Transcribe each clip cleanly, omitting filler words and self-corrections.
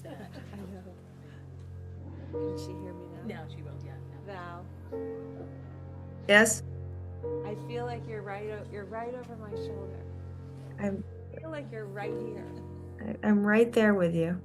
I know. Can she hear me now? No, she won't yet. No. Val, Yes, I feel like you're right over my shoulder. I'm I feel like you're right here. I'm right there with you.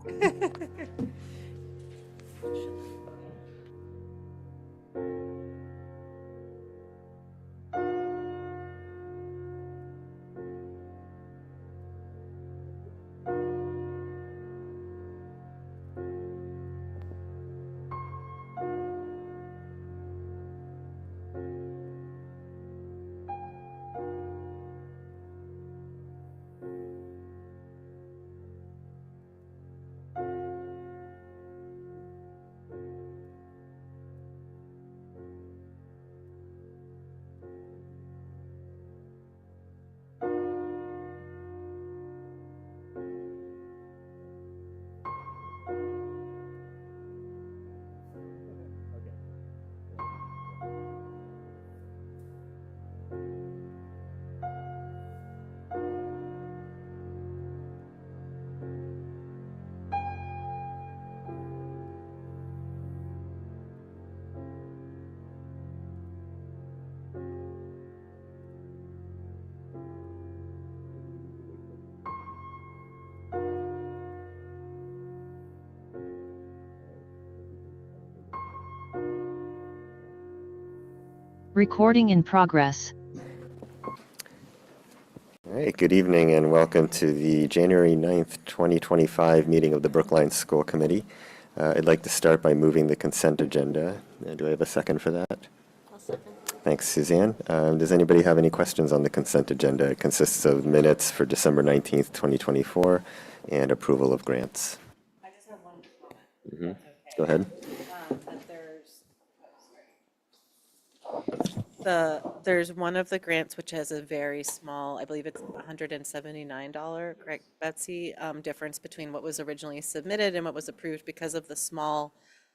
Recording in progress. All right, good evening and welcome to the January 9th, 2025 meeting of the Brookline School Committee. I'd like to start by moving the consent agenda. Do I have a second for that? I'll second. Thanks, Suzanne. Does anybody have any questions on the consent agenda? It consists of minutes for December 19th, 2024 and approval of grants. I just have one comment. Mm-hmm. That's okay. Go ahead. There's one of the grants which has a very small, I believe it's $179, correct, Betsy, difference between what was originally submitted and what was approved because of the small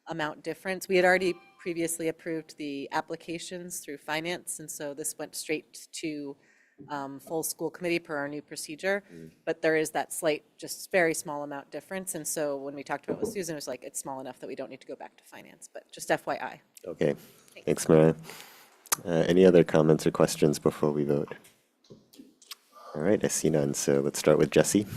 amount difference. We had already previously approved the applications through finance, and so this went straight to full school committee per our new procedure. But there is that slight, just very small amount difference. And so when we talked about it with Susan, it was like, it's small enough that we don't need to go back to finance, but just FYI. Okay, thanks, Mariah. Any other comments or questions before we vote? All right, I see none, so let's start with Jesse.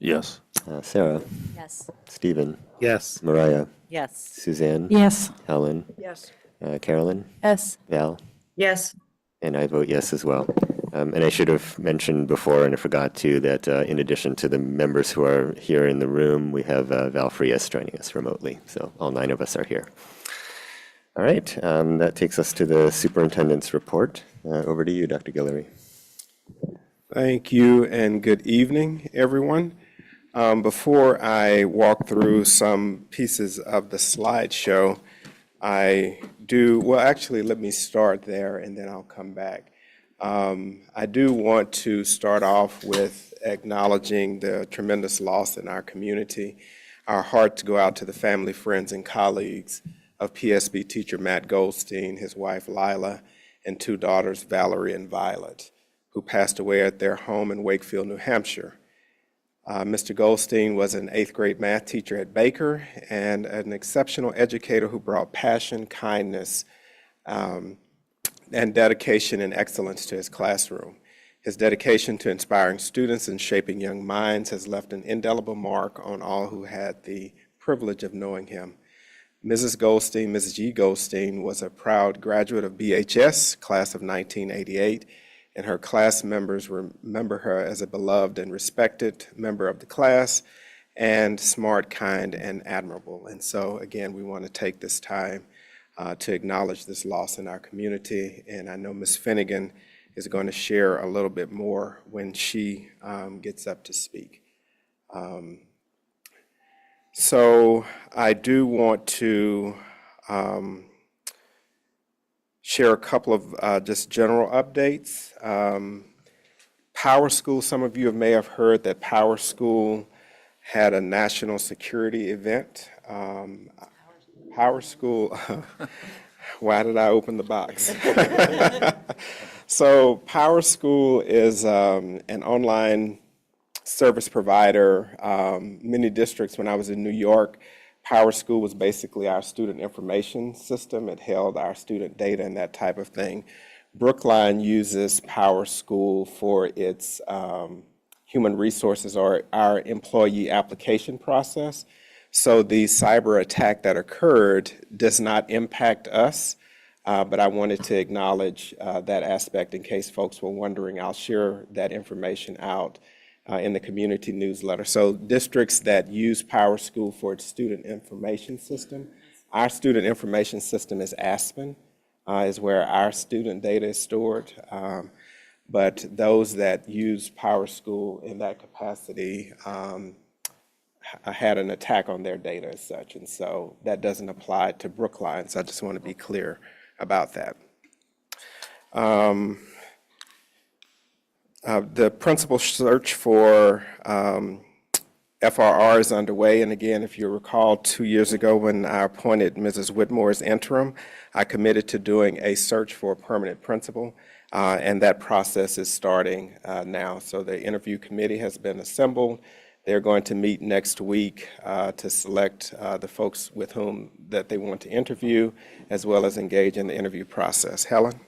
Yes. Sarah, Yes. Stephen, Yes. Mariah, Yes. Suzanne, Yes. Helen, Yes. Carolyn, Yes. Val, Yes. and I vote yes as well. And I should have mentioned before, and I forgot to, that in addition to the members who are here in the room, we have Val Frias joining us remotely. So all 9 of us are here. All right, that takes us to the superintendent's report. Over to you, Dr. Guillory. Thank you and good evening, everyone. Before I walk through some pieces of the slideshow, actually, let me start there and then I'll come back. I do want to start off with acknowledging the tremendous loss in our community. Our hearts go out to the family, friends, and colleagues of PSB teacher Matt Goldstein, his wife Lila, and 2 daughters, Valerie and Violet, who passed away at their home in Wakefield, New Hampshire. Mr. Goldstein was an 8th grade math teacher at Baker and an exceptional educator who brought passion, kindness, and dedication and excellence to his classroom. His dedication to inspiring students and shaping young minds has left an indelible mark on all who had the privilege of knowing him. Mrs. Goldstein, Mrs. G. Goldstein, was a proud graduate of BHS, class of 1988, and her class members remember her as a beloved and respected member of the class, and smart, kind, and admirable. And so, again, we want to take this time to acknowledge this loss in our community. And I know Ms. Finnegan is going to share a little bit more when she gets up to speak. So I do want to share a couple of just general updates. Power School, some of you may have heard that Power School had a national security event. Power School, why did I open the box? So Power School is an online service provider. Many districts, when I was in New York, Power School was basically our student information system. It held our student data and that type of thing. Brookline uses Power School for its human resources or our employee application process. So the cyber attack that occurred does not impact us, but I wanted to acknowledge that aspect in case folks were wondering. I'll share that information out in the community newsletter. So districts that use Power School for its student information system, our student information system is Aspen, is where our student data is stored. But those that use Power School in that capacity had an attack on their data as such, and so that doesn't apply to Brookline, so I just want to be clear about that. The principal search for FRR is underway, and again, if you recall, 2 years ago when I appointed Mrs. Whitmore as interim, I committed to doing a search for a permanent principal, and that process is starting now. So the interview committee has been assembled. They're going to meet next week to select the folks with whom that they want to interview, as well as engage in the interview process. Helen?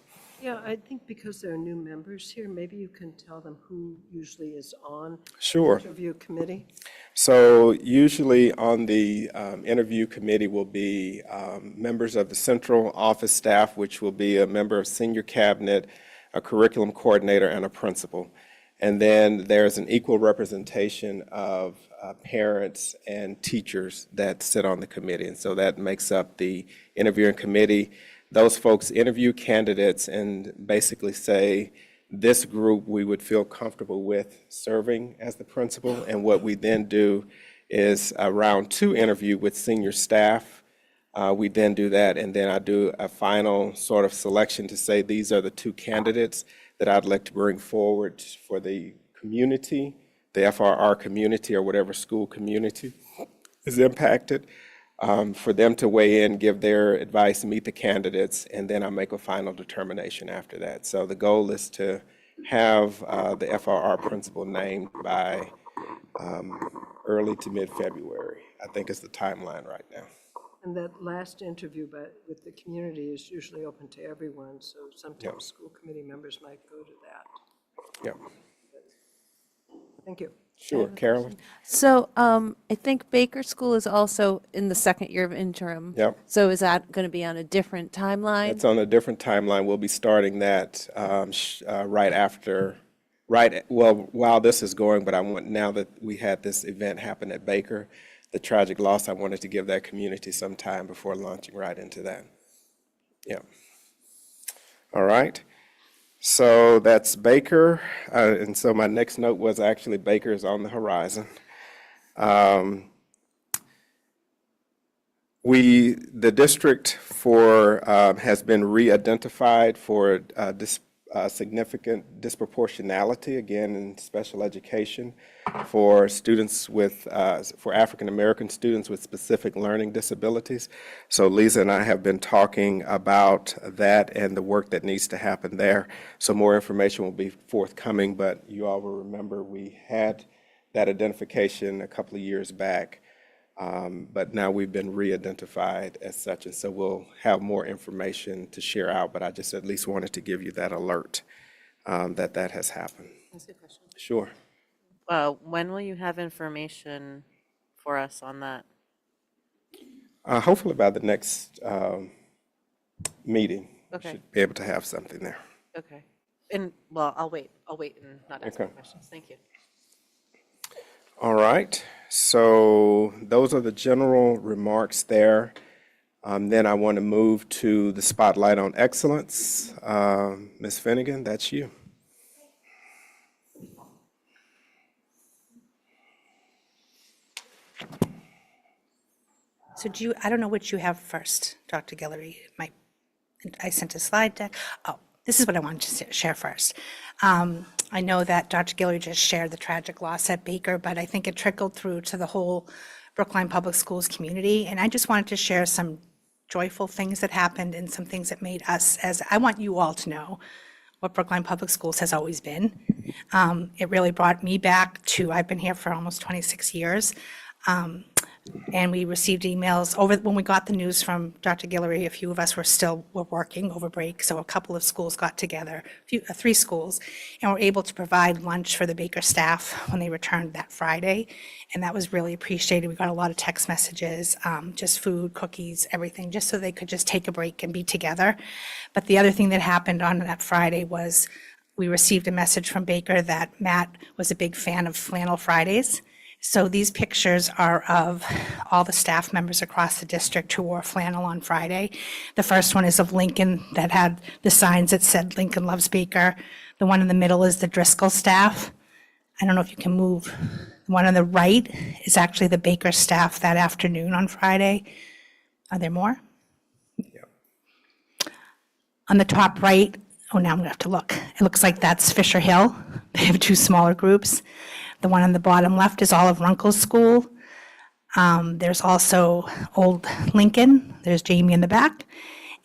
Yeah, I think because there are new members here, maybe you can tell them who usually is on Sure. the interview committee. So usually on the interview committee will be members of the central office staff, which will be a member of senior cabinet, a curriculum coordinator, and a principal. And then there's an equal representation of parents and teachers that sit on the committee. And so that makes up the interviewing committee. Those folks interview candidates and basically say, this group we would feel comfortable with serving as the principal. And what we then do is a round 2 interview with senior staff. We then do that, and then I do a final sort of selection to say these are the 2 candidates that I'd like to bring forward for the community, the FRR community or whatever school community is impacted, for them to weigh in, give their advice, meet the candidates, and then I make a final determination after that. So the goal is to have the FRR principal named by early to mid-February, I think is the timeline right now. And that last interview with the community is usually open to everyone, so sometimes school committee members might go to that. Yeah, Thank you. sure. Carolyn? So I think Baker School is also in the second year of interim. Yep. So is that going to be on a different timeline? It's on a different timeline. We'll be starting that while this is going, but I want, now that we had this event happen at Baker, the tragic loss, I wanted to give that community some time before launching right into that. Yeah. All right. So that's Baker. And so my next note was actually Baker is on the horizon. The district has been re-identified for significant disproportionality, again, in special education for students for African American students with specific learning disabilities. So Lisa and I have been talking about that and the work that needs to happen there. So more information will be forthcoming, but you all will remember we had that identification a couple of years back. But now we've been re-identified as such, and so we'll have more information to share out, but I just at least wanted to give you that alert that has happened. That's a good question. Sure. When will you have information for us on that? Hopefully by the next meeting, we Okay. should be able to have something there. Okay. And, well, I'll wait and not ask any Okay. questions. Thank you. All right, so those are the general remarks there. Then I want to move to the spotlight on excellence. Ms. Finnegan, that's you. So I don't know which you have first, Dr. Guillory. I sent a slide deck. Oh, this is what I wanted to share first. I know that Dr. Guillory just shared the tragic loss at Baker, but I think it trickled through to the whole Brookline Public Schools community. And I just wanted to share some joyful things that happened and some things that made us, as I want you all to know what Brookline Public Schools has always been. It really brought me back to, I've been here for almost 26 years. And we received emails over, when we got the news from Dr. Guillory, a few of us were working over break, so a couple of schools got together, 3 schools, and were able to provide lunch for the Baker staff when they returned that Friday, and that was really appreciated. We got a lot of text messages, just food, cookies, everything, just so they could just take a break and be together. But the other thing that happened on that Friday was we received a message from Baker that Matt was a big fan of Flannel Fridays. So these pictures are of all the staff members across the district who wore flannel on Friday. The first one is of Lincoln that had the signs that said Lincoln loves Baker. The one in the middle is the Driscoll staff. I don't know if you can move. The one on the right is actually the Baker staff that afternoon on Friday. Are there more? On the top right, oh, now I'm gonna have to look. It looks like that's Fisher Hill. They have 2 smaller groups. The one on the bottom left is Olive Runkle's school. There's also Old Lincoln. There's Jamie in the back.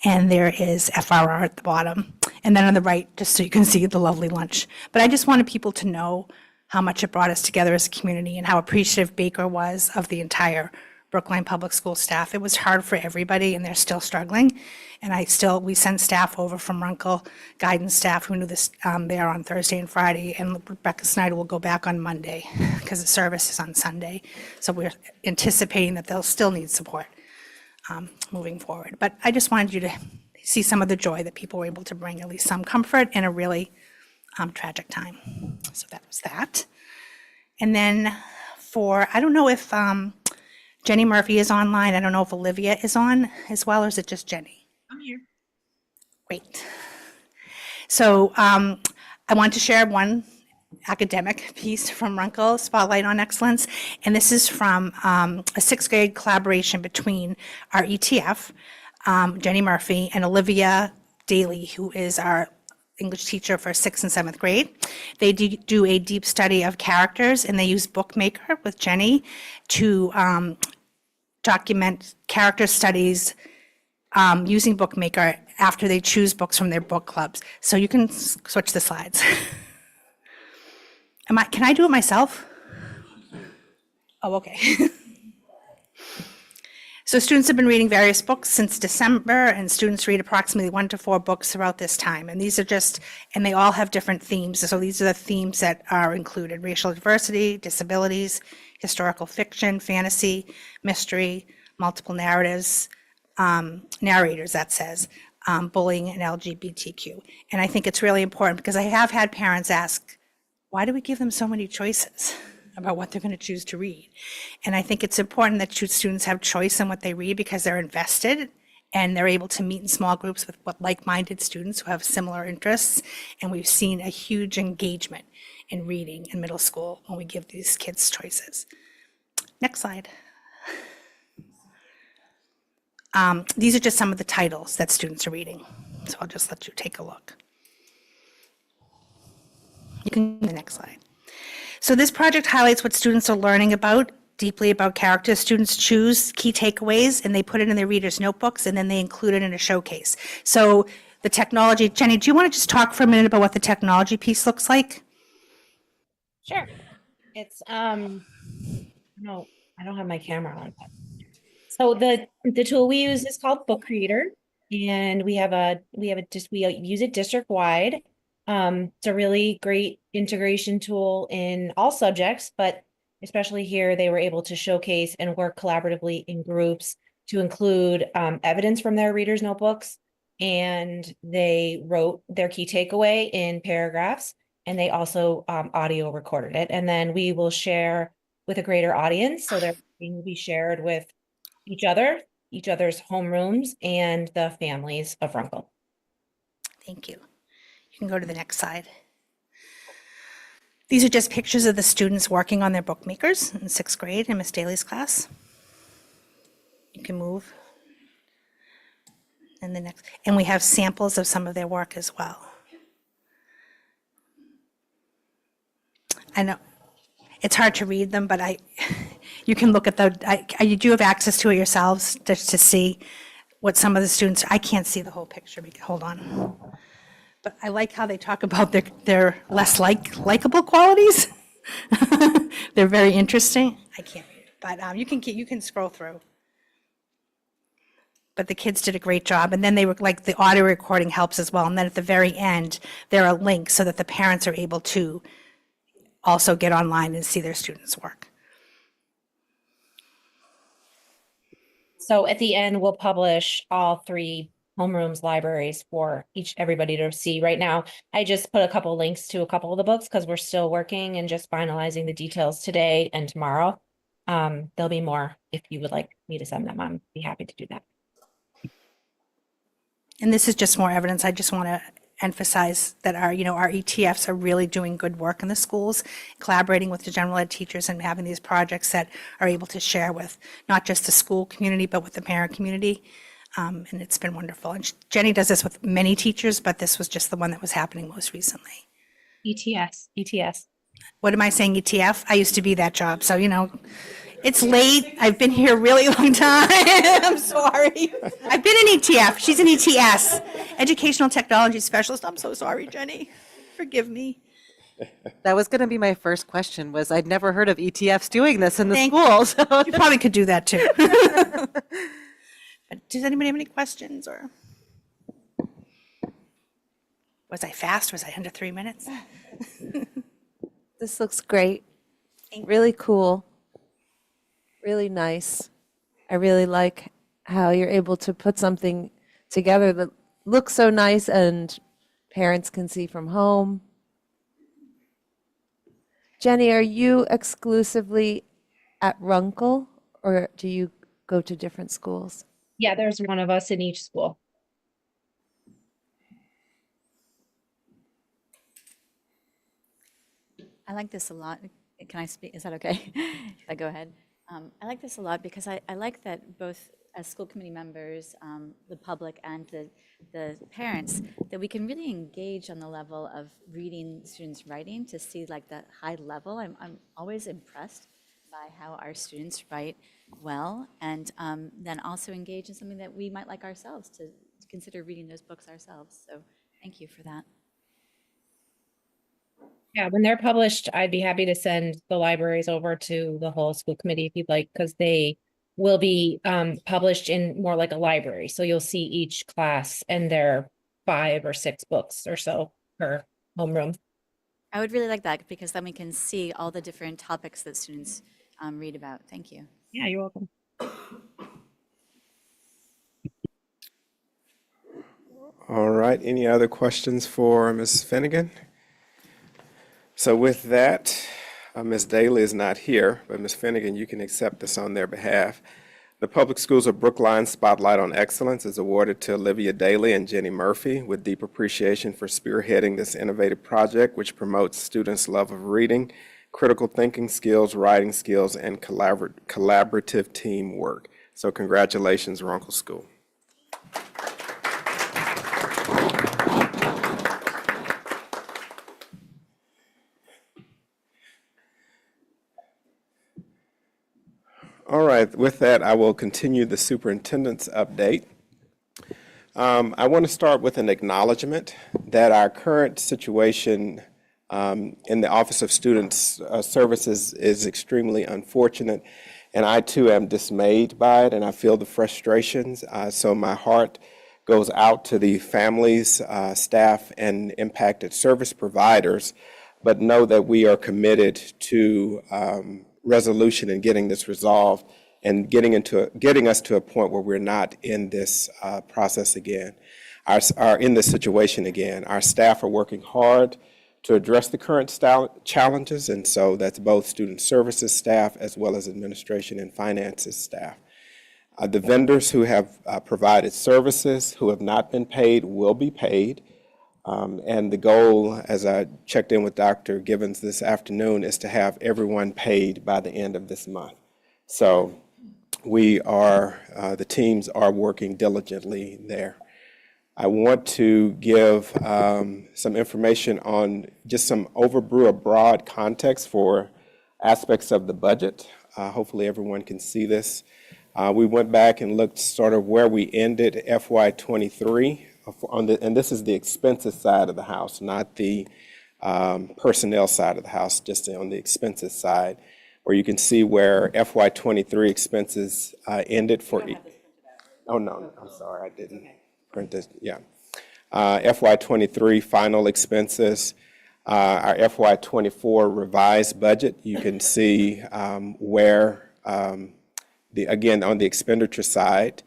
And there is FRR at the bottom. And then on the right, just so you can see the lovely lunch. But I just wanted people to know how much it brought us together as a community and how appreciative Baker was of the entire Brookline Public School staff. It was hard for everybody, and they're still struggling. And we sent staff over from Runkle, guidance staff who knew this there on Thursday and Friday, and Rebecca Snyder will go back on Monday because the service is on Sunday. So we're anticipating that they'll still need support moving forward. But I just wanted you to see some of the joy that people were able to bring, at least some comfort in a really tragic time. So that was that. And then I don't know if Jenny Murphy is online. I don't know if Olivia is on as well, or is it just Jenny? I'm here. Great. So I want to share one academic piece from Runkle, Spotlight on Excellence. And this is from a 6th grade collaboration between our ETF, Jenny Murphy, and Olivia Daly, who is our English teacher for 6th and 7th grade. They do a deep study of characters, and they use Bookmaker with Jenny to document character studies using Bookmaker after they choose books from their book clubs. So you can switch the slides. Can I do it myself? Oh, okay. So students have been reading various books since December, and students read approximately 1 to 4 books throughout this time. And these are and they all have different themes. So these are the themes that are included: racial diversity, disabilities, historical fiction, fantasy, mystery, multiple narratives, narrators, that says, bullying, and LGBTQ. And I think it's really important because I have had parents ask, why do we give them so many choices about what they're going to choose to read? And I think it's important that students have choice in what they read because they're invested and they're able to meet in small groups with like-minded students who have similar interests. And we've seen a huge engagement in reading in middle school when we give these kids choices. Next slide. These are just some of the titles that students are reading. So I'll just let you take a look. You can go to the next slide. So this project highlights what students are learning deeply about characters. Students choose key takeaways and they put it in their readers' notebooks, and then they include it in a showcase. So the technology, Jenny, do you want to just talk for a minute about what the technology piece looks like? Sure. It's no, I don't have my camera on. So the tool we use is called Book Creator, and we use it district wide. It's a really great integration tool in all subjects, but especially here, they were able to showcase and work collaboratively in groups to include evidence from their readers' notebooks, and they wrote their key takeaway in paragraphs, and they also audio recorded it. And then we will share with a greater audience, so they're being will be shared with each other's homerooms, and the families of Runkle. Thank you. You can go to the next slide. These are just pictures of the students working on their bookmakers in 6th grade in Miss Daly's class. You can move. And the next, and we have samples of some of their work as well. I know it's hard to read them, but you can look at you do have access to it yourselves just to see what some of the students, I can't see the whole picture, hold on. but I like how they talk about their less likable qualities. They're very interesting. I can't read it, but you can scroll through. But the kids did a great job, and then they were like the audio recording helps as well. And then at the very end, there are links so that the parents are able to also get online and see their students' work. So at the end, we'll publish all 3 homerooms libraries for everybody to see. Right now, I just put a couple links to a couple of the books because we're still working and just finalizing the details today and tomorrow. There'll be more if you would like me to send them. I'd be happy to do that. And this is just more evidence. I just want to emphasize that our ETFs are really doing good work in the schools, collaborating with the general ed teachers and having these projects that are able to share with not just the school community, but with the parent community. And it's been wonderful. And Jenny does this with many teachers, but this was just the one that was happening most recently. ETS. What am I saying, ETF? I used to be that job, so, it's late. I've been here a really long time. I'm sorry. I've been an ETF. She's an ETS, Educational Technology Specialist. I'm so sorry, Jenny. Forgive me. That was going to be my first question, was I'd never heard of ETFs doing this in the Thank schools. You probably could do that too. But does anybody have any questions, or? Was I fast? Was I under 3 minutes? This looks great. Really cool. Really nice. I really like how you're able to put something together that looks so nice and parents can see from home. Jenny, are you exclusively at Runkle, or do you go to different schools? Yeah, there's one of us in each school. I like this a lot. Can I speak? Is that okay? Should I go ahead? I like this a lot because I like that both as school committee members, the public and the parents, that we can really engage on the level of reading students' writing to see like the high level. I'm always impressed by how our students write well, and then also engage in something that we might like ourselves to consider reading those books ourselves. So thank you for that. Yeah, when they're published, I'd be happy to send the libraries over to the whole school committee if you'd like, because they will be published in more like a library. So you'll see each class and their 5 or 6 books or so per homeroom. I would really like that because then we can see all the different topics that students read about. Thank you. Yeah, you're welcome. All right, any other questions for Ms. Finnegan? So with that, Ms. Daly is not here, but Ms. Finnegan, you can accept this on their behalf. The Public Schools of Brookline Spotlight on Excellence is awarded to Olivia Daly and Jenny Murphy with deep appreciation for spearheading this innovative project, which promotes students' love of reading, critical thinking skills, writing skills, and collaborative teamwork. So congratulations, Runkle School. All right, with that, I will continue the superintendent's update. I want to start with an acknowledgement that our current situation in the Office of Student Services is extremely unfortunate, and I too am dismayed by it, and I feel the frustrations. So my heart goes out to the families, staff, and impacted service providers, but know that we are committed to resolution and getting this resolved and getting us to a point where we're not in this process again, are in this situation again. Our staff are working hard to address the current challenges, and so that's both student services staff as well as administration and finances staff. The vendors who have provided services who have not been paid will be paid. And the goal, as I checked in with Dr. Gibbons this afternoon, is to have everyone paid by the end of this month. So the teams are working diligently there. I want to give some information on just some broad context for aspects of the budget. Hopefully everyone can see this. We went back and looked sort of where we ended FY23 and this is the expenses side of the house, not the personnel side of the house, just on the expenses side, where you can see where FY23 expenses ended for. Oh, no, I'm sorry, I didn't print this, yeah. FY23 final expenses, our FY24 revised budget, you can see where, again, on the expenditure side,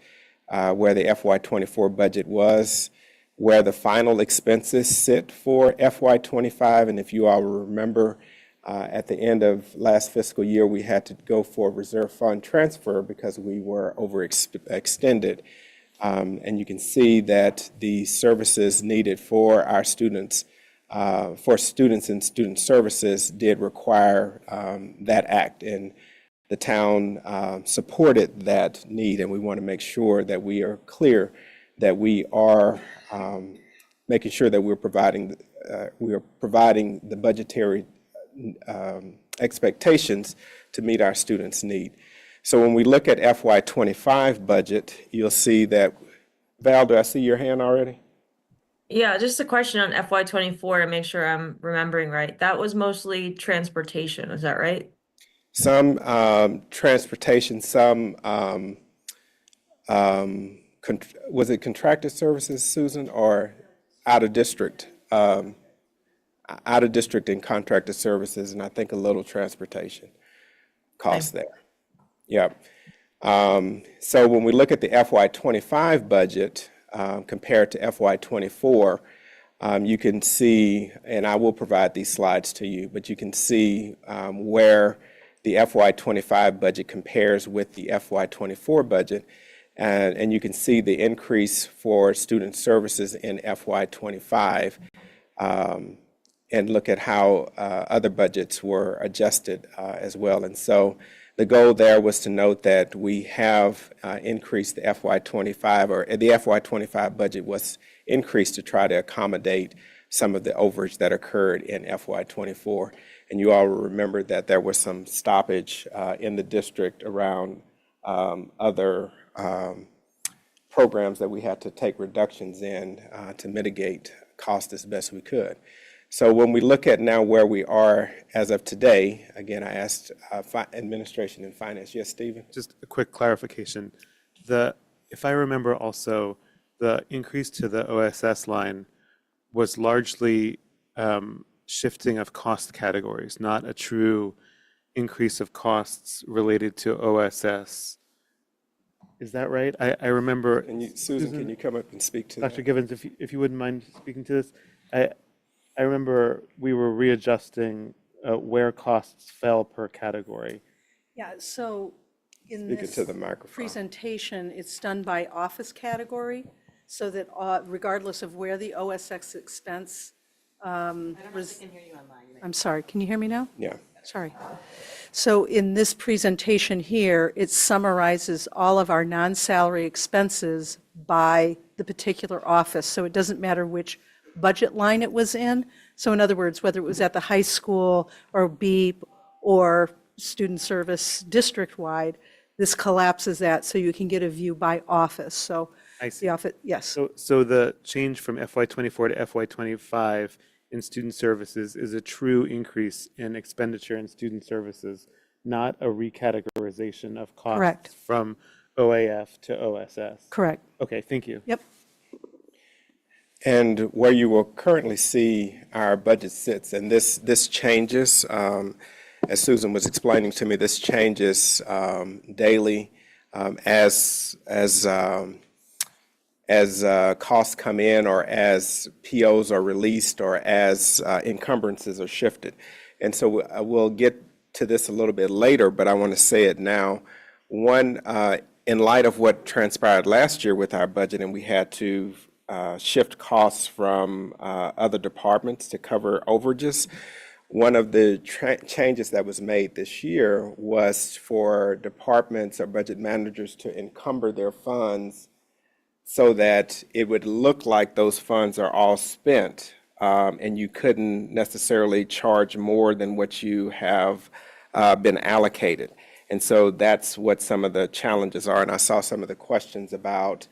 where the FY24 budget was, where the final expenses sit for FY25. And if you all remember, at the end of last fiscal year, we had to go for reserve fund transfer because we were overextended. And you can see that the services needed for our students, for students in student services, did require that act. And the town supported that need, and we want to make sure that we are clear that we are making sure that we are providing the budgetary expectations to meet our students' need. So when we look at FY25 budget, you'll see that, Val, do I see your hand already? Yeah, just a question on FY24 to make sure I'm remembering right. That was mostly transportation, is that right? Some transportation, some, was it contracted services, Susan, or out of district? Out of district and contracted services, and I think a little transportation cost there. Yep. So when we look at the FY25 budget compared to FY24, you can see, and I will provide these slides to you, but you can see where the FY25 budget compares with the FY24 budget. And you can see the increase for student services in FY25 and look at how other budgets were adjusted as well. And so the goal there was to note that we have increased the FY25, or the FY25 budget was increased to try to accommodate some of the overage that occurred in FY24. And you all remember that there was some stoppage in the district around other programs that we had to take reductions in to mitigate cost as best we could. So when we look at now where we are as of today, again, I asked administration and finance. Yes, Stephen? Just a quick clarification. If I remember also, the increase to the OSS line was largely shifting of cost categories, not a true increase of costs related to OSS. Is that right? I remember. And Susan, can you come up and speak to that? Dr. Givens, if you wouldn't mind speaking to this. I remember we were readjusting where costs fell per category. Yeah, so in Speak it this to the microphone. presentation, it's done by office category, so that regardless of where the OSX expense I'm sorry, can you hear me now? Yeah. Sorry. So in this presentation here, it summarizes all of our non-salary expenses by the particular office, so it doesn't matter which budget line it was in. So in other words, whether it was at the high school or BEEP or student service district-wide, this collapses that so you can get a view by office. So I see. the office, yes. So the change from FY24 to FY25 in student services is a true increase in expenditure in student services, not a recategorization of costs Correct. from OAF to OSS. Correct. Okay, thank you. Yep. And where you will currently see our budget sits, and this changes, as Susan was explaining to me, this changes daily as costs come in, or as POs are released, or as encumbrances are shifted. And so we'll get to this a little bit later, but I want to say it now. One, in light of what transpired last year with our budget, and we had to shift costs from other departments to cover overages. One of the changes that was made this year was for departments or budget managers to encumber their funds so that it would look like those funds are all spent, and you couldn't necessarily charge more than what you have been allocated. And so that's what some of the challenges are. And I saw some of the questions about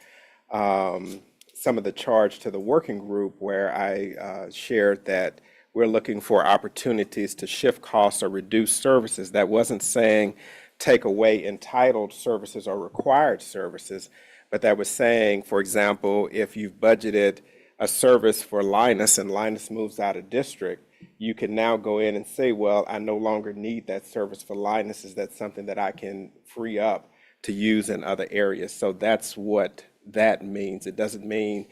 some of the charge to the working group where I shared that we're looking for opportunities to shift costs or reduce services. That wasn't saying take away entitled services or required services, but that was saying, for example, if you've budgeted a service for Linus and Linus moves out of district, you can now go in and say, well, I no longer need that service for Linus. Is that something that I can free up to use in other areas? So that's what that means. It doesn't mean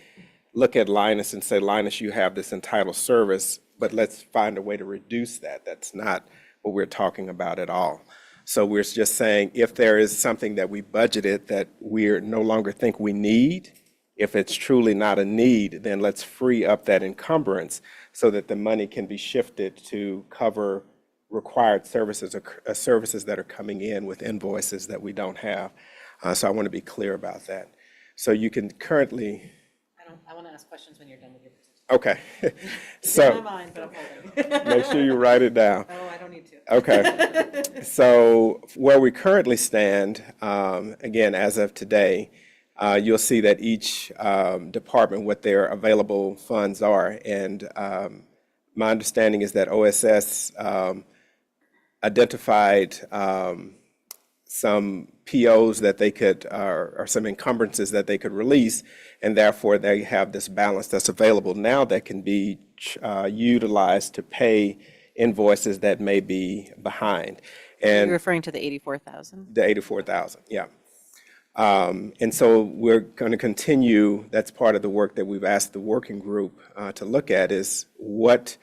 look at Linus and say, Linus, you have this entitled service, but let's find a way to reduce that. That's not what we're talking about at all. So we're just saying if there is something that we budgeted that we no longer think we need, if it's truly not a need, then let's free up that encumbrance so that the money can be shifted to cover required services or services that are coming in with invoices that we don't have. So I want to be clear about that. So you can currently, I want to ask questions when you're done with your presentation. okay. It's in my So mind, but I'm holding. make sure you write it down. Oh, I don't need to. Okay. So where we currently stand, again, as of today, you'll see that each department, what their available funds are. And my understanding is that OSS identified some POs that they could, or some encumbrances that they could release, and therefore they have this balance that's available now that can be utilized to pay invoices that may be behind. You're And referring to the 84,000? the 84,000, yeah. And so we're going to continue, that's part of the work that we've asked the working group to look at, is what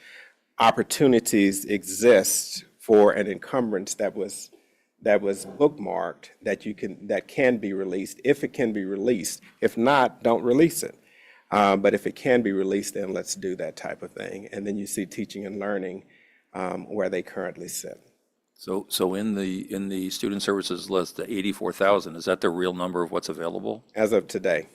opportunities exist for an encumbrance that was bookmarked that can be released, if it can be released. If not, don't release it. But if it can be released, then let's do that type of thing. And then you see teaching and learning where they currently sit. So in the student services list, the 84,000, is that the real number of what's available? As of today.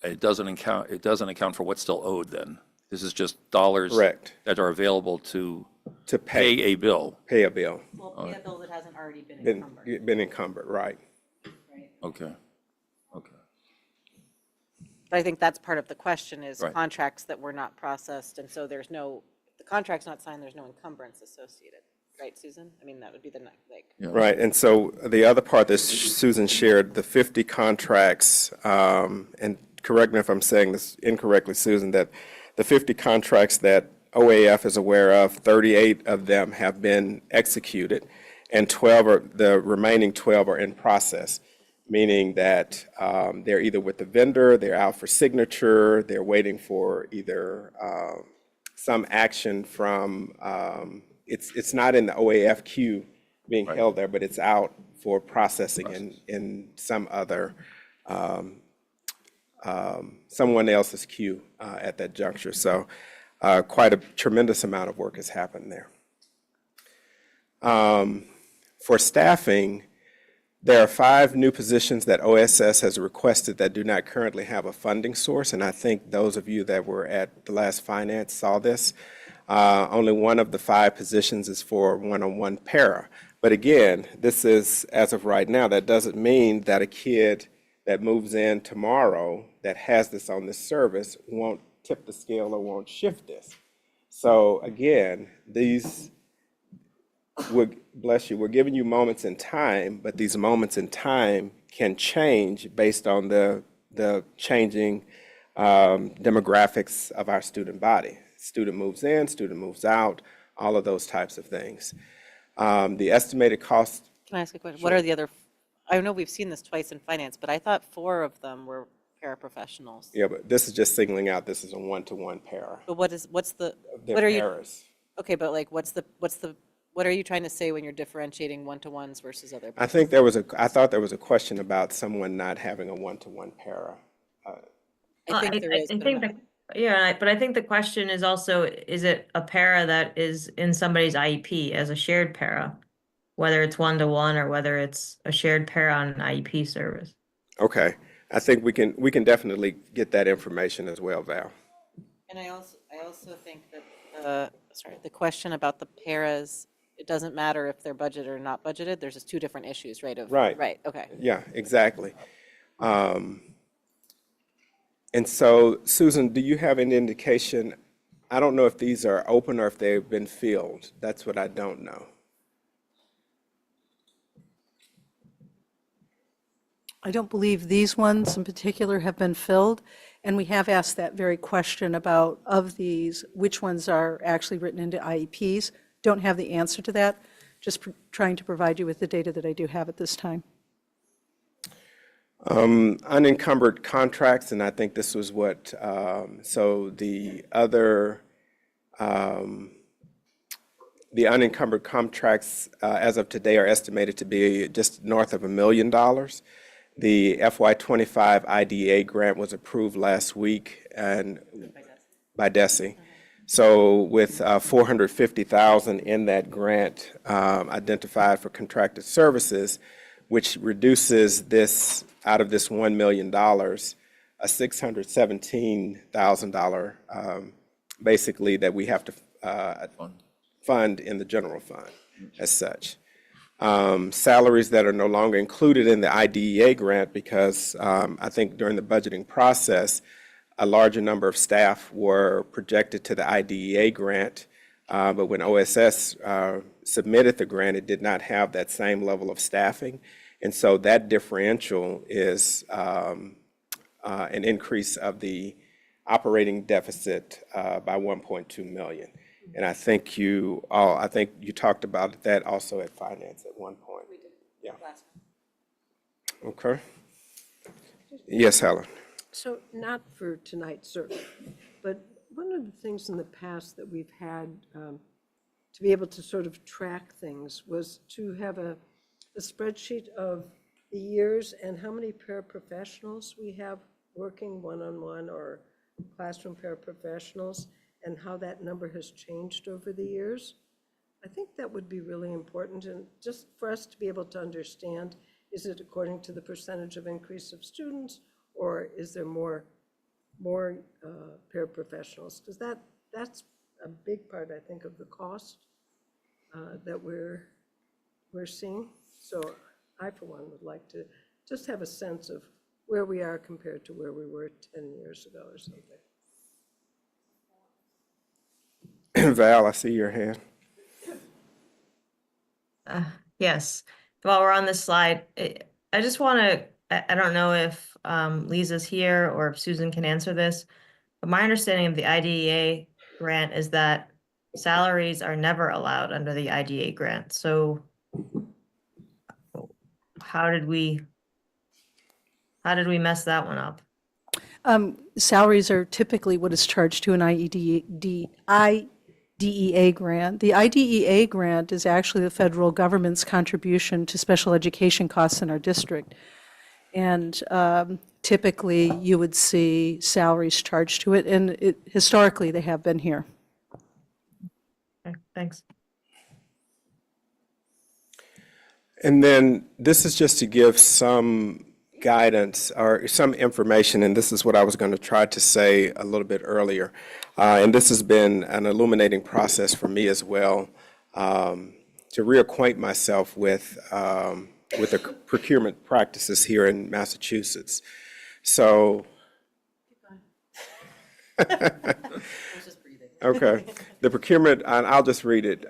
It doesn't account for what's still owed then? This is just dollars Correct. that are available to To pay a bill? Pay a bill. Well, pay a bill that hasn't already been encumbered. Been encumbered, right. Okay. But I think that's part of the question is Right. contracts that were not processed, and so there's no, if the contract's not signed, there's no encumbrance associated. Right, Susan? I mean, that would be the, Yeah. Right, and so the other part that Susan shared, the 50 contracts, and correct me if I'm saying this incorrectly, Susan, that the 50 contracts that OAF is aware of, 38 of them have been executed, and the remaining 12 are in process, meaning that they're either with the vendor, they're out for signature, they're waiting for either some action from, it's not in the OAF queue being held there, but it's out for processing in some other, someone else's queue at that juncture. So quite a tremendous amount of work has happened there. For staffing, there are 5 new positions that OSS has requested that do not currently have a funding source, and I think those of you that were at the last finance saw this. Only one of the 5 positions is for one-on-one para. But again, this is, as of right now, that doesn't mean that a kid that moves in tomorrow that has this on this service won't tip the scale or won't shift this. So again, bless you, we're giving you moments in time, but these moments in time can change based on the changing demographics of our student body. Student moves in, student moves out, all of those types of things. The estimated cost. can I ask a question? What are the other, I know we've seen this twice in finance, but I thought 4 of them were paraprofessionals. Yeah, but this is just singling out, this is a one-to-one para. But what They're are you, paras. okay, but like, what are you trying to say when you're differentiating one-to-ones versus other? I thought there was a question about someone not having a one-to-one para. I think there is, but I'm not- But I think the question is also, is it a para that is in somebody's IEP as a shared para? Whether it's one-to-one or whether it's a shared para on an IEP service. Okay, I think we can definitely get that information as well, Val. And I also think that, the question about the paras, it doesn't matter if they're budgeted or not budgeted, there's just 2 different issues, right? Right. Right, okay. Yeah, exactly. And so, Susan, do you have any indication? I don't know if these are open or if they've been filled. That's what I don't know. I don't believe these ones in particular have been filled, and we have asked that very question about, of these, which ones are actually written into IEPs. Don't have the answer to that, just trying to provide you with the data that I do have at this time. Unencumbered contracts, and I think this was what, so the unencumbered contracts as of today are estimated to be just north of $1 million. The FY25 IDEA grant was approved last week and by DESE. So with $450,000 in that grant identified for contracted services, which reduces this, out of this $1 million, a $617,000 basically that we have to fund in the general fund as such. Salaries that are no longer included in the IDEA grant because I think during the budgeting process, a larger number of staff were projected to the IDEA grant, but when OSS submitted the grant, it did not have that same level of staffing. And so that differential is an increase of the operating deficit by 1.2 million. And I think you talked about that also at finance at one point. We did. Yeah. Okay. Yes, Helen. So not for tonight, sir, but one of the things in the past that we've had to be able to sort of track things was to have a spreadsheet of the years and how many paraprofessionals we have working one-on-one or classroom paraprofessionals, and how that number has changed over the years. I think that would be really important, and just for us to be able to understand, is it according to the percentage of increase of students, or is there more paraprofessionals? Because that's a big part, I think, of the cost that we're seeing. So I, for one, would like to just have a sense of where we are compared to where we were 10 years ago or something. Val, I see your hand. Yes. While we're on this slide, I just want to, I don't know if Lisa's here or if Susan can answer this, but my understanding of the IDEA grant is that salaries are never allowed under the IDEA grant. So how did we mess that one up? Salaries are typically what is charged to an IDEA grant. The IDEA grant is actually the federal government's contribution to special education costs in our district. And typically, you would see salaries charged to it, and historically, they have been here. Okay, thanks. And then this is just to give some guidance or some information, and this is what I was going to try to say a little bit earlier. And this has been an illuminating process for me as well, to reacquaint myself with the procurement practices here in Massachusetts. So, okay, the procurement, and I'll just read it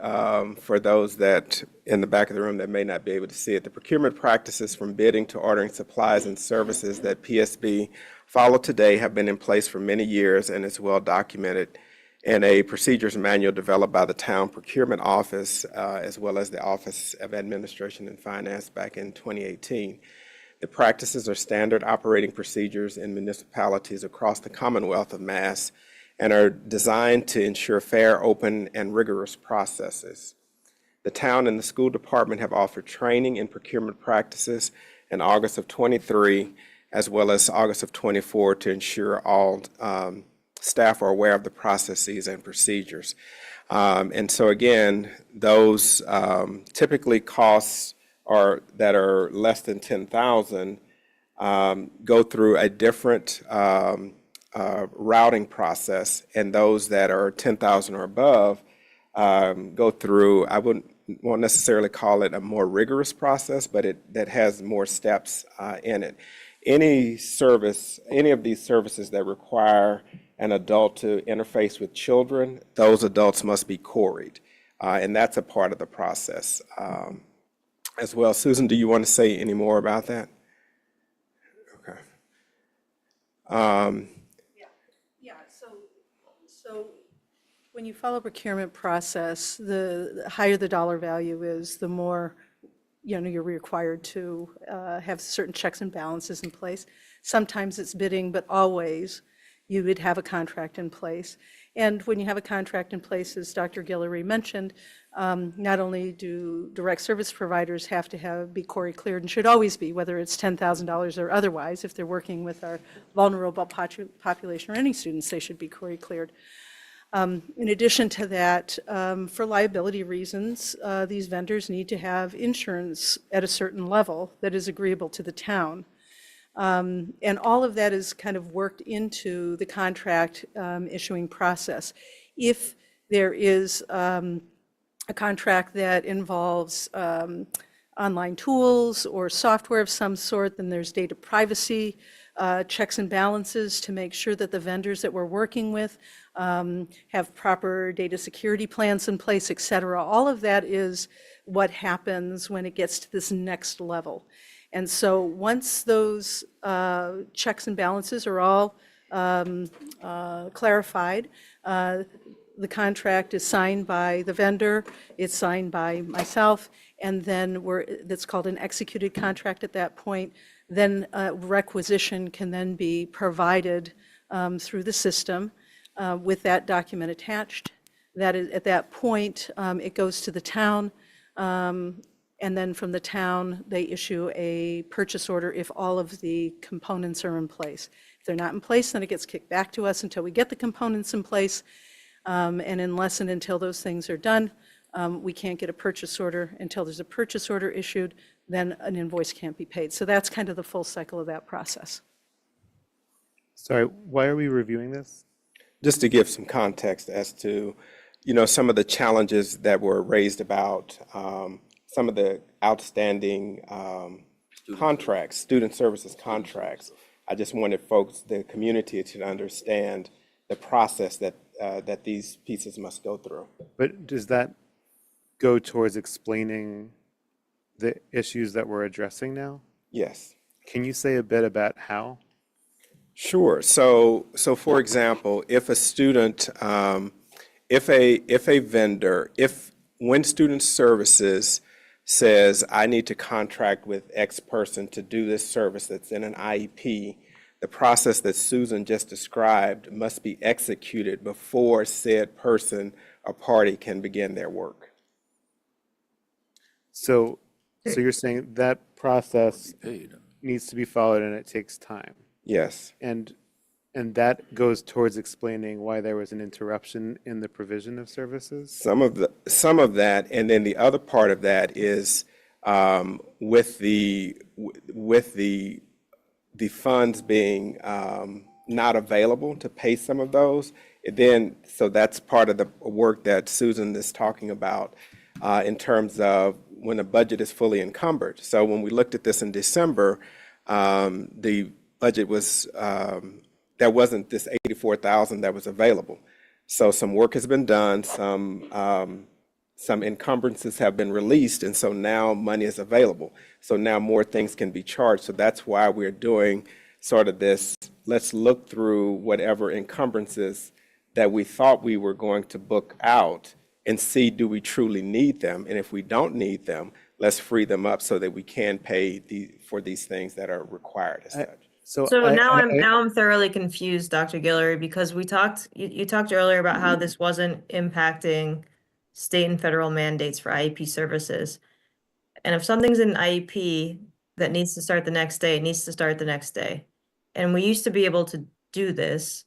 for those that in the back of the room that may not be able to see it. The procurement practices from bidding to ordering supplies and services that PSB follow today have been in place for many years and is well documented in a procedures manual developed by the town procurement office as well as the Office of Administration and Finance back in 2018. The practices are standard operating procedures in municipalities across the Commonwealth of Mass and are designed to ensure fair, open, and rigorous processes. The town and the school department have offered training in procurement practices in August of '23 as well as August of '24 to ensure all staff are aware of the processes and procedures. And so again, those typically costs that are less than $10,000 go through a different routing process, and those that are 10,000 or above go through, I won't necessarily call it a more rigorous process, but that has more steps in it. any service, any of these services that require an adult to interface with children, those adults must be queried. And that's a part of the process as well. Susan, do you want to say any more about that? Okay. Yeah, so when you follow procurement process, the higher the dollar value is, the more, you're required to have certain checks and balances in place. Sometimes it's bidding, but always you would have a contract in place. And when you have a contract in place, as Dr. Guillory mentioned, not only do direct service providers have to be Corey cleared, and should always be, whether it's $10,000 or otherwise, if they're working with our vulnerable population or any students, they should be Corey cleared. In addition to that, for liability reasons, these vendors need to have insurance at a certain level that is agreeable to the town. And all of that is kind of worked into the contract issuing process. If there is a contract that involves online tools or software of some sort, then there's data privacy checks and balances to make sure that the vendors that we're working with have proper data security plans in place, et cetera. All of that is what happens when it gets to this next level. And so once those checks and balances are all clarified, the contract is signed by the vendor, it's signed by myself, and then that's called an executed contract at that point. Then requisition can then be provided through the system with that document attached. That is, at that point, it goes to the town, and then from the town, they issue a purchase order if all of the components are in place. If they're not in place, then it gets kicked back to us until we get the components in place. And unless and until those things are done, we can't get a purchase order. Until there's a purchase order issued, then an invoice can't be paid. So that's kind of the full cycle of that process. Sorry, why are we reviewing this? Just to give some context as to, some of the challenges that were raised about some of the outstanding contracts, student services contracts. I just wanted folks, the community, to understand the process that these pieces must go through. But does that go towards explaining the issues that we're addressing now? Yes. Can you say a bit about how? Sure. So for example, if a student, if a vendor, when student services says, I need to contract with X person to do this service that's in an IEP, the process that Susan just described must be executed before said person or party can begin their work. So you're saying that process Paid. needs to be followed and it takes time. Yes. And that goes towards explaining why there was an interruption in the provision of services? Some of that, and then the other part of that is with the funds being not available to pay some of those. So that's part of the work that Susan is talking about in terms of when a budget is fully encumbered. So when we looked at this in December, the budget was there wasn't this $84,000 that was available. So some work has been done, some encumbrances have been released, and so now money is available. So now more things can be charged. So that's why we're doing sort of this, let's look through whatever encumbrances that we thought we were going to book out and see, do we truly need them? And if we don't need them, let's free them up so that we can pay for these things that are required as such. So now I'm thoroughly confused, Dr. Guillory, because you talked earlier about how this wasn't impacting state and federal mandates for IEP services. And if something's in IEP that needs to start the next day, it needs to start the next day. And we used to be able to do this.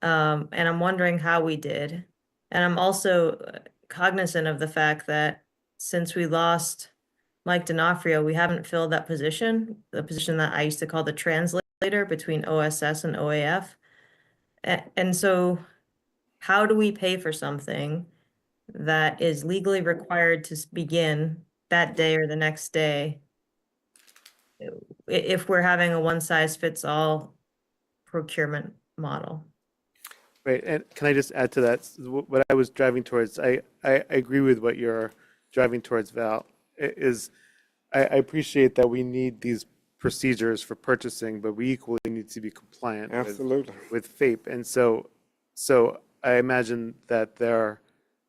And I'm wondering how we did. And I'm also cognizant of the fact that since we lost Mike D'Onofrio, we haven't filled that position, the position that I used to call the translator between OSS and OAF. And so how do we pay for something that is legally required to begin that day or the next day if we're having a one-size-fits-all procurement model. Right, and can I just add to that? What I was driving towards, I agree with what you're driving towards, Val, I appreciate that we need these procedures for purchasing, but we equally need to be compliant Absolutely. with FAPE. And so I imagine that there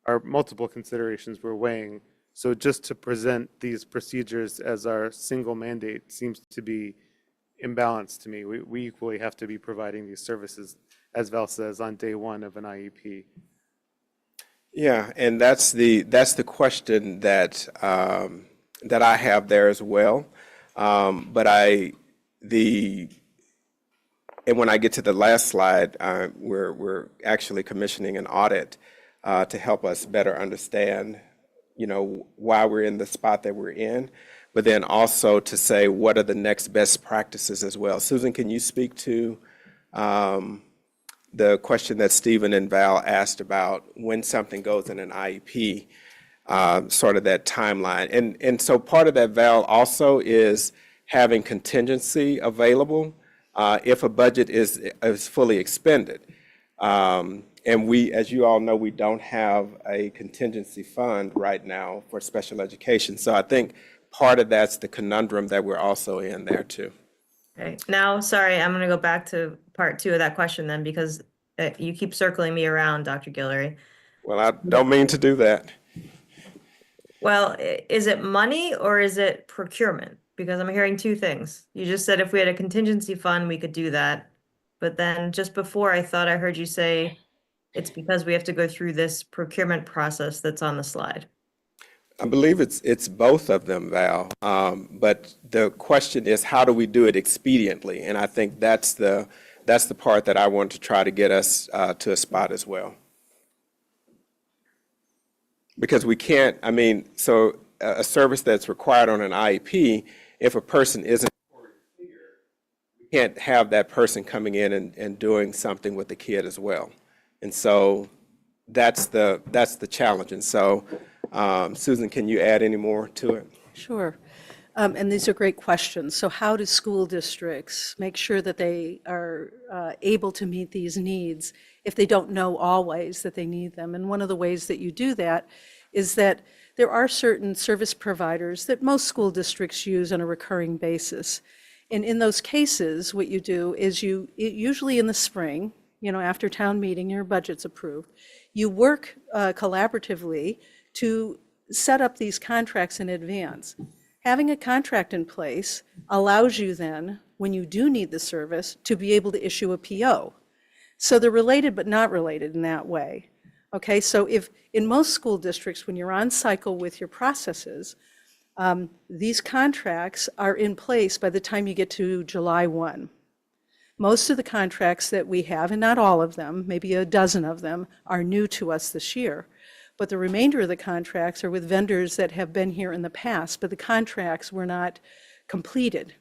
are multiple considerations we're weighing. So just to present these procedures as our single mandate seems to be imbalanced to me. We equally have to be providing these services, as Val says, on day one of an IEP. Yeah, and that's the question that that I have there as well. But and when I get to the last slide, we're actually commissioning an audit to help us better understand, why we're in the spot that we're in, but then also to say what are the next best practices as well. Susan, can you speak to the question that Stephen and Val asked about when something goes in an IEP, sort of that timeline? And so part of that, Val, also is having contingency available if a budget is fully expended. And we, as you all know, we don't have a contingency fund right now for special education. So I think part of that's the conundrum that we're also in there too. Okay, now, sorry, I'm gonna go back to part 2 of that question then, because you keep circling me around, Dr. Guillory. Well, I don't mean to do that. Well, is it money or is it procurement? Because I'm hearing two things. You just said if we had a contingency fund, we could do that. But then just before, I thought I heard you say it's because we have to go through this procurement process that's on the slide. I believe it's both of them, Val. But the question is, how do we do it expediently? And I think that's the part that I want to try to get us to a spot as well. Because we can't, so a service that's required on an IEP, if a person isn't, we can't have that person coming in and doing something with the kid as well. And so that's the challenge. And so, Susan, can you add any more to it? Sure. And these are great questions. So how do school districts make sure that they are able to meet these needs if they don't know always that they need them? And one of the ways that you do that is that there are certain service providers that most school districts use on a recurring basis. And in those cases, what you do is usually in the spring, after town meeting, your budget's approved, you work collaboratively to set up these contracts in advance. Having a contract in place allows you then, when you do need the service, to be able to issue a PO. So they're related but not related in that way. Okay, so if in most school districts, when you're on cycle with your processes, these contracts are in place by the time you get to July 1. Most of the contracts that we have, and not all of them, maybe a dozen of them, are new to us this year. But the remainder of the contracts are with vendors that have been here in the past, but the contracts were not completed.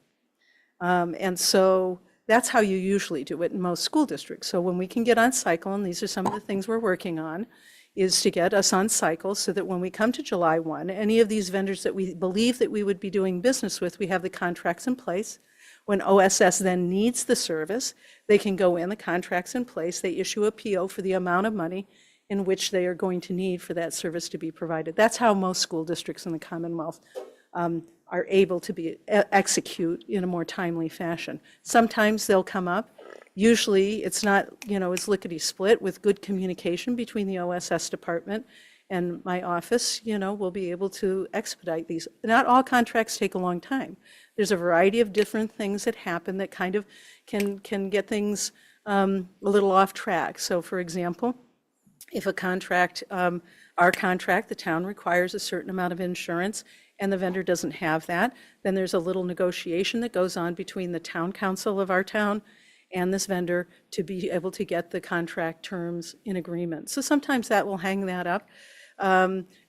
And so that's how you usually do it in most school districts. So when we can get on cycle, and these are some of the things we're working on, is to get us on cycle so that when we come to July 1, any of these vendors that we believe that we would be doing business with, we have the contracts in place. When OSS then needs the service, they can go in, the contract's in place, they issue a PO for the amount of money in which they are going to need for that service to be provided. That's how most school districts in the Commonwealth are able to execute in a more timely fashion. Sometimes they'll come up. Usually it's not, it's lickety-split with good communication between the OSS department and my office, we'll be able to expedite these. Not all contracts take a long time. There's a variety of different things that happen that kind of can get things a little off track. So for example, if a contract, our contract, the town requires a certain amount of insurance and the vendor doesn't have that, then there's a little negotiation that goes on between the town council of our town and this vendor to be able to get the contract terms in agreement. So sometimes that will hang that up.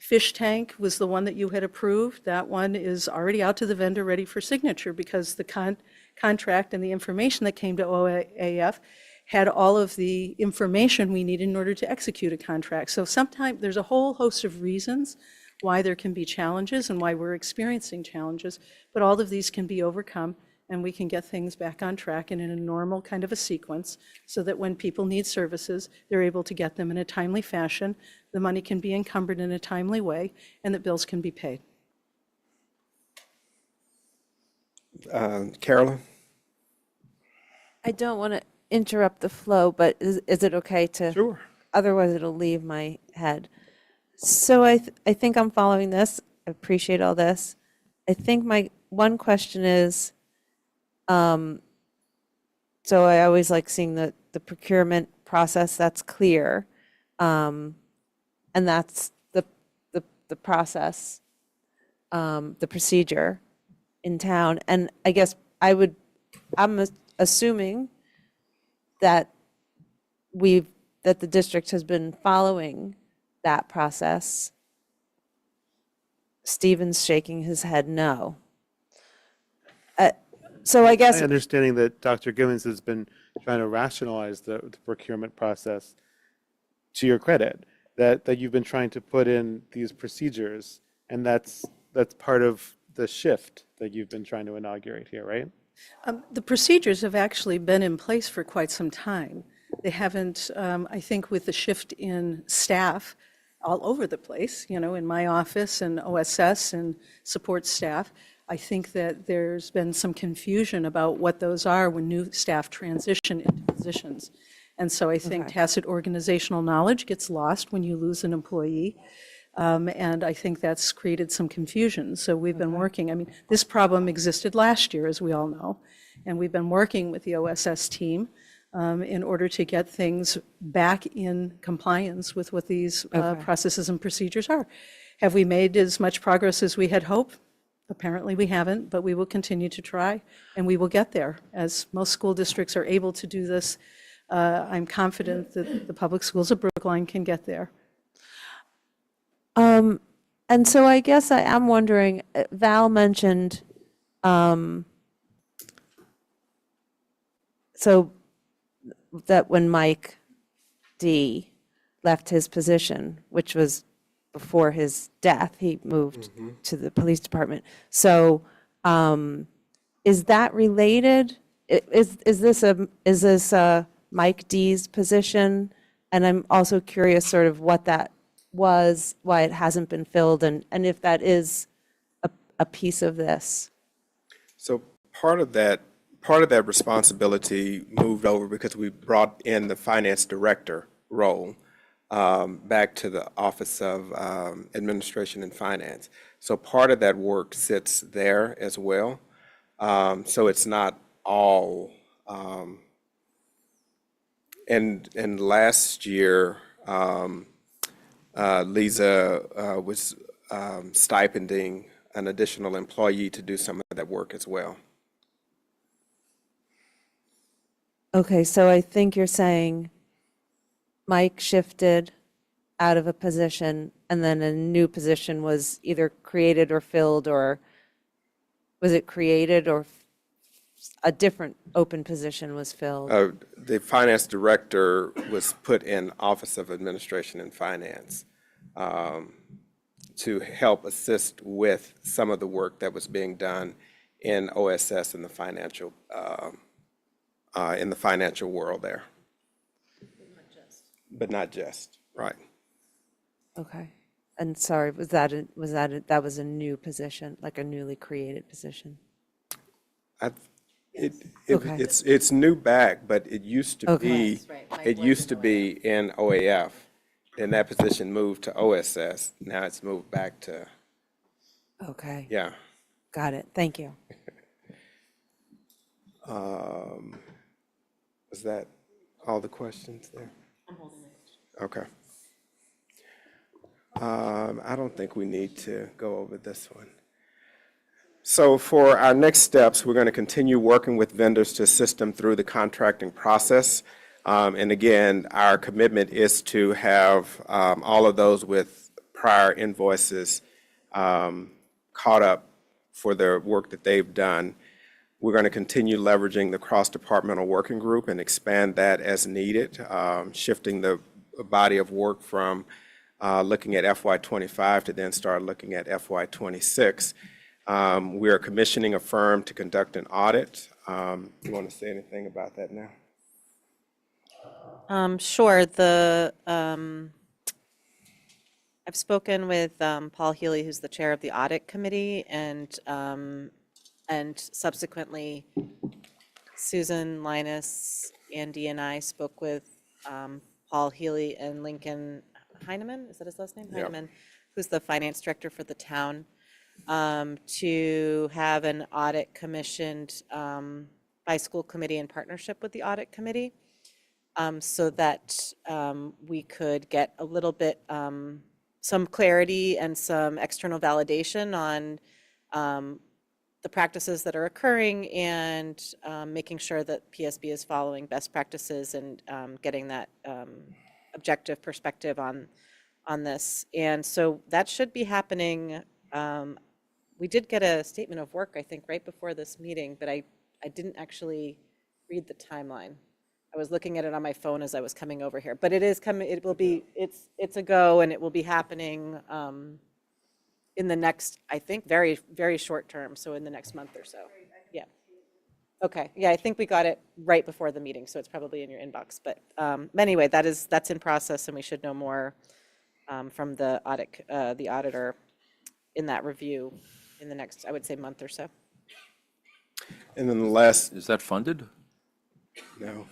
Fish tank was the one that you had approved. That one is already out to the vendor ready for signature because the contract and the information that came to OAF had all of the information we need in order to execute a contract. So sometimes there's a whole host of reasons why there can be challenges and why we're experiencing challenges, but all of these can be overcome and we can get things back on track and in a normal kind of a sequence so that when people need services, they're able to get them in a timely fashion, the money can be encumbered in a timely way, and that bills can be paid. Carolyn? I don't want to interrupt the flow, but is it okay to? Sure. Otherwise, it'll leave my head. So I think I'm following this. I appreciate all this. I think my one question is, so I always like seeing the procurement process that's clear, and that's the process, the procedure in town. And I guess I'm assuming that that the district has been following that process. Stephen's shaking his head no. So I guess, My understanding that Dr. Givens has been trying to rationalize the procurement process, to your credit, that you've been trying to put in these procedures, and that's part of the shift that you've been trying to inaugurate here, right? The procedures have actually been in place for quite some time. They haven't, I think with the shift in staff all over the place, in my office and OSS and support staff, I think that there's been some confusion about what those are when new staff transition into positions. And so I think tacit organizational knowledge gets lost when you lose an employee. And I think that's created some confusion. So we've been working, this problem existed last year, as we all know, and we've been working with the OSS team in order to get things back in compliance with what these processes and procedures are. Have we made as much progress as we had hoped? Apparently we haven't, but we will continue to try, and we will get there. As most school districts are able to do this, I'm confident that the public schools of Brookline can get there. and so I guess I am wondering, Val mentioned, so that when Mike D. left his position, which was before his death, he moved to the police department. So is that related? Is this Mike D.'s position? And I'm also curious sort of what that was, why it hasn't been filled, and if that is a piece of this. So part of that responsibility moved over because we brought in the finance director role back to the Office of Administration and Finance. So part of that work sits there as well. So it's not all. And last year, Lisa was stipending an additional employee to do some of that work as well. Okay, so I think you're saying Mike shifted out of a position and then a new position was either created or filled, or was it created or a different open position was filled? The finance director was put in Office of Administration and Finance to help assist with some of the work that was being done in OSS in the financial world there. But not just, right. Okay. And sorry, that was a new position, like a newly created position? Okay. It's new back, but it used to be, it used to be in OAF. Then that position moved to OSS. Now it's moved back to, Okay. yeah. Got it. Thank you. Was that all the questions there? I'm holding it. Okay. I don't think we need to go over this one. So for our next steps, we're going to continue working with vendors to assist them through the contracting process. And again, our commitment is to have all of those with prior invoices caught up for the work that they've done. We're going to continue leveraging the cross-departmental working group and expand that as needed, shifting the body of work from looking at FY25 to then start looking at FY26. We are commissioning a firm to conduct an audit. You want to say anything about that now? Sure. I've spoken with Paul Healy, who's the chair of the audit committee, and subsequently Susan, Linus, Andy, and I spoke with Paul Healy and Lincoln Heineman, is that his last name? Yeah. Heineman, who's the finance director for the town, to have an audit commissioned by school committee in partnership with the audit committee, so that we could get a little bit, some clarity and some external validation on the practices that are occurring, and making sure that PSB is following best practices, and getting that objective perspective on this. And so that should be happening. We did get a statement of work, I think, right before this meeting, but I didn't actually read the timeline. I was looking at it on my phone as I was coming over here, but it is coming, it will be, it's a go, and it will be happening in the next, I think, very, very short term, so in the next month or so. Yeah. Okay, yeah, I think we got it right before the meeting, so it's probably in your inbox. But anyway, that's in process, and we should know more from the auditor in that review in the next, I would say, month or so. And then the last, Is that funded? no.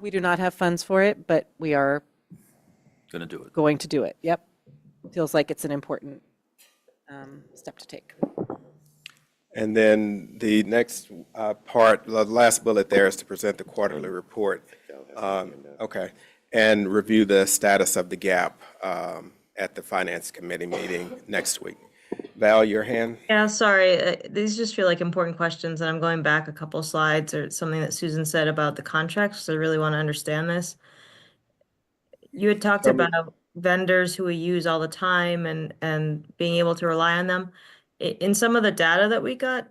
We do not have funds for it, but we are Going to do it. going to do it. Yep. Feels like it's an important step to take. And then the next part, the last bullet there is to present the quarterly report. Okay. And review the status of the gap at the Finance Committee meeting next week. Val, your hand? Yeah, sorry. These just feel like important questions, and I'm going back a couple slides or something that Susan said about the contracts, so I really want to understand this. You had talked about vendors who we use all the time and being able to rely on them. In some of the data that we got,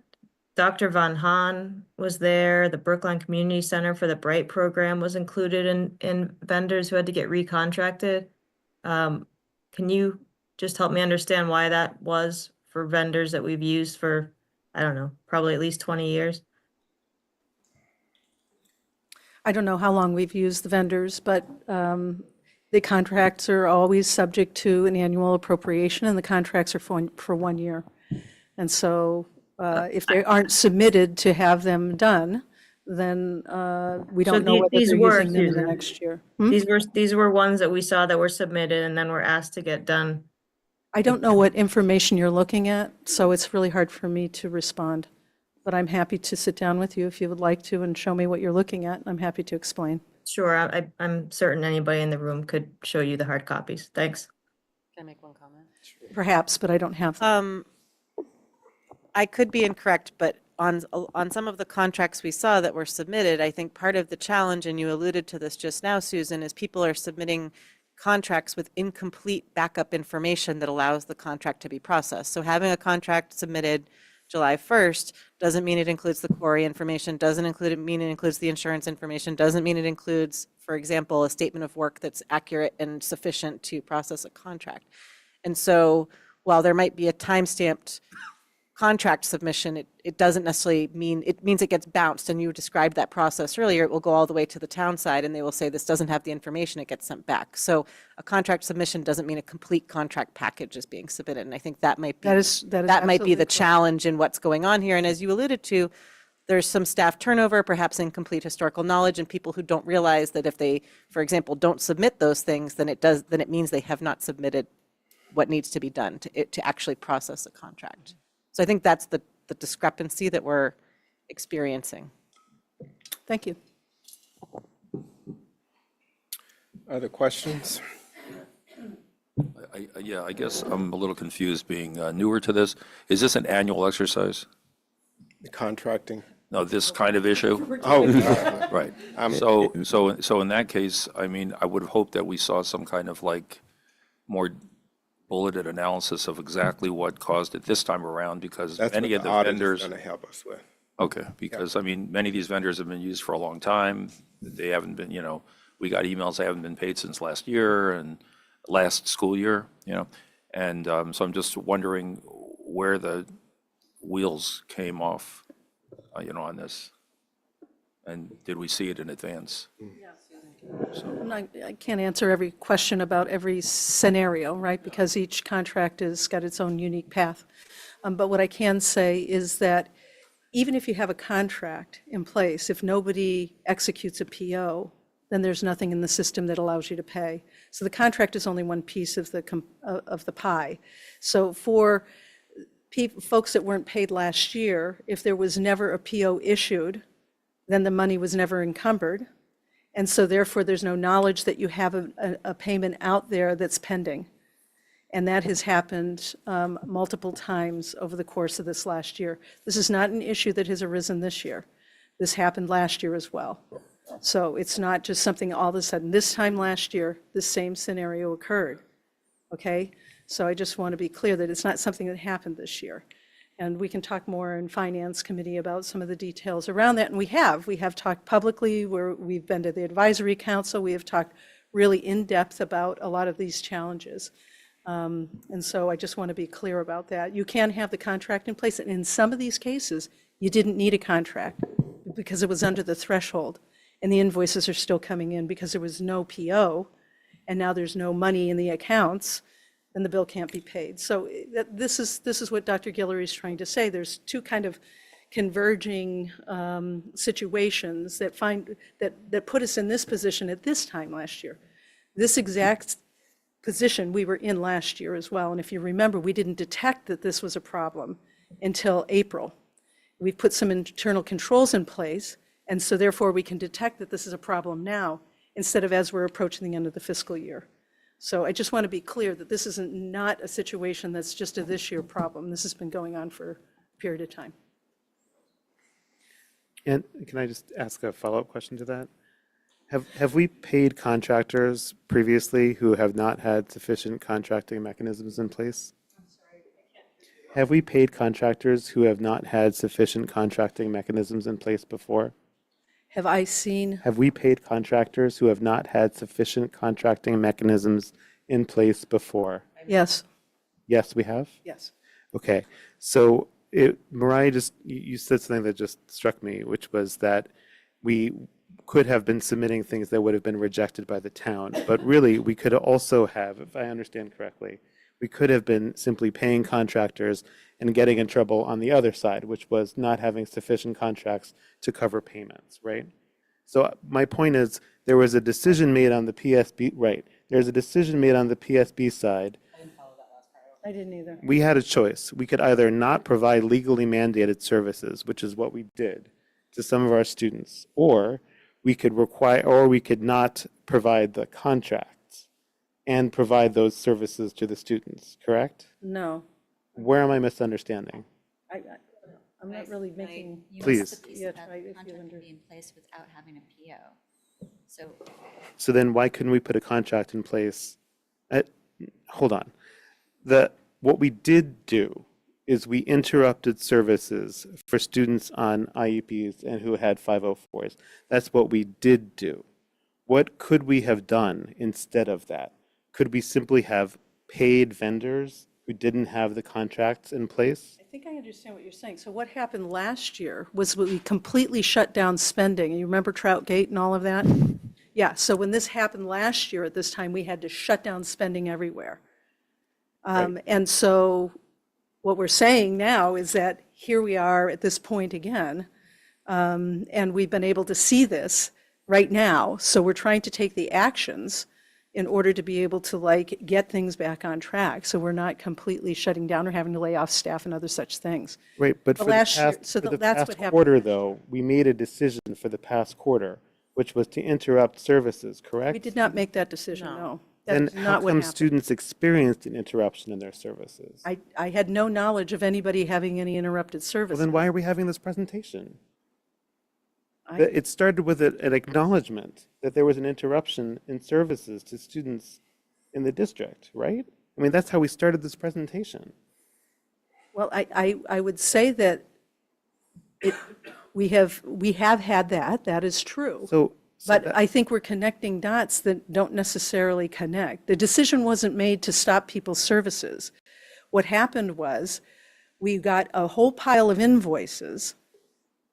Dr. Von Hahn was there, the Brookline Community Center for the Bright program was included in vendors who had to get recontracted. Can you just help me understand why that was for vendors that we've used for, I don't know, probably at least 20 years? I don't know how long we've used the vendors, but the contracts are always subject to an annual appropriation, and the contracts are for 1 year. And so if they aren't submitted to have them done, then we don't know whether these they're were, using them in the Susan. next year. These were ones that we saw that were submitted and then were asked to get done. I don't know what information you're looking at, so it's really hard for me to respond. But I'm happy to sit down with you if you would like to and show me what you're looking at. I'm happy to explain. Sure, I'm certain anybody in the room could show you the hard copies. Thanks. Can I make one comment? Perhaps, but I don't have them. I could be incorrect, but on some of the contracts we saw that were submitted, I think part of the challenge, and you alluded to this just now, Susan, is people are submitting contracts with incomplete backup information that allows the contract to be processed. So having a contract submitted July 1st doesn't mean it includes the quarry information, doesn't mean it includes the insurance information, doesn't mean it includes, for example, a statement of work that's accurate and sufficient to process a contract. And so while there might be a time-stamped contract submission, it doesn't necessarily mean, it means it gets bounced, and you described that process earlier. It will go all the way to the town side, and they will say this doesn't have the information, it gets sent back. So a contract submission doesn't mean a complete contract package is being submitted, and I think that might be That is that might be absolutely the correct. challenge in what's going on here. And as you alluded to, there's some staff turnover, perhaps incomplete historical knowledge, and people who don't realize that if they, for example, don't submit those things, then it means they have not submitted what needs to be done to actually process a contract. So I think that's the discrepancy that we're experiencing. Thank you. Other questions? Yeah, I guess I'm a little confused being newer to this. Is this an annual exercise? The contracting? No, this kind of issue? Oh, Right. So in that case, I mean, I would have hoped that we saw some kind of like more bulleted analysis of exactly what caused it this time around, because that's what many of the the audit is vendors. going to help us with. Okay, because I mean, many of these vendors have been used for a long time. They haven't been, we got emails, they haven't been paid since last year, and last school year, you know? And so I'm just wondering where the wheels came off, you know, on this. And did we see it in advance? I can't answer every question about every scenario, right? Because each contract has got its own unique path. But what I can say is that even if you have a contract in place, if nobody executes a PO, then there's nothing in the system that allows you to pay. So the contract is only one piece of the pie. So for folks that weren't paid last year, if there was never a PO issued, then the money was never encumbered. And so therefore, there's no knowledge that you have a payment out there that's pending. And that has happened multiple times over the course of this last year. This is not an issue that has arisen this year. This happened last year as well. So it's not just something all of a sudden. This time last year, the same scenario occurred, okay? So I just want to be clear that it's not something that happened this year. And we can talk more in Finance Committee about some of the details around that. And we have talked publicly, we've been to the Advisory Council, we have talked really in depth about a lot of these challenges. And so I just want to be clear about that. You can have the contract in place, and in some of these cases, you didn't need a contract because it was under the threshold, and the invoices are still coming in because there was no PO, and now there's no money in the accounts, and the bill can't be paid. So this is what Dr. Guillory is trying to say. There's two kind of converging situations that put us in this position at this time last year. This exact position we were in last year as well. And if you remember, we didn't detect that this was a problem until April. We've put some internal controls in place, and so therefore we can detect that this is a problem now instead of as we're approaching the end of the fiscal year. So I just want to be clear that this isn't not a situation that's just a this year problem. This has been going on for a period of time. And can I just ask a follow-up question to that? Have we paid contractors previously who have not had sufficient contracting mechanisms in place? Have we paid contractors who have not had sufficient contracting mechanisms in place before? Have I seen? Have we paid contractors who have not had sufficient contracting mechanisms in place before? Yes. Yes, we have? Yes. Okay. So Mariah, you said something that just struck me, which was that we could have been submitting things that would have been rejected by the town. But really, we could also have, if I understand correctly, we could have been simply paying contractors and getting in trouble on the other side, which was not having sufficient contracts to cover payments, right? So my point is, there was a decision made on the PSB, right? There's a decision made on the PSB side. I didn't either. We had a choice. We could either not provide legally mandated services, which is what we did to some of our students, or we could not provide the contracts and provide those services to the students, correct? No. Where am I misunderstanding? I'm not really making. You Please. missed the piece Yeah, about try the if you contract under- to be in place without having a PO. So So then why couldn't we put a contract in place? Hold on. What we did do is we interrupted services for students on IEPs and who had 504s. That's what we did do. What could we have done instead of that? Could we simply have paid vendors who didn't have the contracts in place? I think I understand what you're saying. So what happened last year was we completely shut down spending. You remember Troutgate and all of that? Yeah, so when this happened last year at this time, we had to shut down spending everywhere. And so what we're saying now is that here we are at this point again, and we've been able to see this right now. So we're trying to take the actions in order to be able to get things back on track. So we're not completely shutting down or having to lay off staff and other such things. Right, but The for the last year- past, so for the that's what past happened. quarter, though, we made a decision for the past quarter, which was to interrupt services, correct? We did not make that decision, no. Then That's how not what come happened. students experienced an interruption in their services? I had no knowledge of anybody having any interrupted Well, service. then why are we having this presentation? I- It started with an acknowledgement that there was an interruption in services to students in the district, right? I mean, that's how we started this presentation. Well, I would say that we have had that is true. So But I think we're connecting dots that don't necessarily connect. The decision wasn't made to stop people's services. What happened was we got a whole pile of invoices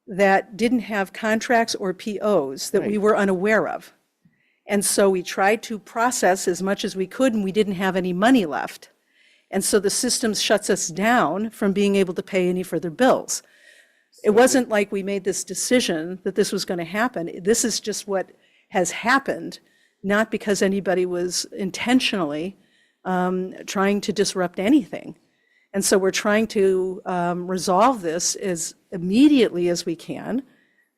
that didn't have contracts or POs that we were unaware of. And so we tried to process as much as we could, and we didn't have any money left. And so the system shuts us down from being able to pay any further bills. It wasn't like we made this decision that this was going to happen. This is just what has happened, not because anybody was intentionally trying to disrupt anything. And so we're trying to resolve this as immediately as we can,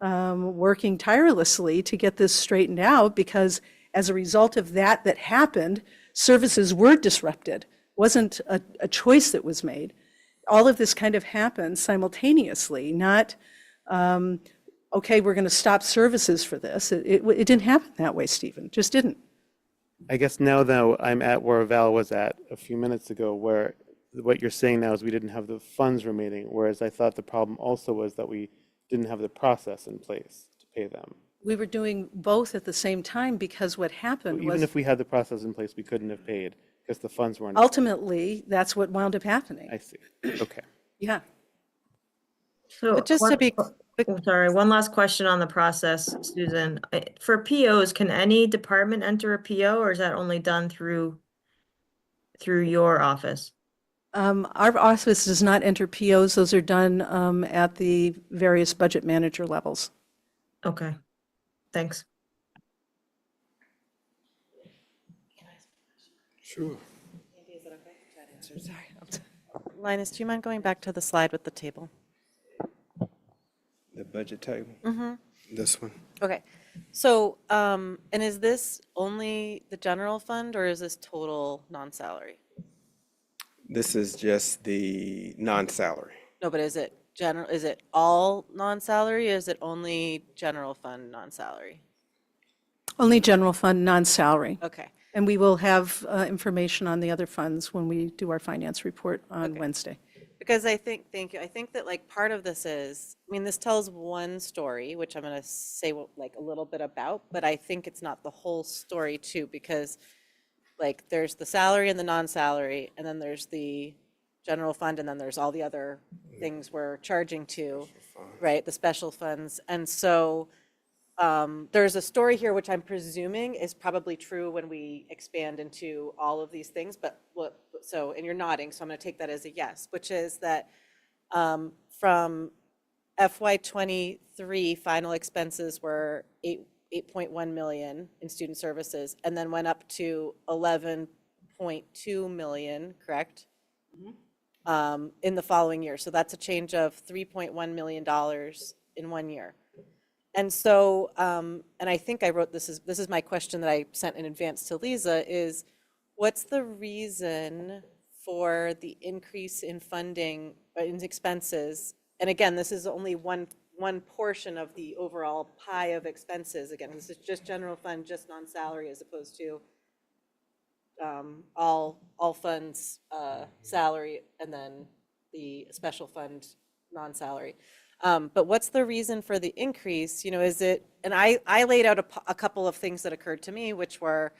working tirelessly to get this straightened out, because as a result of that happened, services were disrupted. It wasn't a choice that was made. All of this kind of happened simultaneously, not, okay, we're going to stop services for this. It didn't happen that way, Stephen. It just didn't. I guess now, though, I'm at where Val was at a few minutes ago, where what you're saying now is we didn't have the funds remaining, whereas I thought the problem also was that we didn't have the process in place to pay them. We were doing both at the same time, because what happened Even was, if we had the process in place, we couldn't have paid because the funds weren't. ultimately, that's what wound up happening. I see. Okay. Yeah. So But just to be, sorry, one last question on the process, Susan. For POs, can any department enter a PO, or is that only done through your office? Our office does not enter POs. Those are done at the various budget manager levels. Okay, thanks. Sure. Linus, do you mind going back to the slide with the table? The budget table? This one? Okay, so, and is this only the general fund, or is this total non-salary? This is just the non-salary. No, but is it all non-salary, or is it only general fund non-salary? Only general fund, non-salary. Okay, And we will have information on the other funds when we do our finance report on Okay. Wednesday. because thank you, I think that like part of this is, I mean, this tells one story, which I'm gonna say like a little bit about, but I think it's not the whole story too, because like there's the salary and the non-salary, and then there's the general fund, and then there's all the other things we're charging to, right, the special funds. And so there's a story here, which I'm presuming is probably true when we expand into all of these things, but so, and you're nodding, so I'm going to take that as a yes, which is that from FY '23, final expenses were 8.1 million in student services, and then went up to 11.2 million, correct? In the following year. So that's a change of $3.1 million in 1 year. And so, and I think I wrote, this is my question that I sent in advance to Lisa, is what's the reason for the increase in funding, in expenses? And again, this is only one portion of the overall pie of expenses. Again, this is just general fund, just non-salary, as opposed to all funds salary, and then the special fund non-salary. But what's the reason for the increase? You know, is it, and I laid out a couple of things that occurred to me, which were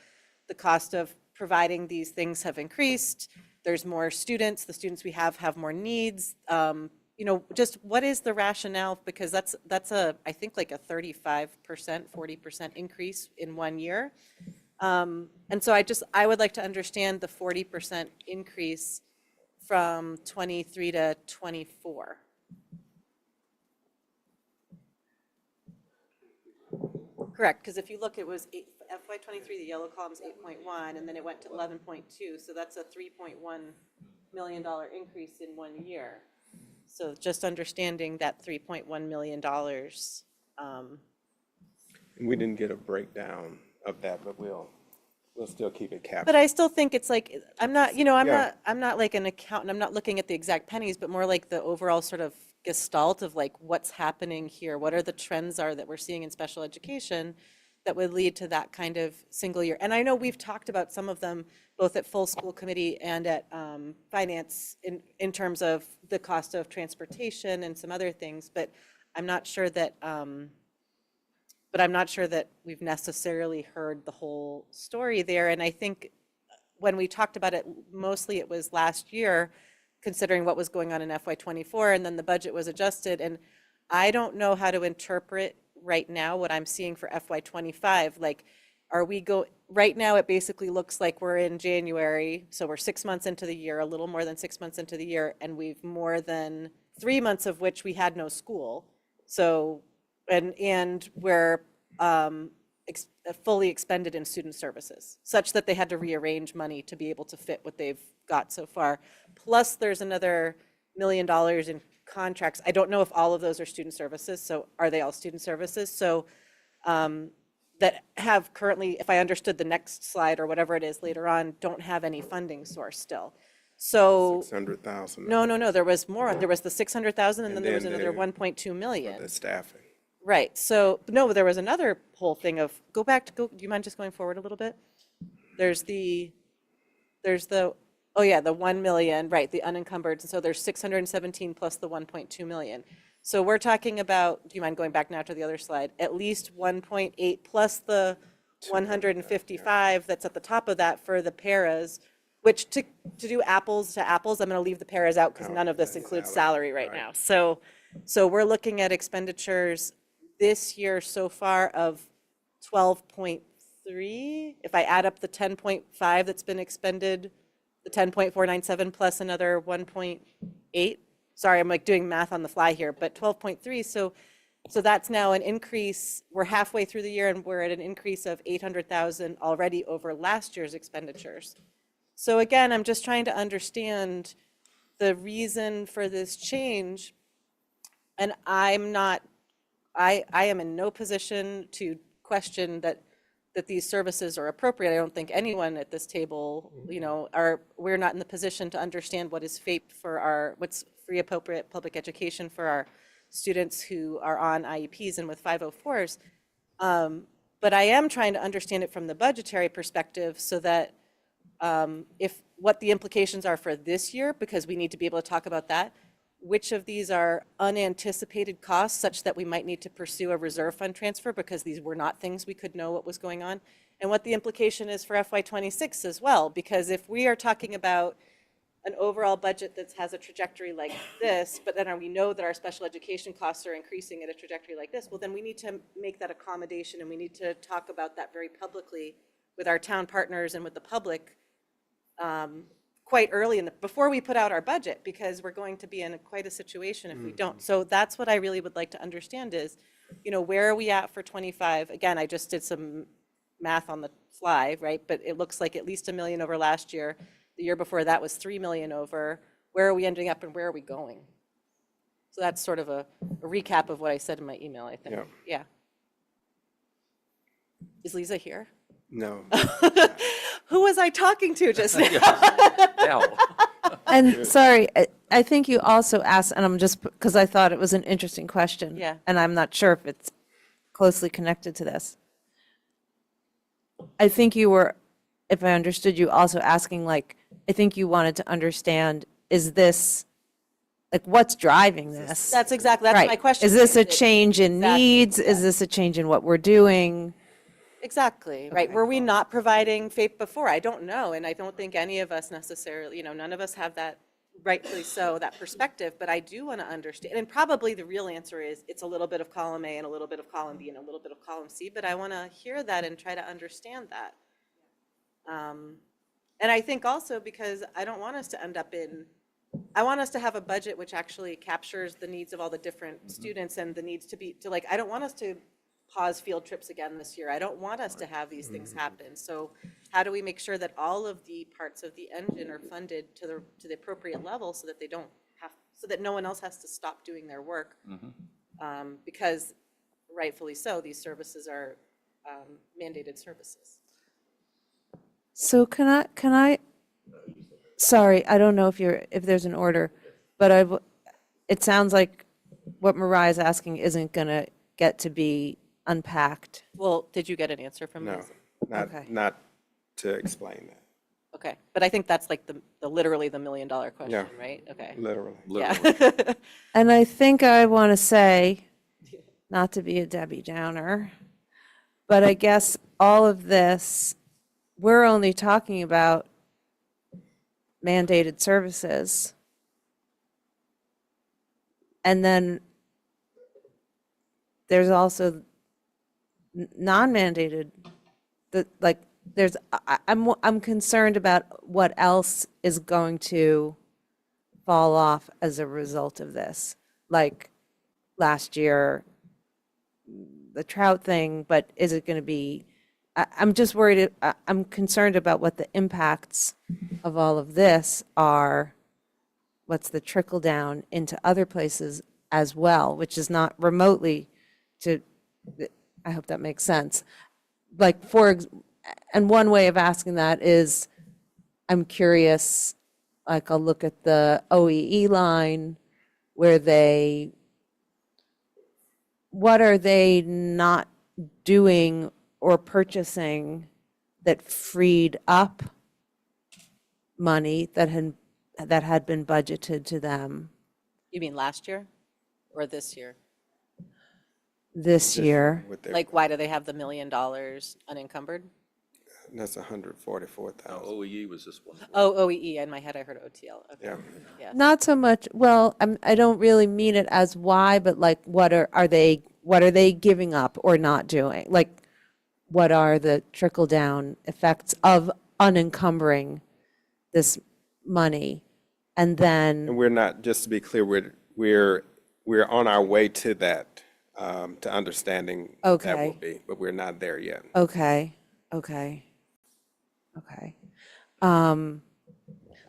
the cost of providing these things have increased. There's more students. The students we have more needs. You know, just what is the rationale? Because that's I think like a 35%, 40% increase in 1 year. And so I would like to understand the 40% increase from 23 to 24. Correct, because if you look, it was FY '23, the yellow column's 8.1, and then it went to 11.2, so that's a $3.1 million increase in 1 year. So just understanding that $3.1 million. We didn't get a breakdown of that, but we'll still keep it captured. But I still think it's like, I'm not, you know, Yeah. I'm not like an accountant, I'm not looking at the exact pennies, but more like the overall sort of gestalt of like what's happening here, what are the trends are that we're seeing in special education that would lead to that kind of single year. And I know we've talked about some of them, both at full school committee and at finance in terms of the cost of transportation and some other things, but I'm not sure that, but I'm not sure that we've necessarily heard the whole story there. And I think when we talked about it, mostly it was last year, considering what was going on in FY '24, and then the budget was adjusted. And I don't know how to interpret right now what I'm seeing for FY '25. Like, right now it basically looks like we're in January, so we're 6 months into the year, a little more than 6 months into the year, and we've more than 3 months of which we had no school. So, and we're fully expended in student services, such that they had to rearrange money to be able to fit what they've got so far. Plus, there's another $1 million in contracts. I don't know if all of those are student services, so are they all student services? So that have currently, if I understood the next slide or whatever it is later on, don't have any funding source still. So 600,000. no, there was more. There was the 600,000 and then there was then another the- 1.2 million. The staffing. Right, so, no, there was another whole thing of, do you mind just going forward a little bit? There's the, oh yeah, the 1 million, right, the unencumbered, so there's 617 plus the 1.2 million. So we're talking about, do you mind going back now to the other slide? At least 1.8 plus the 155 that's at the top of that for the paras, which to do apples to apples, I'm gonna leave the paras out because none of this includes salary right now. So we're looking at expenditures this year so far of 12.3. If I add up the 10.5 that's been expended, the 10.497 plus another 1.8. Sorry, I'm like doing math on the fly here, but 12.3. So that's now an increase. We're halfway through the year and we're at an increase of 800,000 already over last year's expenditures. So again, I'm just trying to understand the reason for this change. And I am in no position to question that these services are appropriate. I don't think anyone at this table, we're not in the position to understand what is FAPE for what's free appropriate public education for our students who are on IEPs and with 504s. But I am trying to understand it from the budgetary perspective so that if what the implications are for this year, because we need to be able to talk about that, which of these are unanticipated costs such that we might need to pursue a reserve fund transfer because these were not things we could know what was going on, and what the implication is for FY26 as well. Because if we are talking about an overall budget that has a trajectory like this, but then we know that our special education costs are increasing at a trajectory like this, well, then we need to make that accommodation and we need to talk about that very publicly with our town partners and with the public quite early before we put out our budget, because we're going to be in quite a situation if we don't. So that's what I really would like to understand is, where are we at for 25? Again, I just did some math on the fly, right? But it looks like at least $1 million over last year. The year before that was $3 million over. Where are we ending up and where are we going? So that's sort of a recap of what I said in my email, I think. Yeah. Is Lisa here? No. Who was I talking to just now? Now, And sorry, I think you also asked, and I'm just, because I thought it was an interesting question. Yeah. And I'm not sure if it's closely connected to this. I think you were, if I understood you, also asking, I think you wanted to understand, is this, what's driving this? That's my Right. question. Is this a change in Exactly, needs? yeah. Is this a change in what we're doing? Exactly, right. Were we not providing FAPE before? I don't know. And I don't think any of us necessarily, none of us have that, rightfully so, that perspective. But I do want to understand. And probably the real answer is it's a little bit of column A and a little bit of column B and a little bit of column C. But I want to hear that and try to understand that. And I think also because I don't want us to end up I want us to have a budget which actually captures the needs of all the different students and the needs I don't want us to pause field trips again this year. I don't want us to have these things happen. So how do we make sure that all of the parts of the engine are funded to the appropriate level so that so that no one else has to stop doing their work? Because rightfully so, these services are mandated services. So can I, sorry, I don't know if there's an order, but it sounds like what Mariah's asking isn't going to get to be unpacked. Well, did you get an answer from No, Liz? Okay. not to explain that, Okay, but I think that's like literally the $1 million question, Yeah. right? Okay. literally. Yeah. And I think I want to say, not to be a Debbie Downer, But I guess all of this, we're only talking about mandated services. And then there's also non-mandated, like, I'm concerned about what else is going to fall off as a result of this. Like last year, the trout thing, but is it going to be, I'm just worried, I'm concerned about what the impacts of all of this are, what's the trickle down into other places as well, which is not remotely to, I hope that makes sense. Like and one way of asking that is, I'm curious, like I'll look at the OEE line where what are they not doing or purchasing that freed up money that had been budgeted to them You mean last year or this year? this year? With their- Like, why do they have the $1 million unencumbered? That's 144,000. OEE was this one. Oh, OEE, in my head I heard OTL. Okay. Yeah. Yes. Not so much, well, I don't really mean it as why, but like, what are they giving up or not doing? Like, what are the trickle-down effects of unencumbering this money? And then, And we're not, just to be clear, we're on our way to that, to understanding what that will Okay. be, but we're not there yet. okay.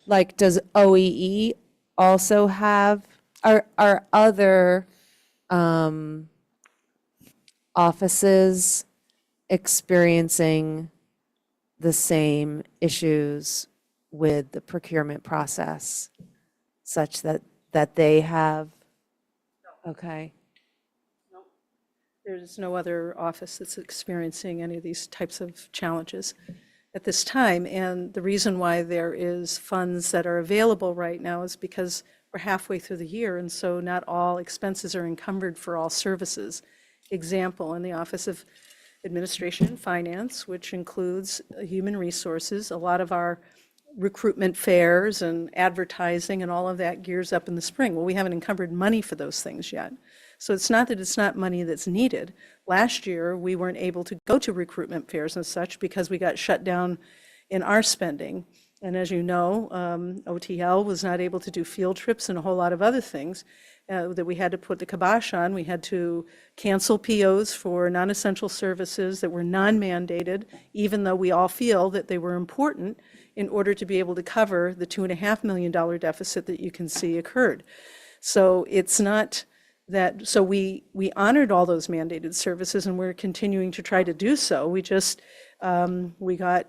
Like, does OEE also have, are other offices experiencing the same issues with the procurement process such that they have? Okay. There's no other office that's experiencing any of these types of challenges at this time. And the reason why there is funds that are available right now is because we're halfway through the year, and so not all expenses are encumbered for all services. Example, in the Office of Administration and Finance, which includes human resources, a lot of our recruitment fairs and advertising and all of that gears up in the spring. Well, we haven't encumbered money for those things yet. So it's not that it's not money that's needed. Last year, we weren't able to go to recruitment fairs and such because we got shut down in our spending. And as you know, OTL was not able to do field trips and a whole lot of other things that we had to put the kibosh on. We had to cancel POs for non-essential services that were non-mandated, even though we all feel that they were important in order to be able to cover the $2.5 million deficit that you can see occurred. So it's not that, so we honored all those mandated services and we're continuing to try to do so. We just, we got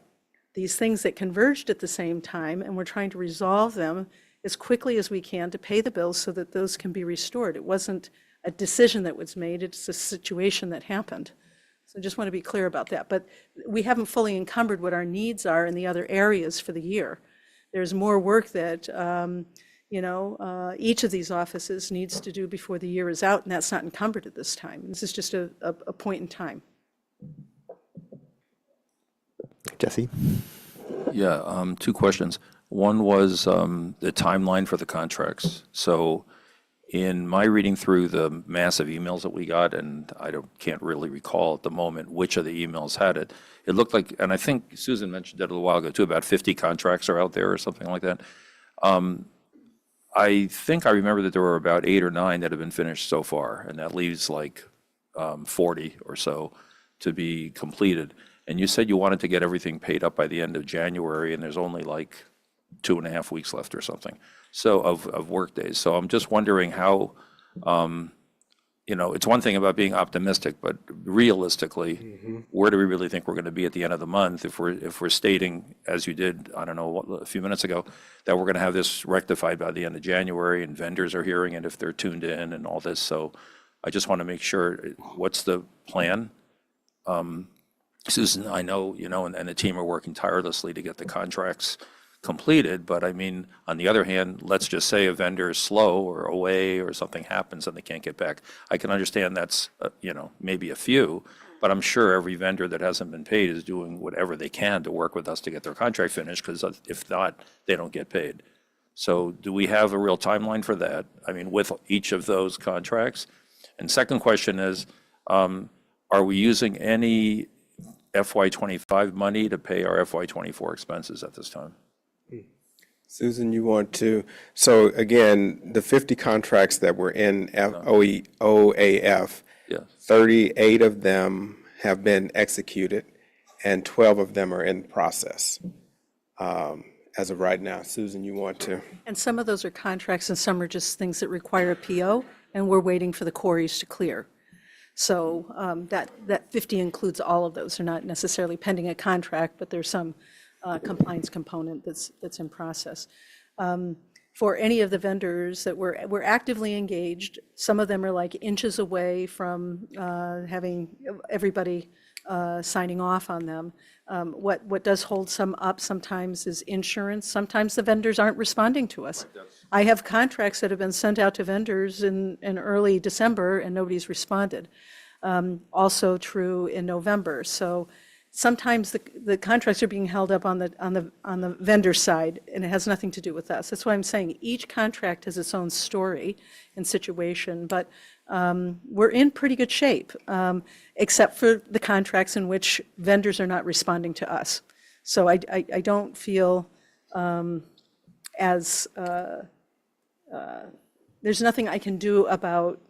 these things that converged at the same time and we're trying to resolve them as quickly as we can to pay the bills so that those can be restored. It wasn't a decision that was made, it's a situation that happened. So I just want to be clear about that. But we haven't fully encumbered what our needs are in the other areas for the year. There's more work that, each of these offices needs to do before the year is out, and that's not encumbered at this time. This is just a point in time. Jesse? Yeah, two questions. One was the timeline for the contracts. So in my reading through the massive emails that we got, and can't really recall at the moment which of the emails had it, it looked like, and I think Susan mentioned it a little while ago too, about 50 contracts are out there or something like that. I think I remember that there were about 8 or 9 that have been finished so far, and that leaves like 40 or so to be completed. And you said you wanted to get everything paid up by the end of January, and there's only like 2.5 weeks left or something, so of work days. So I'm just wondering how, it's one thing about being optimistic, but realistically, where do we really think we're going to be at the end of the month if we're stating, as you did, I don't know, a few minutes ago, that we're going to have this rectified by the end of January, and vendors are hearing it if they're tuned in and all this. So I just want to make sure, what's the plan? Susan, I know, and the team are working tirelessly to get the contracts completed, but I mean, on the other hand, let's just say a vendor is slow or away or something happens and they can't get back. I can understand that's, maybe a few, But I'm sure every vendor that hasn't been paid is doing whatever they can to work with us to get their contract finished, because if not, they don't get paid. So do we have a real timeline for that? I mean, with each of those contracts? And second question is, are we using any FY25 money to pay our FY24 expenses at this time? Susan, you want to, so again, the 50 contracts that were in OAF, Yes. 38 of them have been executed and 12 of them are in process as of right now. Susan, you want to? And some of those are contracts and some are just things that require a PO, and we're waiting for the quarries to clear. So that 50 includes all of those. They're not necessarily pending a contract, but there's some compliance component that's in process. For any of the vendors that we're actively engaged, some of them are like inches away from having everybody signing off on them. What does hold some up sometimes is insurance. Sometimes the vendors aren't responding to us. I have contracts that have been sent out to vendors in early December and nobody's responded. Also true in November. So sometimes the contracts are being held up on the vendor side, and it has nothing to do with us. That's why I'm saying each contract has its own story and situation, but we're in pretty good shape, except for the contracts in which vendors are not responding to us. So I don't feel as there's nothing I can do about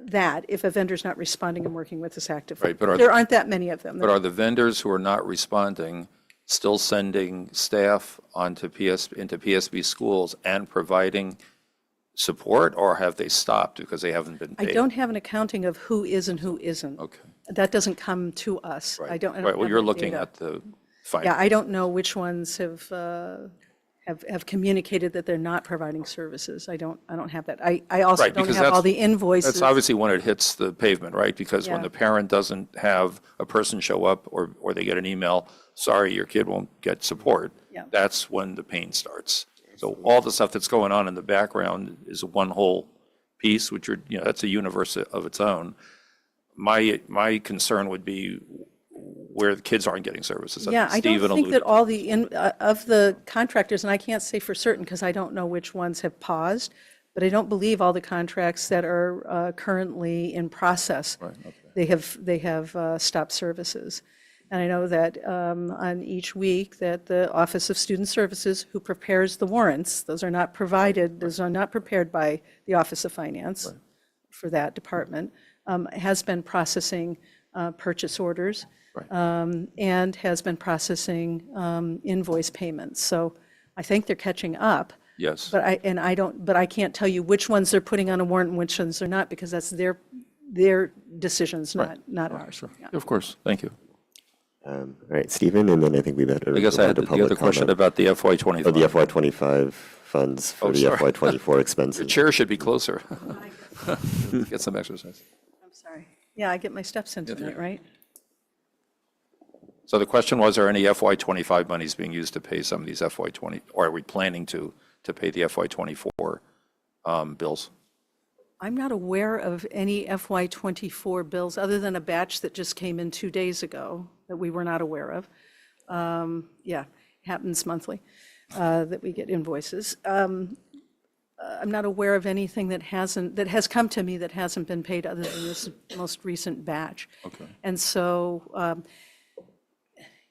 that if a vendor's not responding and working with us actively. Right, but there aren't that many of them. But are the vendors who are not responding still sending staff into PSB schools and providing support, or have they stopped because they haven't been I paid? don't have an accounting of who is and who isn't. Okay. That doesn't come to us. I don't Right, well, have you're that looking data. at the Yeah, findings. I don't know which ones have communicated that they're not providing services. I don't have that. I also Right, don't because have all that's- the invoices. That's obviously when it hits the pavement, right? Because when Yeah. the parent doesn't have a person show up, or they get an email, sorry, your kid won't get support, Yeah. that's when the pain starts. So all the stuff that's going on in the background is one whole piece, which that's a universe of its own. My concern would be where the kids aren't getting services. Yeah, I Stephen don't think alluded that all the, of the contractors, and I can't say for certain because I don't know which ones have paused, but I don't believe all the contracts that are currently in process, they have stopped services. And I know that on each week that the Office of Student Services, who prepares the warrants, those are not provided, those are not prepared by the Office of Finance for that department, has been processing purchase orders. And has been processing invoice payments. So I think they're catching up. Yes. But I can't tell you which ones they're putting on a warrant and which ones they're not, because that's their decisions, not ours. Yeah. Of course, thank you. All right, Stephen, and then I think we better. I guess I had the other question about the FY25. Oh, the FY25 funds for the sorry. FY24 expenses. Your chair should be closer. Get some exercise. I'm sorry. Yeah, I get my steps in tonight, right? So the question was, are any FY25 monies being used to pay some of these FY20, or are we planning to pay the FY24 bills? I'm not aware of any FY24 bills, other than a batch that just came in 2 days ago that we were not aware of. Yeah, happens monthly, that we get invoices. I'm not aware of anything that has come to me that hasn't been paid other than this most recent batch. Okay. And so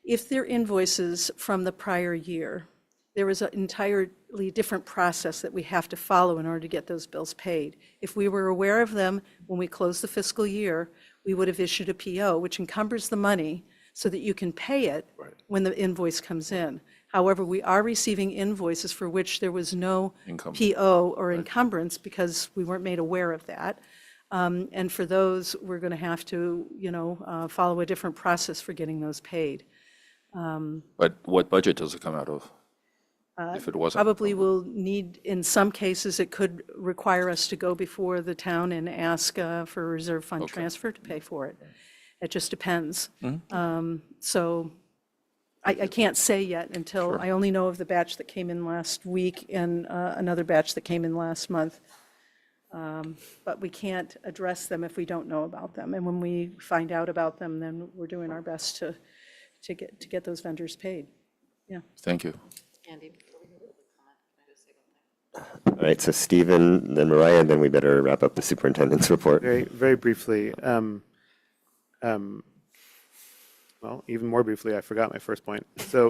if they're invoices from the prior year, there is an entirely different process that we have to follow in order to get those bills paid. If we were aware of them when we closed the fiscal year, we would have issued a PO, which encumbers the money so that you can pay it when the invoice comes in. However, we are receiving invoices for which there was no PO or encumbrance because we weren't made aware of that. And for those, we're going to have to, follow a different process for getting those paid. But what budget does it come out of? If it wasn't? Probably will need, in some cases, it could require us to go before the town and ask for a reserve fund transfer to pay for it. It just depends. So I can't say yet until, I only know of the batch that came in last week and another batch that came in last month. But we can't address them if we don't know about them. And when we find out about them, then we're doing our best to get those vendors paid. Yeah. Thank you. Andy, before we go to the comment, can I just say one thing? All right, so Stephen, then Mariah, and then we better wrap up the superintendent's report. Very briefly, well, even more briefly, I forgot my first point. So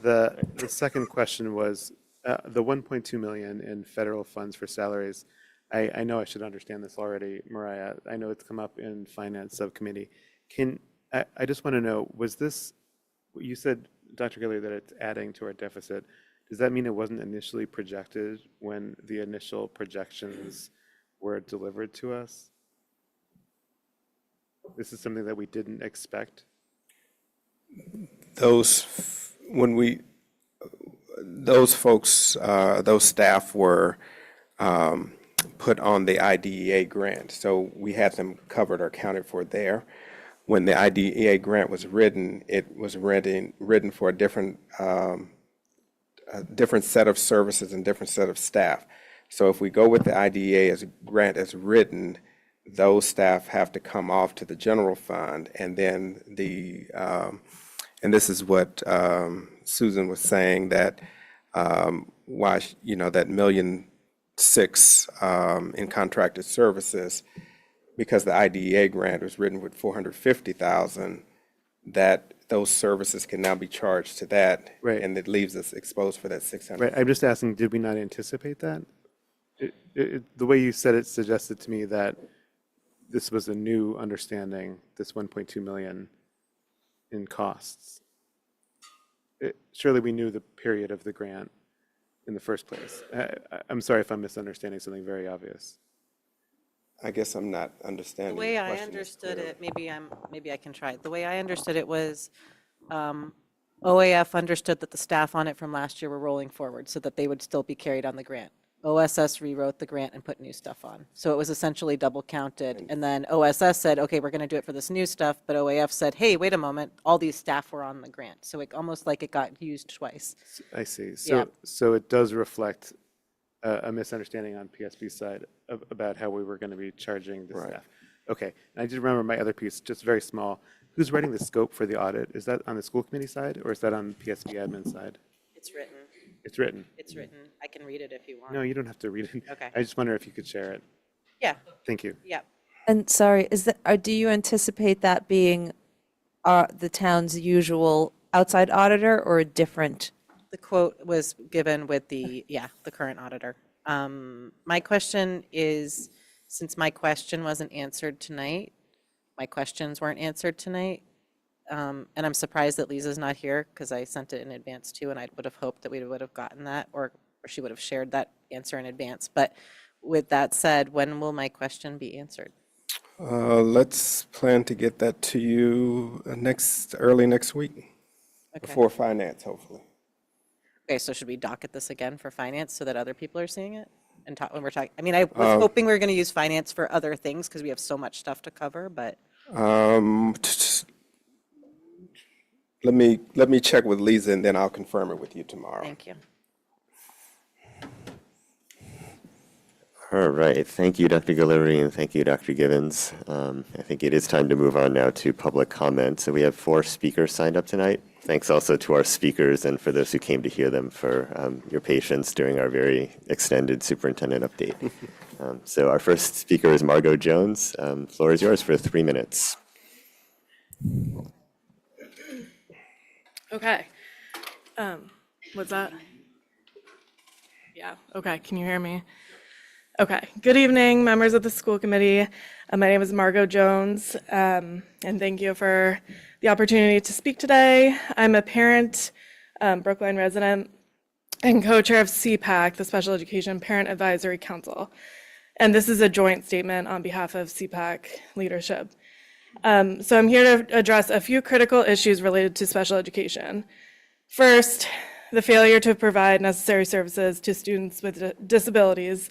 the second question was the 1.2 million in federal funds for salaries. I know I should understand this already, Mariah. I know it's come up in finance subcommittee. I just want to know, was this, you said, Dr. Gilliard, that it's adding to our deficit. Does that mean it wasn't initially projected when the initial projections were delivered to us? This is something that we didn't expect. Those folks, those staff were put on the IDEA grant, so we had them covered or accounted for there. When the IDEA grant was written, it was written for a different set of services and different set of staff. So if we go with the IDEA grant as written, those staff have to come off to the general fund, and then and this is what Susan was saying, that why, that $1.6 million in contracted services, because the IDEA grant was written with $450,000, that those services can now be charged to that, Right. and it leaves us exposed for that $600,000. Right, I'm just asking, did we not anticipate that? The way you said it suggested to me that this was a new understanding, this 1.2 million in costs. Surely we knew the period of the grant in the first place. I'm sorry if I'm misunderstanding something very obvious. I guess I'm not understanding The way the I question as understood clearly. it, maybe I can try. The way I understood it was OAF understood that the staff on it from last year were rolling forward so that they would still be carried on the grant. OSS rewrote the grant and put new stuff on. So it was essentially double counted. And then OSS said, okay, we're going to do it for this new stuff. But OAF said, hey, wait a moment, all these staff were on the grant. So it almost like it got used twice. I see. Yeah. So it does reflect a misunderstanding on PSB's side about how we were going to be charging the Right. staff. Okay, and I just remember my other piece, just very small. Who's writing the scope for the audit? Is that on the school committee side, or is that on PSB admin side? It's written. It's written. It's written. I can read it if you want. No, you don't have to read it. Okay. I just wonder if you could share it. Yeah, Thank you. yeah. And sorry, do you anticipate that being the town's usual outside auditor or a different? The quote was given with the current auditor. My question is, since my question wasn't answered tonight, my questions weren't answered tonight, and I'm surprised that Lisa's not here because I sent it in advance too, and I would have hoped that we would have gotten that, or she would have shared that answer in advance. But with that said, when will my question be answered? Let's plan to get that to you early next week, Okay. before finance, hopefully. Okay, so should we docket this again for finance so that other people are seeing it? And talk, when we're talking, I mean, I was hoping we were going to use finance for other things because we have so much stuff to cover, but Let me check with Lisa, and then I'll confirm it with you tomorrow. thank you. All right, thank you, Dr. Guillory, and thank you, Dr. Givens. I think it is time to move on now to public comment. So we have 4 speakers signed up tonight. Thanks also to our speakers and for those who came to hear them for your patience during our very extended superintendent update. So our first speaker is Margot Jones. Floor is yours for 3 minutes. Okay. What's that? Yeah, okay, can you hear me? Okay, good evening, members of the school committee. My name is Margot Jones, and thank you for the opportunity to speak today. I'm a parent, Brookline resident, and co-chair of CPAC, the Special Education Parent Advisory Council. And this is a joint statement on behalf of CPAC leadership. So I'm here to address a few critical issues related to special education. First, the failure to provide necessary services to students with disabilities,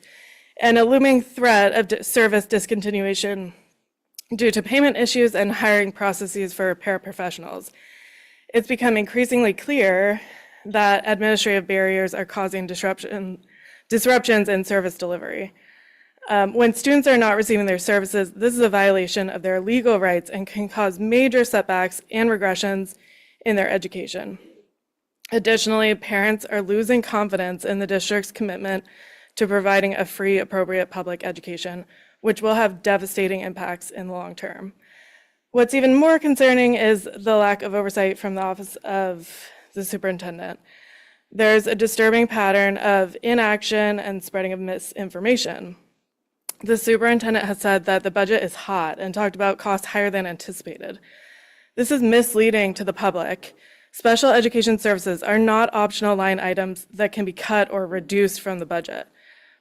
and a looming threat of service discontinuation due to payment issues and hiring processes for paraprofessionals. It's become increasingly clear that administrative barriers are causing disruptions in service delivery. When students are not receiving their services, this is a violation of their legal rights and can cause major setbacks and regressions in their education. Additionally, parents are losing confidence in the district's commitment to providing a free, appropriate public education, which will have devastating impacts in the long term. What's even more concerning is the lack of oversight from the Office of the Superintendent. There's a disturbing pattern of inaction and spreading of misinformation. The superintendent has said that the budget is hot and talked about costs higher than anticipated. This is misleading to the public. Special education services are not optional line items that can be cut or reduced from the budget.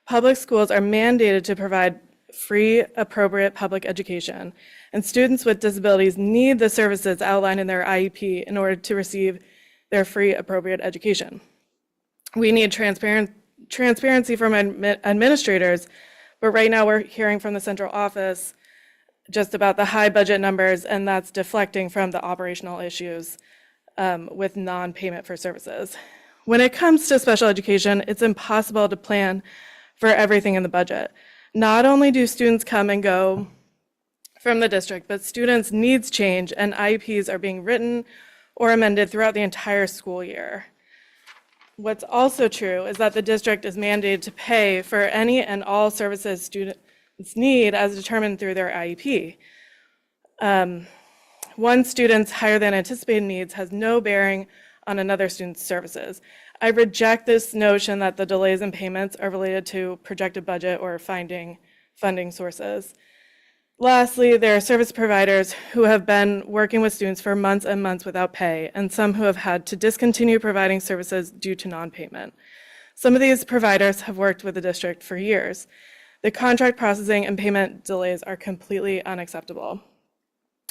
Public schools are mandated to provide free, appropriate public education, and students with disabilities need the services outlined in their IEP in order to receive their free, appropriate education. We need transparency from administrators, but right now we're hearing from the central office just about the high budget numbers, and that's deflecting from the operational issues with non-payment for services. When it comes to special education, it's impossible to plan for everything in the budget. Not only do students come and go from the district, but students' needs change and IEPs are being written or amended throughout the entire school year. What's also true is that the district is mandated to pay for any and all services students need as determined through their IEP. One student's higher than anticipated needs has no bearing on another student's services. I reject this notion that the delays in payments are related to projected budget or finding funding sources. Lastly, there are service providers who have been working with students for months and months without pay, and some who have had to discontinue providing services due to non-payment. Some of these providers have worked with the district for years. The contract processing and payment delays are completely unacceptable.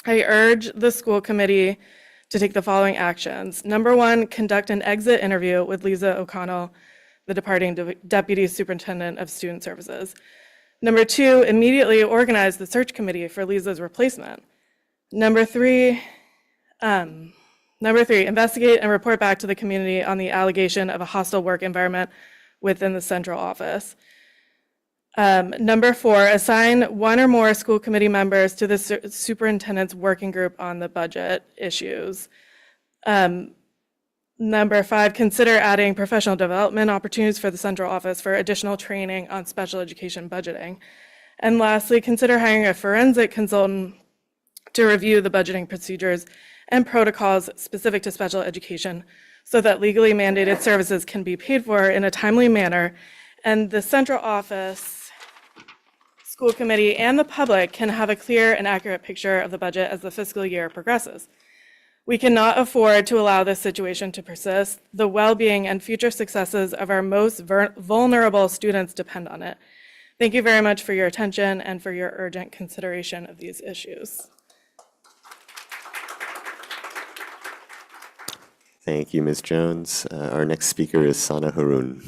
I urge the school committee to take the following actions. Number one, conduct an exit interview with Lisa O'Connell, the departing Deputy Superintendent of Student Services. Number two, immediately organize the search committee for Lisa's replacement. Number three, investigate and report back to the community on the allegation of a hostile work environment within the central office. Number four, assign one or more school committee members to the superintendent's working group on the budget issues. Number five, consider adding professional development opportunities for the central office for additional training on special education budgeting. And lastly, consider hiring a forensic consultant to review the budgeting procedures and protocols specific to special education so that legally mandated services can be paid for in a timely manner, and the central office, school committee, and the public can have a clear and accurate picture of the budget as the fiscal year progresses. We cannot afford to allow this situation to persist. The well-being and future successes of our most vulnerable students depend on it. Thank you very much for your attention and for your urgent consideration of these issues. Thank you, Ms. Jones. Our next speaker is Sana Haroon.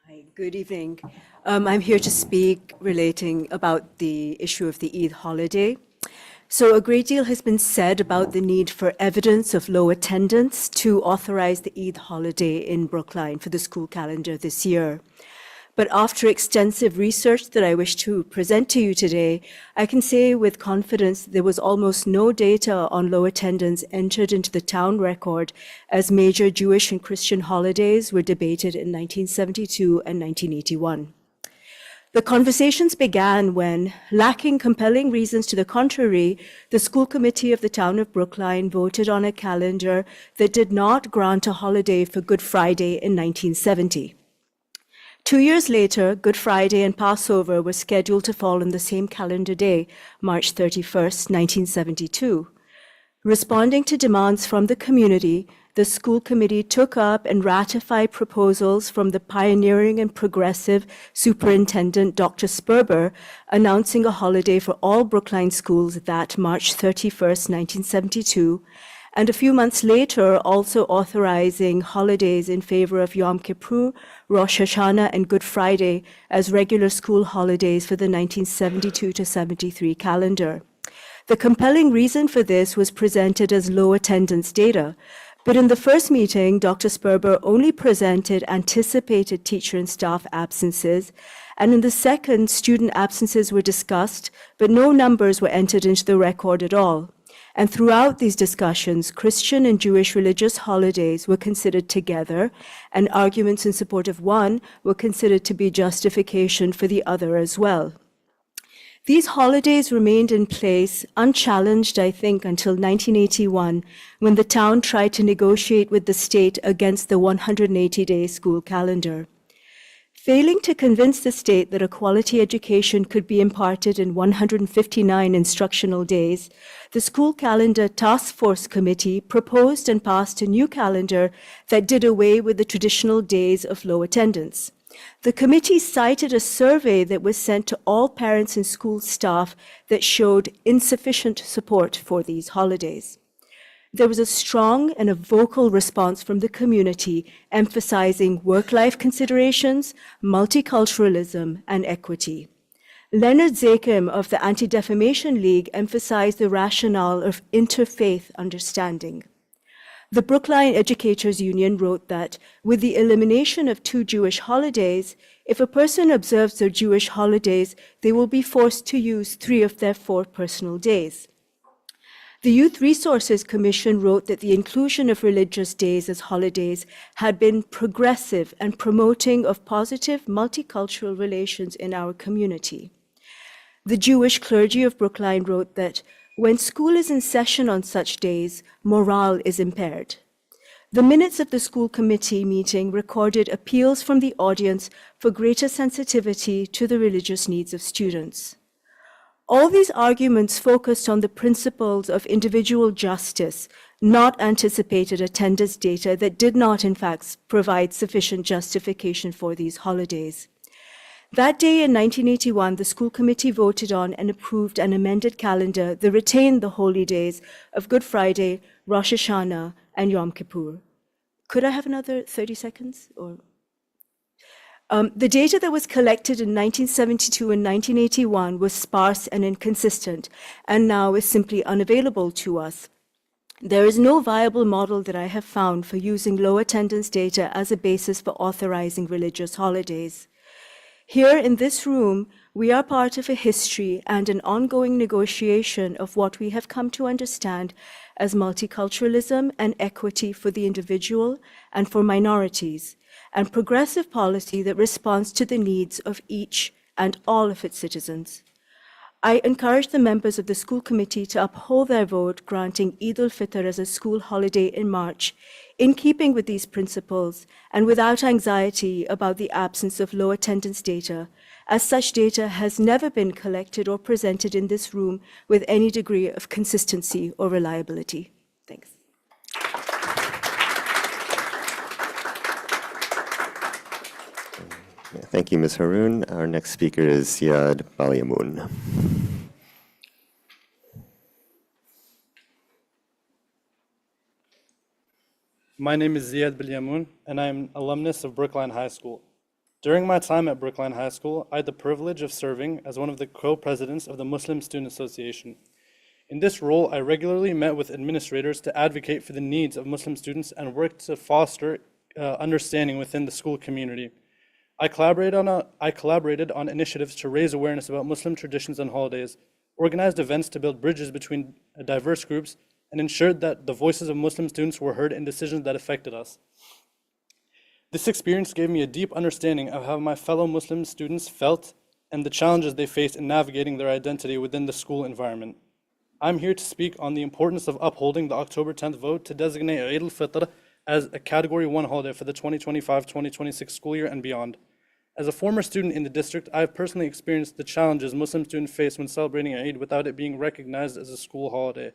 Hi, good evening. I'm here to speak relating about the issue of the Eid holiday. So a great deal has been said about the need for evidence of low attendance to authorize the Eid holiday in Brookline for the school calendar this year. But after extensive research that I wish to present to you today, I can say with confidence there was almost no data on low attendance entered into the town record as major Jewish and Christian holidays were debated in 1972 and 1981. The conversations began when, lacking compelling reasons to the contrary, the school committee of the town of Brookline voted on a calendar that did not grant a holiday for Good Friday in 1970. 2 years later, Good Friday and Passover were scheduled to fall on the same calendar day, March 31st, 1972. Responding to demands from the community, the school committee took up and ratified proposals from the pioneering and progressive superintendent, Dr. Sperber, announcing a holiday for all Brookline schools that March 31st, 1972, and a few months later also authorizing holidays in favor of Yom Kippur, Rosh Hashanah, and Good Friday as regular school holidays for the 1972 to 73 calendar. The compelling reason for this was presented as low attendance data. But in the first meeting, Dr. Sperber only presented anticipated teacher and staff absences, and in the second, student absences were discussed, but no numbers were entered into the record at all. And throughout these discussions, Christian and Jewish religious holidays were considered together, and arguments in support of one were considered to be justification for the other as well. These holidays remained in place unchallenged, I think, until 1981, when the town tried to negotiate with the state against the 180-day school calendar. Failing to convince the state that a quality education could be imparted in 159 instructional days, the School Calendar Task Force Committee proposed and passed a new calendar that did away with the traditional days of low attendance. The committee cited a survey that was sent to all parents and school staff that showed insufficient support for these holidays. There was a strong and a vocal response from the community emphasizing work-life considerations, multiculturalism, and equity. Leonard Zakim of the Anti-Defamation League emphasized the rationale of interfaith understanding. The Brookline Educators Union wrote that, with the elimination of 2 Jewish holidays, if a person observes their Jewish holidays, they will be forced to use 3 of their 4 personal days. The Youth Resources Commission wrote that the inclusion of religious days as holidays had been progressive and promoting of positive multicultural relations in our community. The Jewish clergy of Brookline wrote that when school is in session on such days, morale is impaired. The minutes of the school committee meeting recorded appeals from the audience for greater sensitivity to the religious needs of students. All these arguments focused on the principles of individual justice, not anticipated attendance data that did not, in fact, provide sufficient justification for these holidays. That day in 1981, the school committee voted on and approved an amended calendar that retained the holy days of Good Friday, Rosh Hashanah, and Yom Kippur. Could I have another 30 seconds? The data that was collected in 1972 and 1981 was sparse and inconsistent, and now is simply unavailable to us. There is no viable model that I have found for using low attendance data as a basis for authorizing religious holidays. Here in this room, we are part of a history and an ongoing negotiation of what we have come to understand as multiculturalism and equity for the individual and for minorities, and progressive policy that responds to the needs of each and all of its citizens. I encourage the members of the school committee to uphold their vote granting Eid al-Fitr as a school holiday in March, in keeping with these principles and without anxiety about the absence of low attendance data, as such data has never been collected or presented in this room with any degree of consistency or reliability. Thanks. Thank you, Ms. Haroon. Our next speaker is Ziad Balyamoun. My name is Ziad Balyamoun, and I am an alumnus of Brookline High School. During my time at Brookline High School, I had the privilege of serving as one of the co-presidents of the Muslim Student Association. In this role, I regularly met with administrators to advocate for the needs of Muslim students and worked to foster understanding within the school community. I collaborated on initiatives to raise awareness about Muslim traditions and holidays, organized events to build bridges between diverse groups, and ensured that the voices of Muslim students were heard in decisions that affected us. This experience gave me a deep understanding of how my fellow Muslim students felt and the challenges they faced in navigating their identity within the school environment. I'm here to speak on the importance of upholding the October 10th vote to designate Eid al-Fitr as a Category 1 holiday for the 2025-2026 school year and beyond. As a former student in the district, I have personally experienced the challenges Muslim students face when celebrating Eid without it being recognized as a school holiday.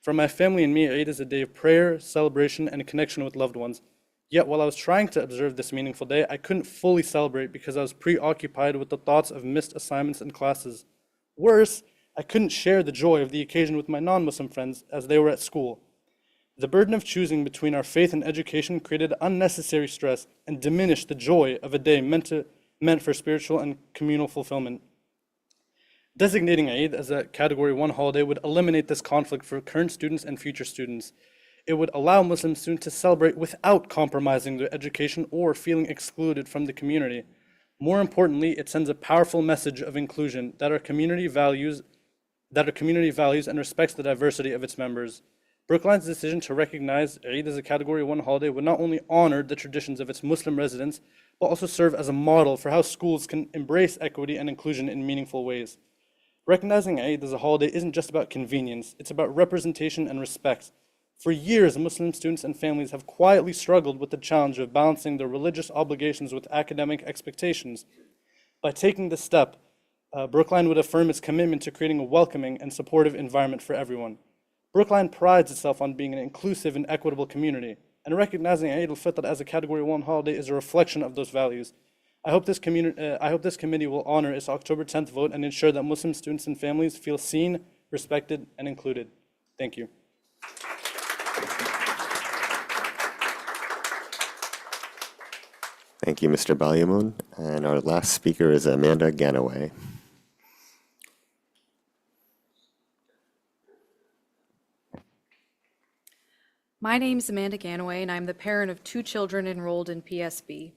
For my family and me, Eid is a day of prayer, celebration, and connection with loved ones. Yet while I was trying to observe this meaningful day, I couldn't fully celebrate because I was preoccupied with the thoughts of missed assignments and classes. Worse, I couldn't share the joy of the occasion with my non-Muslim friends as they were at school. The burden of choosing between our faith and education created unnecessary stress and diminished the joy of a day meant for spiritual and communal fulfillment. Designating Eid as a Category 1 holiday would eliminate this conflict for current students and future students. It would allow Muslim students to celebrate without compromising their education or feeling excluded from the community. More importantly, it sends a powerful message of inclusion that our community values and respects the diversity of its members. Brookline's decision to recognize Eid as a Category 1 holiday would not only honor the traditions of its Muslim residents, but also serve as a model for how schools can embrace equity and inclusion in meaningful ways. Recognizing Eid as a holiday isn't just about convenience, it's about representation and respect. For years, Muslim students and families have quietly struggled with the challenge of balancing their religious obligations with academic expectations. By taking this step, Brookline would affirm its commitment to creating a welcoming and supportive environment for everyone. Brookline prides itself on being an inclusive and equitable community, and recognizing Eid al-Fitr as a Category 1 holiday is a reflection of those values. I hope this committee will honor its October 10th vote and ensure that Muslim students and families feel seen, respected, and included. Thank you. Thank you, Mr. Balyamun. And our last speaker is Amanda Ganaway. My name is Amanda Ganaway, and I'm the parent of 2 children enrolled in PSB.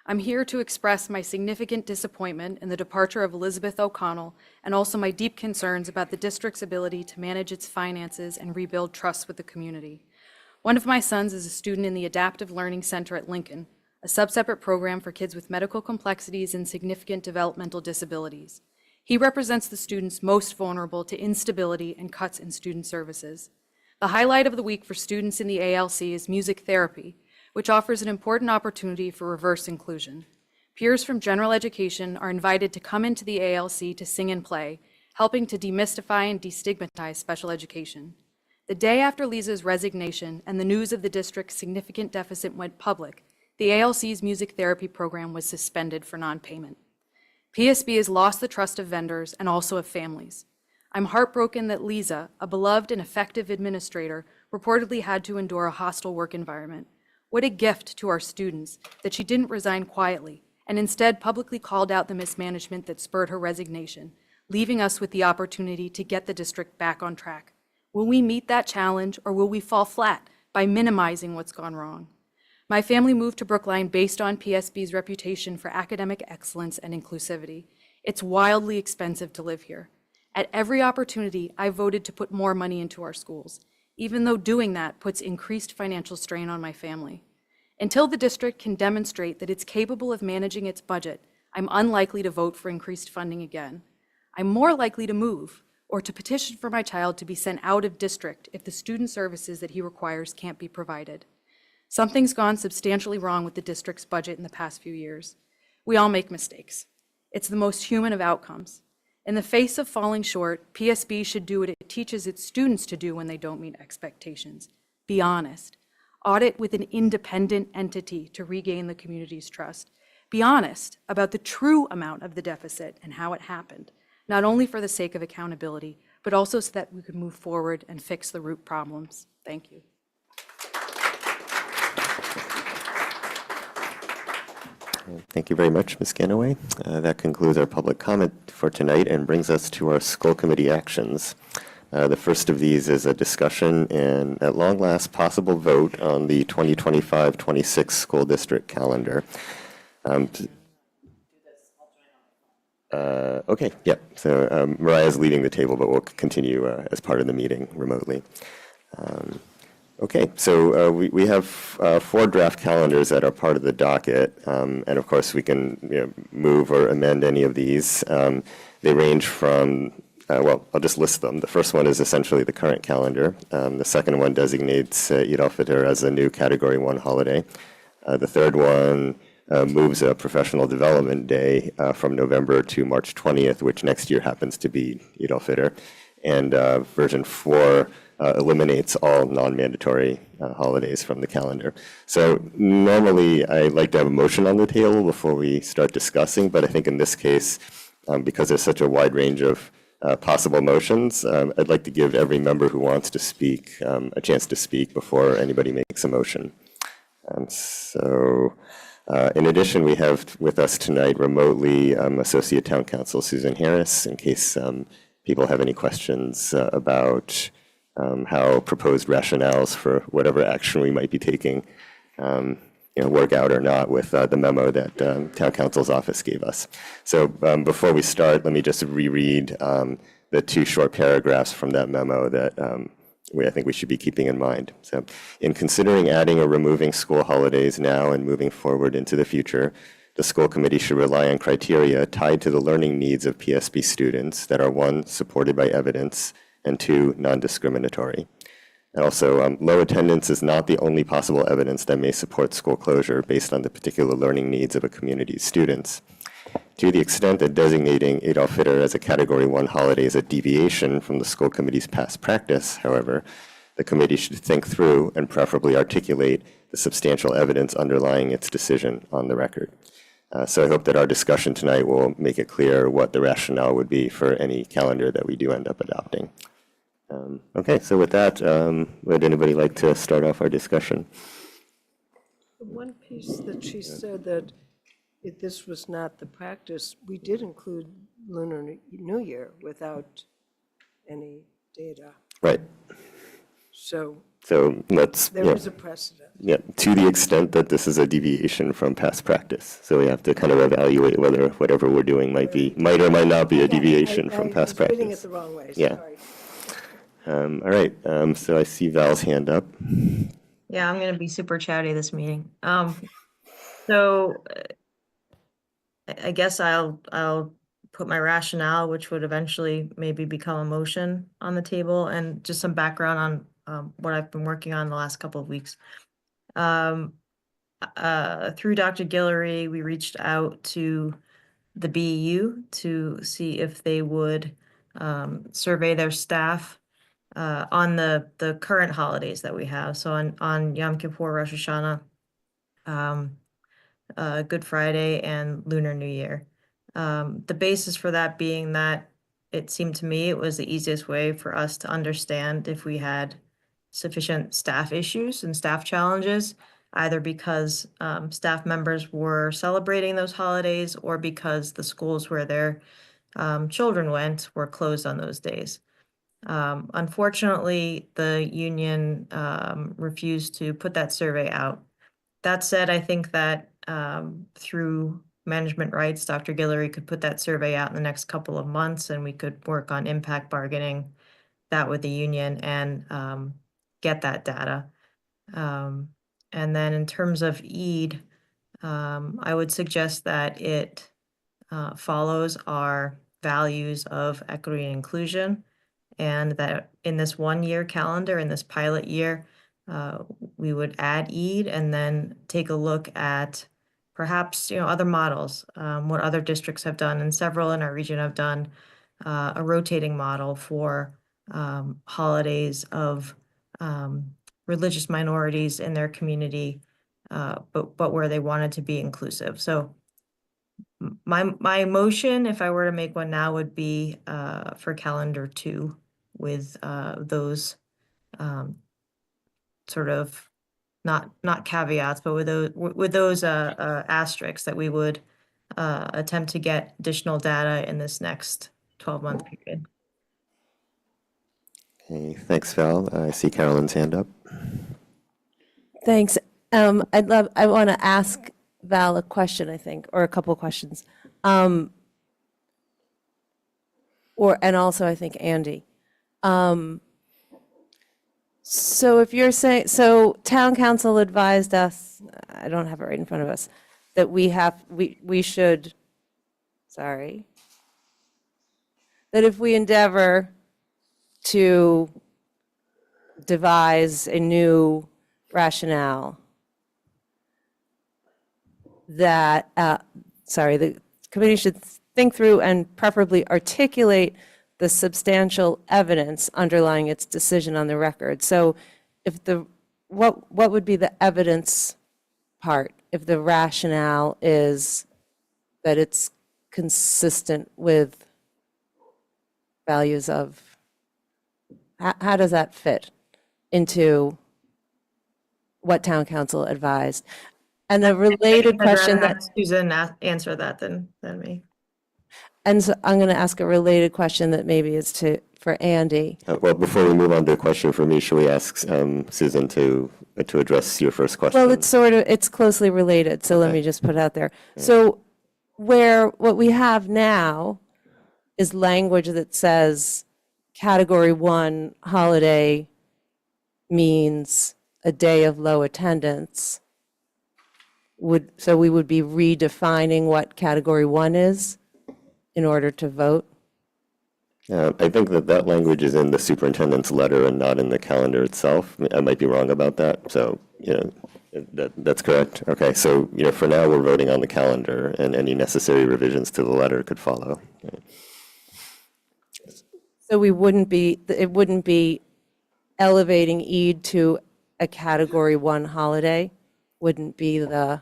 I'm here to express my significant disappointment in the departure of Elizabeth O'Connell and also my deep concerns about the district's ability to manage its finances and rebuild trust with the community. One of my sons is a student in the Adaptive Learning Center at Lincoln, a sub-separate program for kids with medical complexities and significant developmental disabilities. He represents the students most vulnerable to instability and cuts in student services. The highlight of the week for students in the ALC is music therapy, which offers an important opportunity for reverse inclusion. Peers from general education are invited to come into the ALC to sing and play, helping to demystify and destigmatize special education. The day after Lisa's resignation and the news of the district's significant deficit went public, the ALC's music therapy program was suspended for non-payment. PSB has lost the trust of vendors and also of families. I'm heartbroken that Lisa, a beloved and effective administrator, reportedly had to endure a hostile work environment. What a gift to our students that she didn't resign quietly and instead publicly called out the mismanagement that spurred her resignation, leaving us with the opportunity to get the district back on track. Will we meet that challenge, or will we fall flat by minimizing what's gone wrong? My family moved to Brookline based on PSB's reputation for academic excellence and inclusivity. It's wildly expensive to live here. At every opportunity, I voted to put more money into our schools, even though doing that puts increased financial strain on my family. Until the district can demonstrate that it's capable of managing its budget, I'm unlikely to vote for increased funding again. I'm more likely to move or to petition for my child to be sent out of district if the student services that he requires can't be provided. Something's gone substantially wrong with the district's budget in the past few years. We all make mistakes. It's the most human of outcomes. In the face of falling short, PSB should do what it teaches its students to do when they don't meet expectations. Be honest. Audit with an independent entity to regain the community's trust. Be honest about the true amount of the deficit and how it happened, not only for the sake of accountability, but also so that we could move forward and fix the root problems. Thank you. Thank you very much, Ms. Ganaway. That concludes our public comment for tonight and brings us to our school committee actions. The first of these is a discussion and, at long last, possible vote on the 2025-26 school district calendar. Okay, yeah. So Mariah's leaving the table, but we'll continue as part of the meeting remotely. Okay, so we have 4 draft calendars that are part of the docket, and of course we can move or amend any of these. They range from, well, I'll just list them. The first one is essentially the current calendar. The second one designates Eid al-Fitr as a new Category 1 holiday. The third one moves a professional development day from November to March 20th, which next year happens to be Eid al-Fitr. And version 4 eliminates all non-mandatory holidays from the calendar. So normally I like to have a motion on the table before we start discussing, but I think in this case, because there's such a wide range of possible motions, I'd like to give every member who wants to speak a chance to speak before anybody makes a motion. In addition, we have with us tonight remotely Associate Town Council Susan Harris, in case people have any questions about how proposed rationales for whatever action we might be taking work out or not with the memo that Town Council's office gave us. So before we start, let me just reread the 2 short paragraphs from that memo that I think we should be keeping in mind. So, in considering adding or removing school holidays now and moving forward into the future, the school committee should rely on criteria tied to the learning needs of PSB students that are 1, supported by evidence, and 2, non-discriminatory. And also, low attendance is not the only possible evidence that may support school closure based on the particular learning needs of a community's students. To the extent that designating Eid al-Fitr as a Category 1 holiday is a deviation from the school committee's past practice, however, the committee should think through and preferably articulate the substantial evidence underlying its decision on the record. So I hope that our discussion tonight will make it clear what the rationale would be for any calendar that we do end up adopting. Okay, so with that, would anybody like to start off our discussion? The one piece that she said that if this was not the practice, we did include Lunar New Year without any data. Right. So let's, there is a precedent. Yeah, to the extent that this is a deviation from past practice. So we have to kind of evaluate whether whatever we're doing might or might not be a deviation from past practice. I was reading it the wrong way, Yeah. sorry. All right, so I see Val's hand up. Yeah, I'm gonna be super chatty this meeting. So I guess I'll put my rationale, which would eventually maybe become a motion, on the table, and just some background on what I've been working on the last couple of weeks. Through Dr. Guillory, we reached out to the BEU to see if they would survey their staff on the current holidays that we have. So on Yom Kippur, Rosh Hashanah, Good Friday, and Lunar New Year. The basis for that being that it seemed to me it was the easiest way for us to understand if we had sufficient staff issues and staff challenges, either because staff members were celebrating those holidays or because the schools where their children went were closed on those days. Unfortunately, the union refused to put that survey out. That said, I think that through management rights, Dr. Guillory could put that survey out in the next couple of months, and we could work on impact bargaining that with the union and get that data. And then in terms of Eid, I would suggest that it follows our values of equity and inclusion, and that in this 1-year calendar, in this pilot year, we would add Eid and then take a look at perhaps other models, what other districts have done, and several in our region have done a rotating model for holidays of religious minorities in their community, but where they wanted to be inclusive. So my motion, if I were to make one now, would be for calendar 2 with those sort of not caveats, but with those asterisks that we would attempt to get additional data in this next 12-month period. Okay, thanks, Val. I see Carolyn's hand up. Thanks. I want to ask Val a question, I think, or a couple of questions. And also I think Andy. So if you're saying, so town council advised us, I don't have it right in front of us, that we should, that if we endeavor to devise a new rationale, that, the committee should think through and preferably articulate the substantial evidence underlying its decision on the record. So if what would be the evidence part if the rationale is that it's consistent with values of, how does that fit into what town council advised? And a related question I'd rather have Susan answer that than me. And so I'm going to ask a related question that maybe is for Andy. Well, before we move on to a question for me, should we ask Susan to address your first question? Well, it's closely related, so let me just put it out there. So what we have now is language that says Category 1 holiday means a day of low attendance. So we would be redefining what Category 1 is in order to vote? I think that language is in the superintendent's letter and not in the calendar itself. I might be wrong about that. So, that's correct. Okay, so, for now, we're voting on the calendar, and any necessary revisions to the letter could follow. So it wouldn't be elevating Eid to a Category 1 holiday? Wouldn't be the...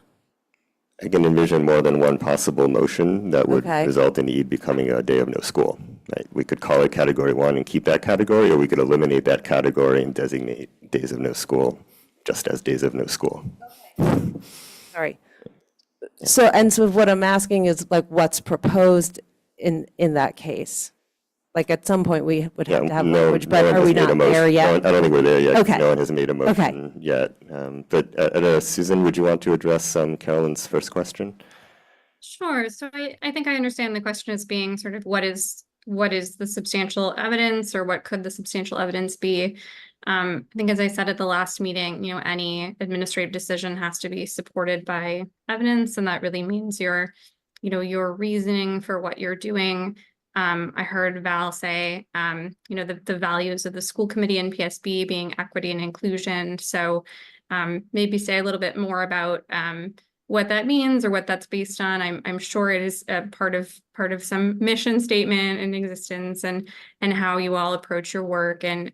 I can envision more than one possible motion that would Okay. result in Eid becoming a day of no school. Right? We could call it Category 1 and keep that category, or we could eliminate that category and designate days of no school just as days of no school. Sorry. So what I'm asking is like what's proposed in that case? Like at some point we would have to have language, but one are has we made a not motion. there yet? I don't think we're there yet. Okay. No one has made a motion Okay. yet. But Susan, would you want to address Carolyn's first question? Sure. So I think I understand the question as being sort of what is the substantial evidence, or what could the substantial evidence be? I think, as I said at the last meeting, any administrative decision has to be supported by evidence, and that really means your reasoning for what you're doing. I heard Val say, the values of the school committee and PSB being equity and inclusion. So maybe say a little bit more about what that means or what that's based on. I'm sure it is a part of some mission statement in existence, and how you all approach your work and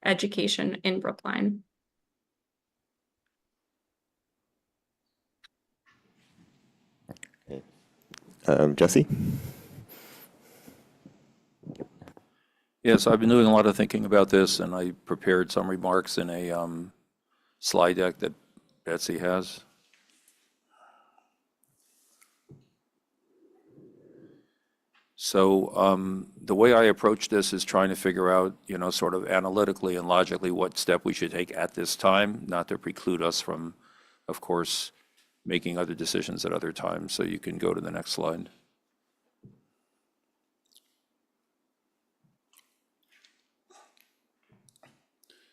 education in Brookline. Jesse? Yes, I've been doing a lot of thinking about this, and I prepared some remarks in a slide deck that Betsy has. So the way I approach this is trying to figure out, sort of analytically and logically what step we should take at this time, not to preclude us from, of course, making other decisions at other times. So you can go to the next slide.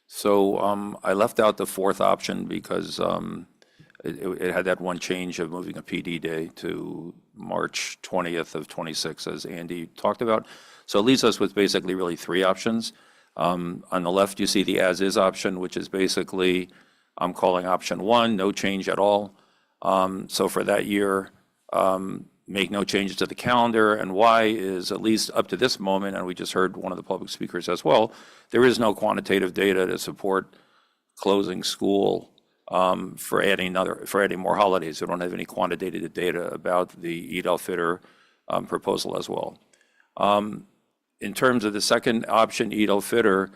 So I left out the fourth option because it had that one change of moving a PD day to March 20th of 26, as Andy talked about. So it leaves us with basically really three options. On the left, you see the as-is option, which is basically, I'm calling option 1, no change at all. So for that year, make no changes to the calendar, and why is, at least up to this moment, and we just heard one of the public speakers as well, there is no quantitative data to support closing school for adding more holidays. We don't have any quantitative data about the Eid al-Fitr proposal as well. In terms of the second option, Eid al-Fitr,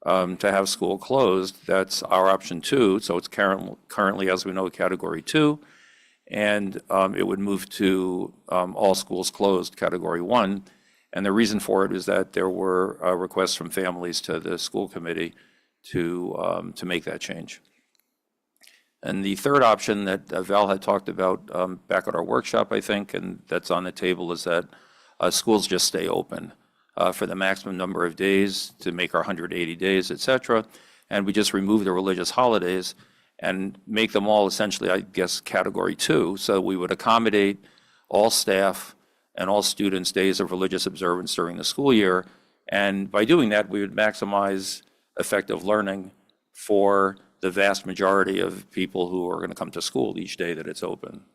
to have school closed, that's our option 2. So it's currently, as we know, Category 2. And it would move to all schools closed, Category 1. And the reason for it is that there were requests from families to the school committee to make that change. And the third option that Val had talked about back at our workshop, I think, and that's on the table, is that schools just stay open for the maximum number of days to make our 180 days, et cetera. And we just remove the religious holidays and make them all essentially, I guess, Category 2. So we would accommodate all staff and all students' days of religious observance during the school year. And by doing that, we would maximize effective learning for the vast majority of people who are going to come to school each day that it's open.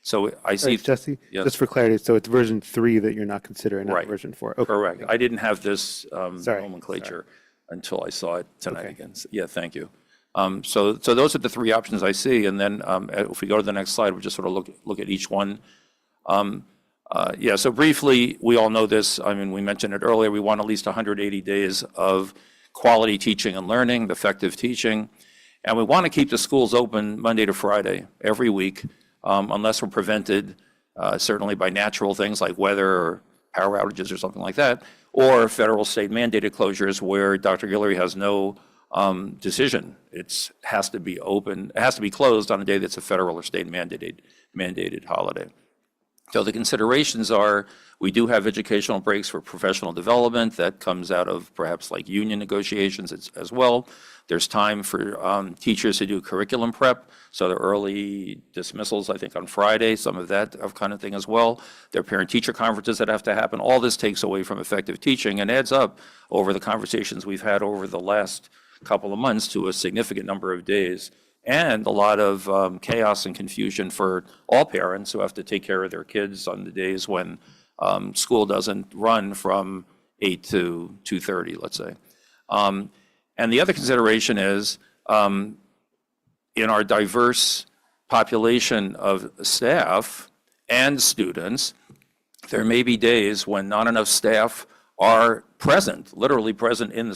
So I see. Right, Jesse, Yes. just for clarity, so it's version 3 that you're not considering, not Right. version 4. Okay. Correct. I didn't have this Sorry. nomenclature until I saw it tonight Okay. again. Yeah, thank you. So those are the three options I see. And then if we go to the next slide, we'll just sort of look at each one. Yeah, so briefly, we all know this. I mean, we mentioned it earlier. We want at least 180 days of quality teaching and learning, effective teaching. And we want to keep the schools open Monday to Friday every week, unless we're prevented certainly by natural things like weather or power outages or something like that, or federal state mandated closures where Dr. Guillory has no decision. It has to be open, it has to be closed on a day that's a federal or state mandated holiday. So the considerations are, we do have educational breaks for professional development that comes out of perhaps like union negotiations as well. There's time for teachers to do curriculum prep, so the early dismissals, I think on Friday, some of that kind of thing as well. There are parent-teacher conferences that have to happen. All this takes away from effective teaching and adds up over the conversations we've had over the last couple of months to a significant number of days, and a lot of chaos and confusion for all parents who have to take care of their kids on the days when school doesn't run from 8 to 2:30, let's say. And the other consideration is, in our diverse population of staff and students, there may be days when not enough staff are present, literally present in the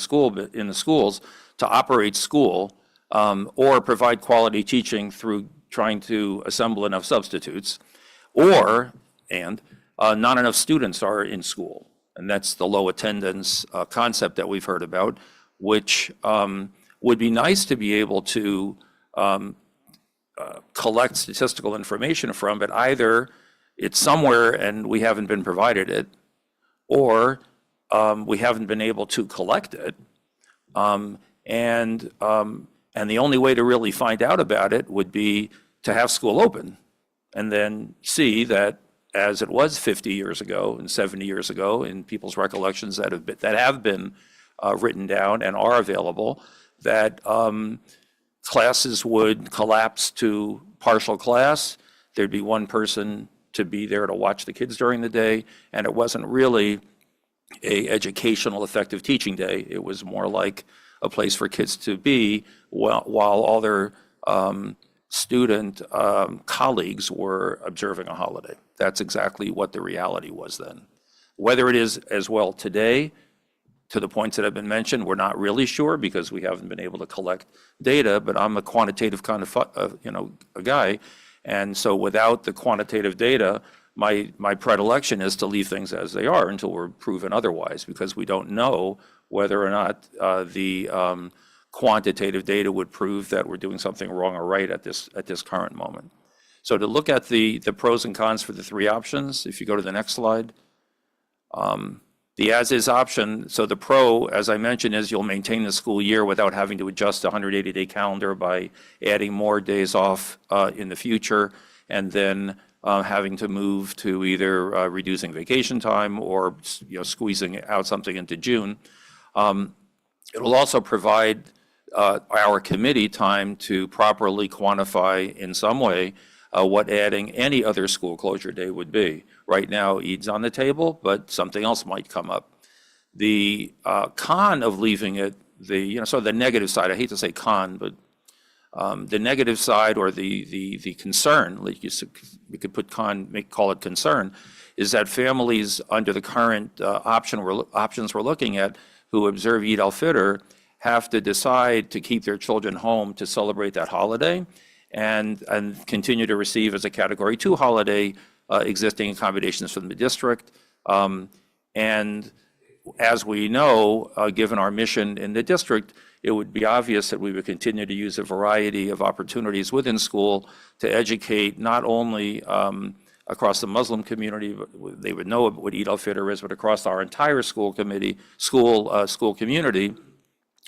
schools to operate school, or provide quality teaching through trying to assemble enough substitutes, and not enough students are in school. And that's the low attendance concept that we've heard about, which would be nice to be able to collect statistical information from, but either it's somewhere and we haven't been provided it, or we haven't been able to collect it. And the only way to really find out about it would be to have school open and then see that, as it was 50 years ago and 70 years ago in people's recollections that have been written down and are available, that classes would collapse to partial class. There'd be one person to be there to watch the kids during the day, and it wasn't really a educational effective teaching day. It was more like a place for kids to be while all their student colleagues were observing a holiday. That's exactly what the reality was then. Whether it is as well today, to the points that have been mentioned, we're not really sure because we haven't been able to collect data, but I'm a quantitative kind of a guy. And so without the quantitative data, my predilection is to leave things as they are until we're proven otherwise, because we don't know whether or not the quantitative data would prove that we're doing something wrong or right at this current moment. So to look at the pros and cons for the three options, if you go to the next slide, the as-is option, so the pro, as I mentioned, is you'll maintain the school year without having to adjust the 180-day calendar by adding more days off in the future, and then having to move to either reducing vacation time or squeezing out something into June. It will also provide our committee time to properly quantify in some way what adding any other school closure day would be. Right now, Eid's on the table, but something else might come up. The con of leaving it, so the negative side, I hate to say con, but the negative side, or the concern, like we could put call it concern, is that families under the current options we're looking at who observe Eid al-Fitr have to decide to keep their children home to celebrate that holiday and continue to receive as a Category 2 holiday existing accommodations from the district. And as we know, given our mission in the district, it would be obvious that we would continue to use a variety of opportunities within school to educate not only across the Muslim community, but they would know what Eid al-Fitr is, but across our entire school community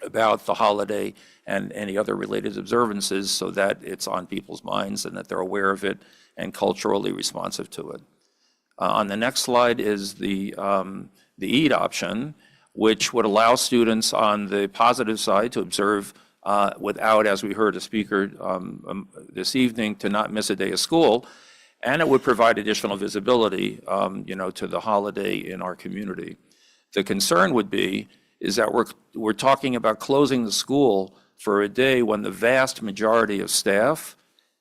about the holiday and any other related observances, so that it's on people's minds and that they're aware of it and culturally responsive to it. On the next slide is the Eid option, which would allow students on the positive side to observe without, as we heard a speaker this evening, to not miss a day of school, and it would provide additional visibility, to the holiday in our community. The concern would be is that we're talking about closing the school for a day when the vast majority of staff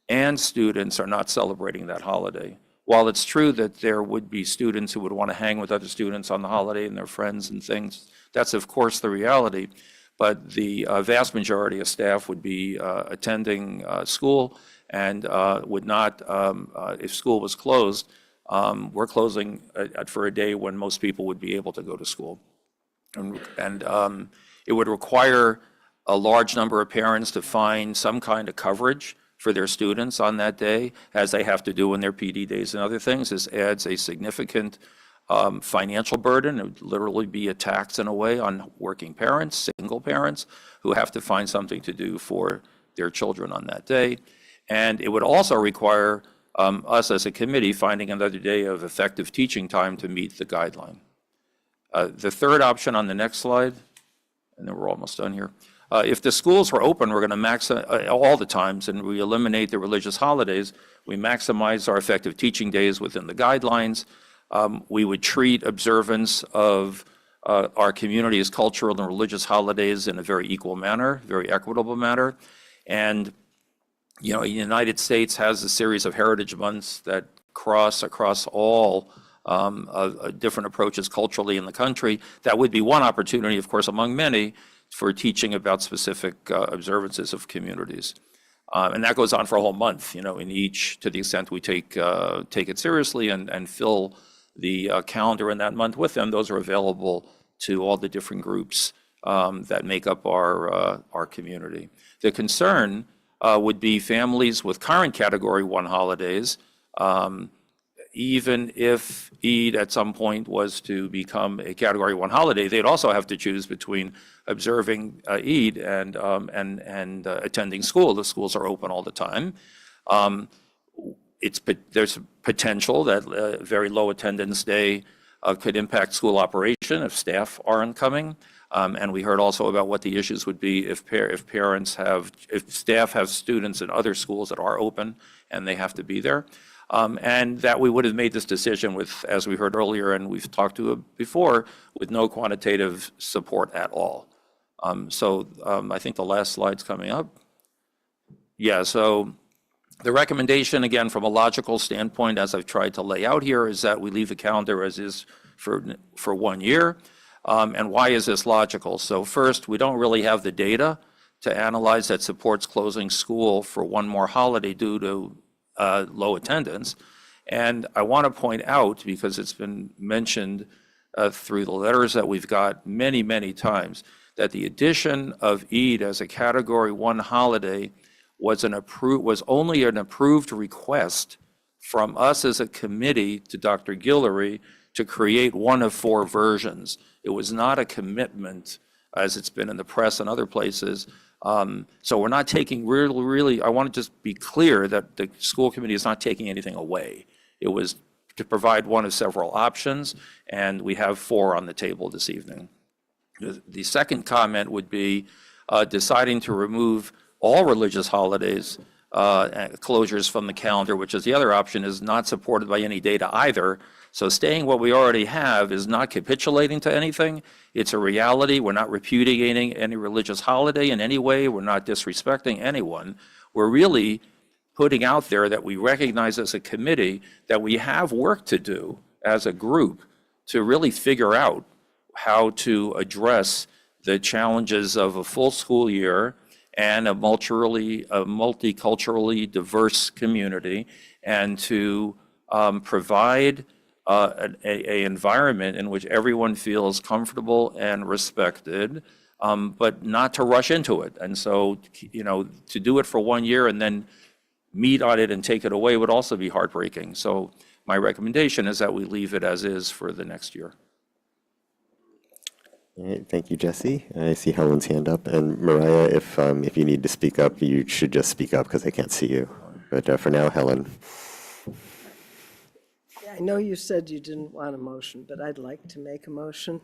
and students are not celebrating that holiday. While it's true that there would be students who would want to hang with other students on the holiday and their friends and things, that's of course the reality, but the vast majority of staff would be attending school and would not, if school was closed, we're closing for a day when most people would be able to go to school. And it would require a large number of parents to find some kind of coverage for their students on that day, as they have to do in their PD days and other things. This adds a significant financial burden. It would literally be a tax in a way on working parents, single parents, who have to find something to do for their children on that day. And it would also require us as a committee finding another day of effective teaching time to meet the guideline. The third option on the next slide, and then we're almost done here. If the schools were open, we're going to max all the times, and we eliminate the religious holidays. We maximize our effective teaching days within the guidelines. We would treat observance of our community's cultural and religious holidays in a very equal manner, very equitable manner. And, you know, the United States has a series of heritage months that cross across all different approaches culturally in the country. That would be one opportunity, of course, among many, for teaching about specific observances of communities. And that goes on for a whole month, you know, in each, to the extent we take it seriously and fill the calendar in that month with them. Those are available to all the different groups that make up our community. The concern would be families with current Category 1 holidays. Even if Eid at some point was to become a Category 1 holiday, they'd also have to choose between observing Eid and attending school. The schools are open all the time. There's potential that a very low attendance day could impact school operation if staff aren't coming. And we heard also about what the issues would be if staff have students in other schools that are open and they have to be there. And that we would have made this decision with, as we heard earlier and we've talked to before, with no quantitative support at all. I think the last slide's coming up. Yeah, so the recommendation, again, from a logical standpoint, as I've tried to lay out here, is that we leave the calendar as is for 1 year. And why is this logical? So first, we don't really have the data to analyze that supports closing school for one more holiday due to low attendance. And I want to point out, because it's been mentioned through the letters that we've got many, many times, that the addition of Eid as a Category 1 holiday was only an approved request from us as a committee to Dr. Guillory to create one of 4 versions. It was not a commitment, as it's been in the press and other places. So we're not taking really, I want to just be clear that the school committee is not taking anything away. It was to provide one of several options, and we have 4 on the table this evening. The second comment would be deciding to remove all religious holidays closures from the calendar, which is the other option, is not supported by any data either. So staying what we already have is not capitulating to anything. It's a reality. We're not repudiating any religious holiday in any way. We're not disrespecting anyone. We're really putting out there that we recognize as a committee that we have work to do as a group to really figure out how to address the challenges of a full school year and a multiculturally diverse community, and to provide an environment in which everyone feels comfortable and respected, but not to rush into it. And so, you know, to do it for 1 year and then meet on it and take it away would also be heartbreaking. So my recommendation is that we leave it as is for the next year. All right, thank you, Jesse. I see Helen's hand up, and Mariah, if you need to speak up, you should just speak up because I can't see you. But for now, Helen. Yeah, I know you said you didn't want a motion, but I'd like to make a motion.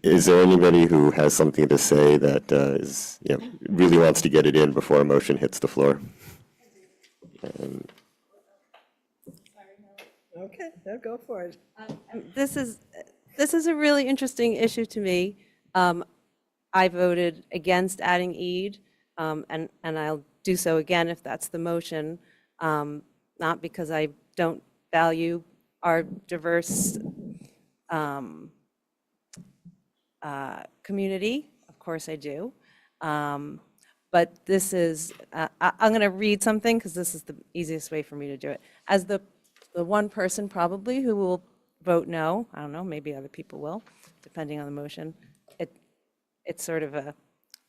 Is there anybody who has something to say that really wants to get it in before a motion hits the floor? Okay, now go for it. This is a really interesting issue to me. I voted against adding Eid, and I'll do so again if that's the motion, not because I don't value our diverse community. Of course I do. But this is, I'm going to read something because this is the easiest way for me to do it. As the the one person probably who will vote no. I don't know, maybe other people will, depending on the motion. It's sort of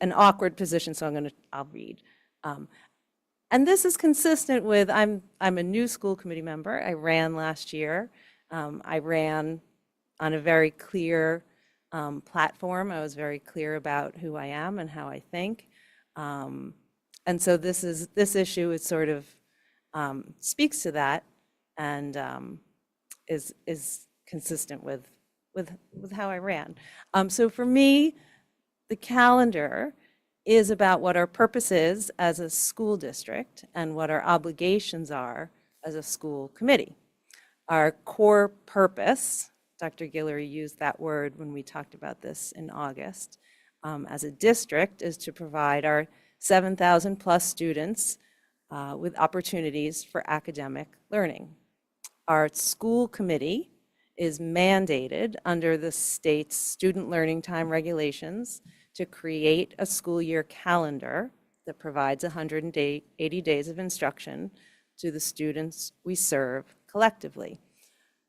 an awkward position, so I'll read. And this is consistent with, I'm a new school committee member. I ran last year. I ran on a very clear platform. I was very clear about who I am and how I think. And so this issue is sort of speaks to that and is consistent with how I ran. So for me, the calendar is about what our purpose is as a school district and what our obligations are as a school committee. Our core purpose, Dr. Guillory used that word when we talked about this in August, as a district is to provide our 7,000 plus students with opportunities for academic learning. Our school committee is mandated under the state's student learning time regulations to create a school year calendar that provides 180 days of instruction to the students we serve collectively.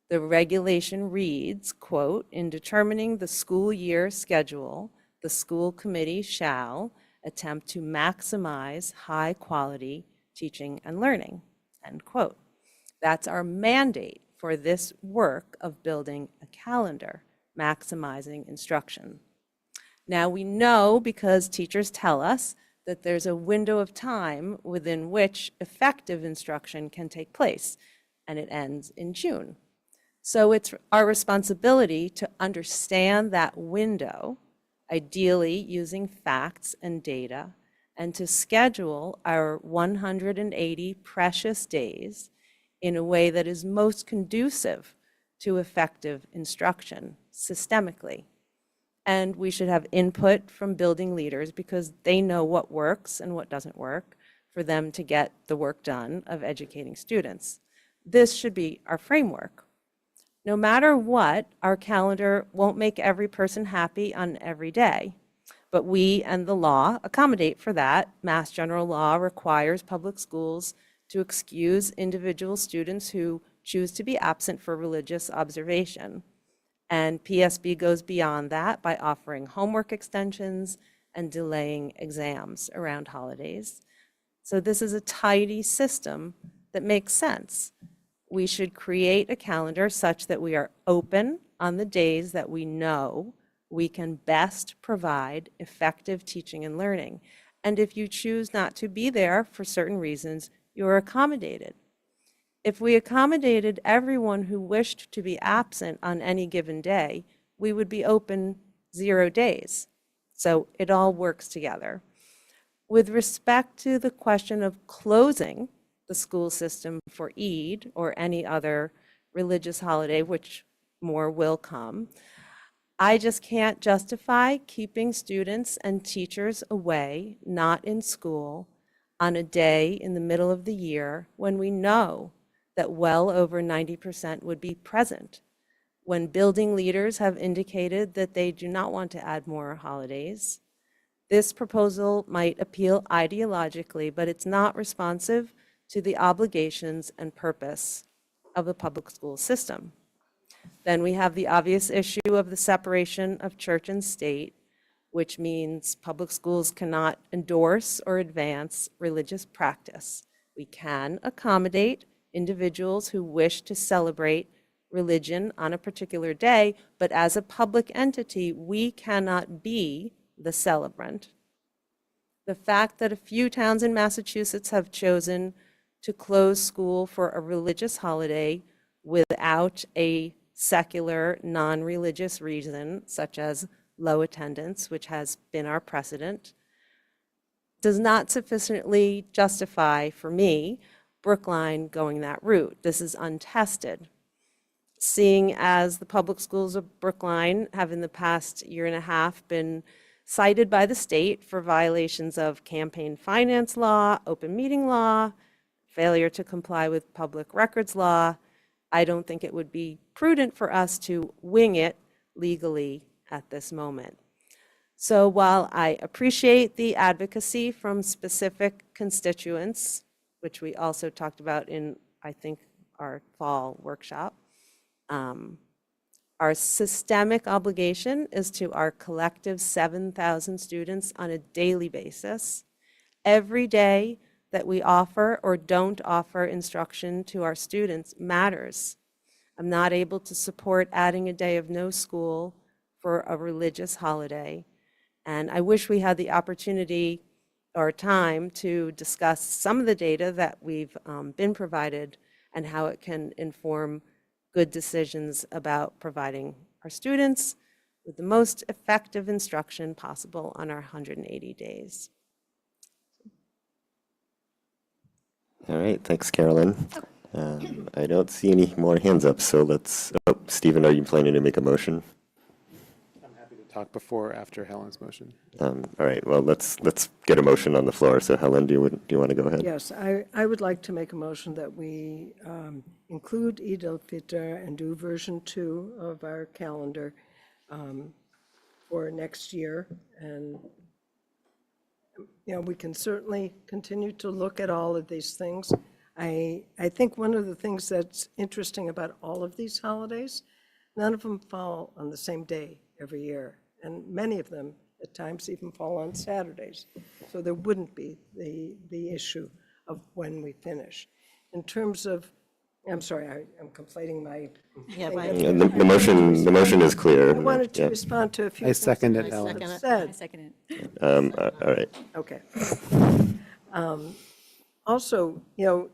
The regulation reads, quote, "In determining the school year schedule, the school committee shall attempt to maximize high-quality teaching and learning," end quote. That's our mandate for this work of building a calendar, maximizing instruction. Now we know, because teachers tell us, that there's a window of time within which effective instruction can take place, and it ends in June. So it's our responsibility to understand that window, ideally using facts and data, and to schedule our 180 precious days in a way that is most conducive to effective instruction systemically. And we should have input from building leaders because they know what works and what doesn't work for them to get the work done of educating students. This should be our framework. No matter what, our calendar won't make every person happy on every day, but we and the law accommodate for that. Mass General Law requires public schools to excuse individual students who choose to be absent for religious observation. And PSB goes beyond that by offering homework extensions and delaying exams around holidays. So this is a tidy system that makes sense. We should create a calendar such that we are open on the days that we know we can best provide effective teaching and learning. And if you choose not to be there for certain reasons, you're accommodated. If we accommodated everyone who wished to be absent on any given day, we would be open 0 days. So it all works together. With respect to the question of closing the school system for Eid or any other religious holiday, which more will come, I just can't justify keeping students and teachers away, not in school, on a day in the middle of the year when we know that well over 90% would be present, when building leaders have indicated that they do not want to add more holidays. This proposal might appeal ideologically, but it's not responsive to the obligations and purpose of the public school system. Then we have the obvious issue of the separation of church and state, which means public schools cannot endorse or advance religious practice. We can accommodate individuals who wish to celebrate religion on a particular day, but as a public entity, we cannot be the celebrant. The fact that a few towns in Massachusetts have chosen to close school for a religious holiday without a secular, non-religious reason, such as low attendance, which has been our precedent, does not sufficiently justify, for me, Brookline going that route. This is untested. Seeing as the public schools of Brookline have in the past year and a half been cited by the state for violations of campaign finance law, open meeting law, failure to comply with public records law, I don't think it would be prudent for us to wing it legally at this moment. So while I appreciate the advocacy from specific constituents, which we also talked about in, I think, our fall workshop. Our systemic obligation is to our collective 7,000 students on a daily basis. Every day that we offer or don't offer instruction to our students matters. I'm not able to support adding a day of no school for a religious holiday. And I wish we had the opportunity or time to discuss some of the data that we've been provided and how it can inform good decisions about providing our students with the most effective instruction possible on our 180 days. All right, thanks, Carolyn. I don't see any more hands up, so let's, oh, Stephen, are you planning to make a motion? I'm happy to talk before or after Helen's motion. All right, well, let's get a motion on the floor. So Helen, do you want to go ahead? Yes, I would like to make a motion that we include Eid al-Fitr and do version 2 of our calendar for next year. And, you know, we can certainly continue to look at all of these things. I think one of the things that's interesting about all of these holidays, none of them fall on the same day every year. And many of them at times even fall on Saturdays. So there wouldn't be the issue of when we finish. In terms of, I'm sorry, I'm conflating my. Yeah, thing. The motion is clear. I wanted to Yeah. respond to a few I things second that it, you Helen. have I said. second it. All right. Okay. Also, you know,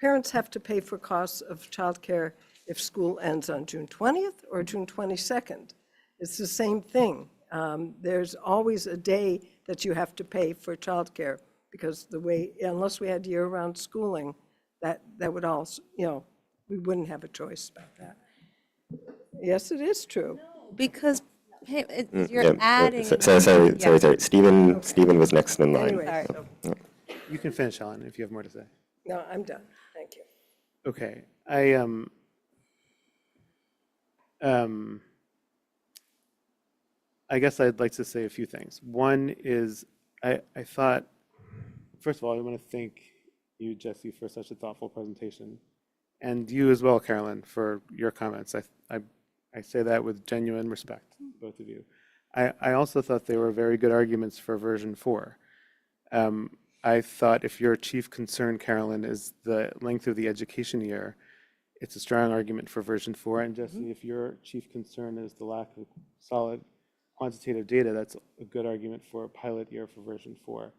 parents have to pay for costs of childcare if school ends on June 20th or June 22nd. It's the same thing. There's always a day that you have to pay for childcare because the way, unless we had year-round schooling, that would also, you know, we wouldn't have a choice about that. Yes, it is true. Because you're Yeah, adding. Sorry. Stephen was next in line. Anyway, So, so, yeah. You can finish, Helen, if you have more to say. no, I'm done. Thank you. Okay, I guess I'd like to say a few things. One is I thought, first of all, I want to thank you, Jesse, for such a thoughtful presentation, and you as well, Carolyn, for your comments. I say that with genuine respect, both of you. I also thought they were very good arguments for version 4. I thought if your chief concern, Carolyn, is the length of the education year, it's a strong argument for version 4. And Jesse, if your chief concern is the lack of solid quantitative data, that's a good argument for a pilot year for version 4.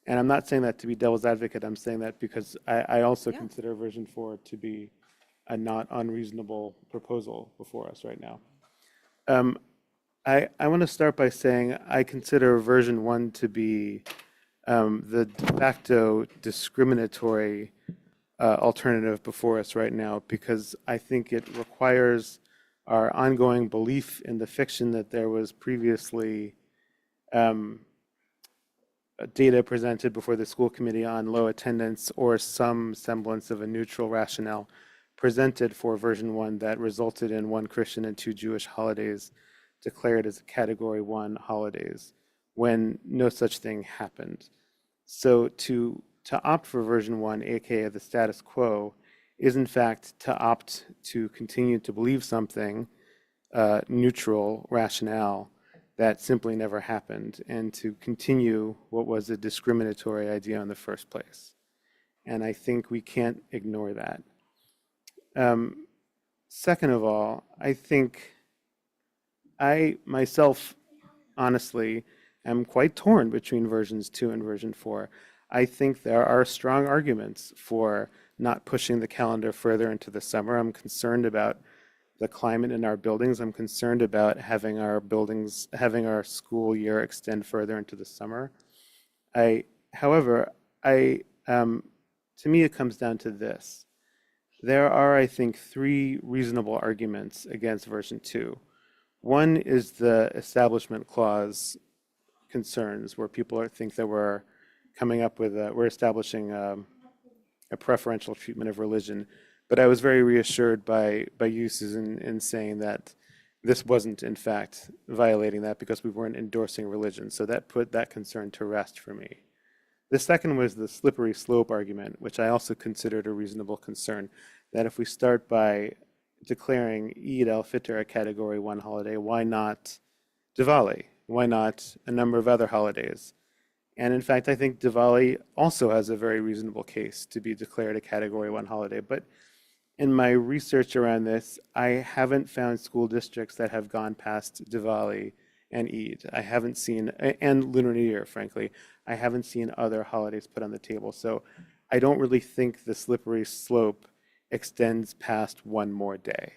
And I'm not saying that to be devil's advocate. I'm saying that because I also consider version 4 to be a not unreasonable proposal before us right now. I want to start by saying I consider version 1 to be the de facto discriminatory alternative before us right now, because I think it requires our ongoing belief in the fiction that there was previously data presented before the school committee on low attendance or some semblance of a neutral rationale presented for version 1 that resulted in 1 Christian and 2 Jewish holidays declared as Category 1 holidays when no such thing happened. So to opt for version 1, aka the status quo, is in fact to opt to continue to believe something neutral rationale that simply never happened, and to continue what was a discriminatory idea in the first place. And I think we can't ignore that. Second of all, I think I myself, honestly, am quite torn between versions 2 and version 4. I think there are strong arguments for not pushing the calendar further into the summer. I'm concerned about the climate in our buildings. I'm concerned about having our school year extend further into the summer. However, to me, it comes down to this. There are, I think, 3 reasonable arguments against version 2. One is the Establishment Clause concerns, where people think that we're coming up with we're establishing a preferential treatment of religion. But I was very reassured by you, Susan, in saying that this wasn't, in fact, violating that because we weren't endorsing religion. So that put that concern to rest for me. The second was the slippery slope argument, which I also considered a reasonable concern, that if we start by declaring Eid al-Fitr a Category 1 holiday, why not Diwali? Why not a number of other holidays? And in fact, I think Diwali also has a very reasonable case to be declared a Category 1 holiday. But in my research around this, I haven't found school districts that have gone past Diwali and Eid. I haven't seen, and Lunar New Year, frankly, I haven't seen other holidays put on the table. So I don't really think the slippery slope extends past one more day.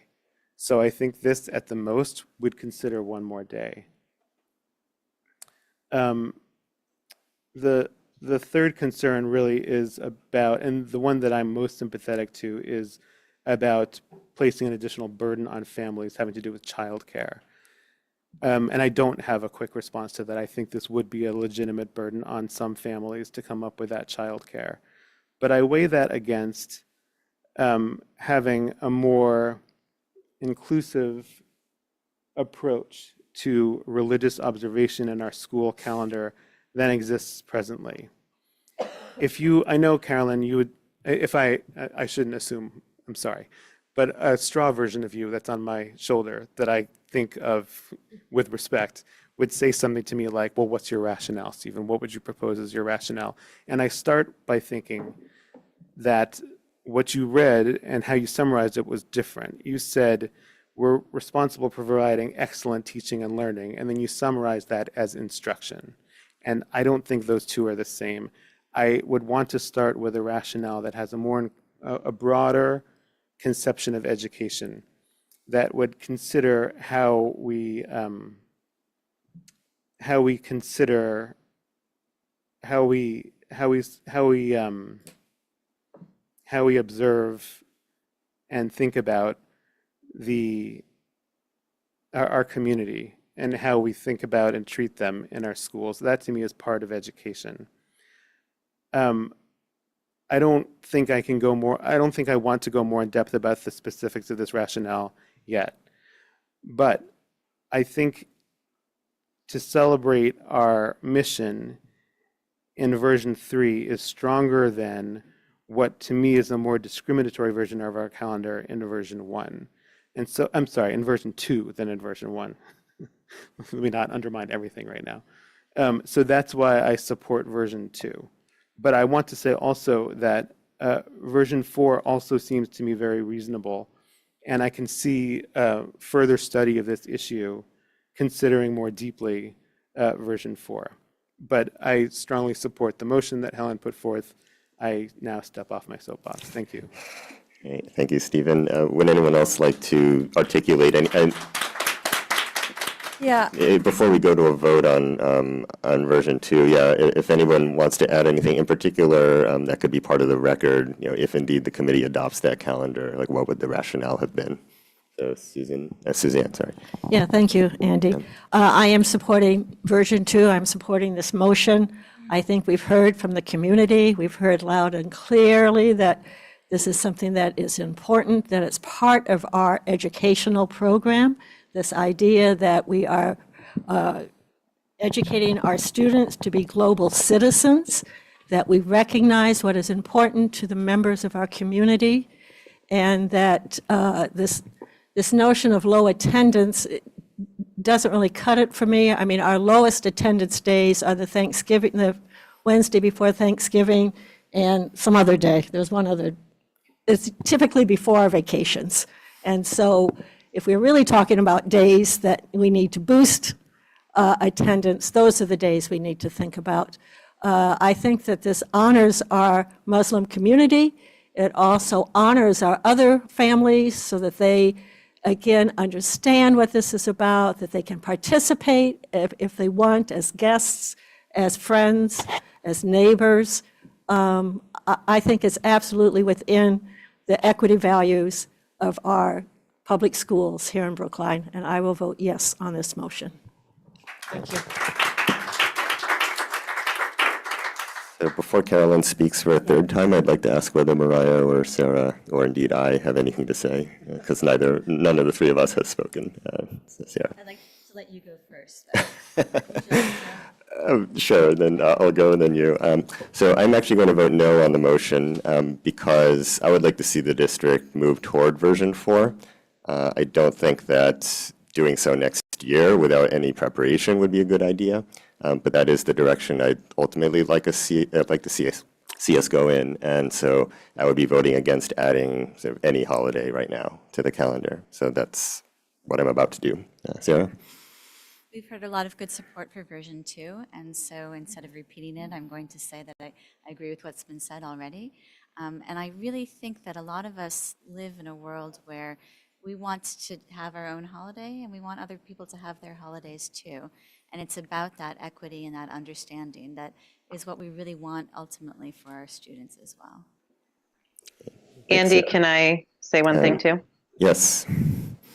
So I think this, at the most, would consider one more day. The third concern really is about, and the one that I'm most sympathetic to, is about placing an additional burden on families having to do with childcare. And I don't have a quick response to that. I think this would be a legitimate burden on some families to come up with that childcare. But I weigh that against having a more inclusive approach to religious observation in our school calendar than exists presently. If you, I know, Carolyn, you would, if I shouldn't assume, I'm sorry, but a straw version of you that's on my shoulder that I think of with respect would say something to me like, well, what's your rationale, Stephen? What would you propose as your rationale? And I start by thinking that what you read and how you summarized it was different. You said, we're responsible for providing excellent teaching and learning, and then you summarized that as instruction. And I don't think those two are the same. I would want to start with a rationale that has a broader conception of education that would consider how we observe and think about our community and how we think about and treat them in our schools. That to me is part of education. I don't think I can go more, I don't think I want to go more in depth about the specifics of this rationale yet. But I think to celebrate our mission in version 3 is stronger than what to me is a more discriminatory version of our calendar in version 1. And so, I'm sorry, in version 2 than in version 1. Let me not undermine everything right now. So that's why I support version 2. But I want to say also that version 4 also seems to me very reasonable, and I can see further study of this issue considering more deeply version 4. But I strongly support the motion that Helen put forth. I now step off my soapbox. Thank you. Great. Thank you, Stephen. Would anyone else like to articulate any? Yeah. Before we go to a vote on version 2, yeah, if anyone wants to add anything in particular that could be part of the record, you know, if indeed the committee adopts that calendar, like what would the rationale have been? So Suzanne, sorry. Yeah, thank you, Andy. I am supporting version 2. I'm supporting this motion. I think we've heard from the community. We've heard loud and clearly that this is something that is important, that it's part of our educational program. This idea that we are educating our students to be global citizens, that we recognize what is important to the members of our community, and that this notion of low attendance doesn't really cut it for me. I mean, our lowest attendance days are the Wednesday before Thanksgiving, and some other day. There's one other. It's typically before our vacations. And so if we're really talking about days that we need to boost attendance, those are the days we need to think about. I think that this honors our Muslim community. It also honors our other families so that they, again, understand what this is about, that they can participate if they want as guests, as friends, as neighbors. I think it's absolutely within the equity values of our public schools here in Brookline, and I will vote yes on this motion. Thank you. So before Carolyn speaks for a third time, I'd like to ask whether Mariah or Sarah, or indeed I, have anything to say, because none of the three of us has spoken. So Sarah. I'd like to let you go first. Sure, then I'll go and then you. So I'm actually going to vote no on the motion because I would like to see the district move toward version 4. I don't think that doing so next year without any preparation would be a good idea, but that is the direction I'd ultimately like to see us go in, and so I would be voting against adding sort of any holiday right now to the calendar. So that's what I'm about to do. Sarah? We've heard a lot of good support for version 2, and so instead of repeating it, I'm going to say that I agree with what's been said already. And I really think that a lot of us live in a world where we want to have our own holiday and we want other people to have their holidays too. And it's about that equity and that understanding that is what we really want ultimately for our students as well. Andy, can I say one thing too? Yes.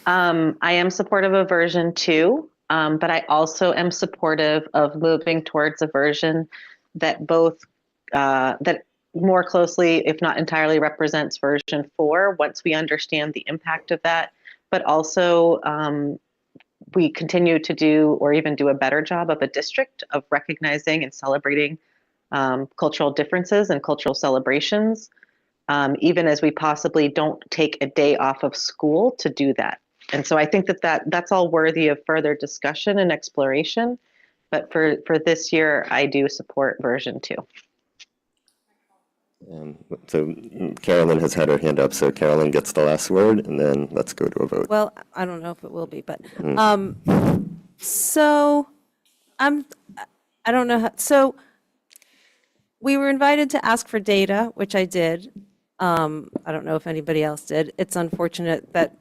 I am supportive of version 2, but I also am supportive of moving towards a version that that more closely, if not entirely, represents version 4 once we understand the impact of that, but also we continue to do or even do a better job of a district of recognizing and celebrating cultural differences and cultural celebrations, even as we possibly don't take a day off of school to do that. And so I think that's all worthy of further discussion and exploration. But for this year, I do support version 2. So Carolyn has had her hand up, so Carolyn gets the last word, and then let's go to a vote. Well, I don't know if it will be, but so I don't know how, so we were invited to ask for data, which I did. I don't know if anybody else did. It's unfortunate that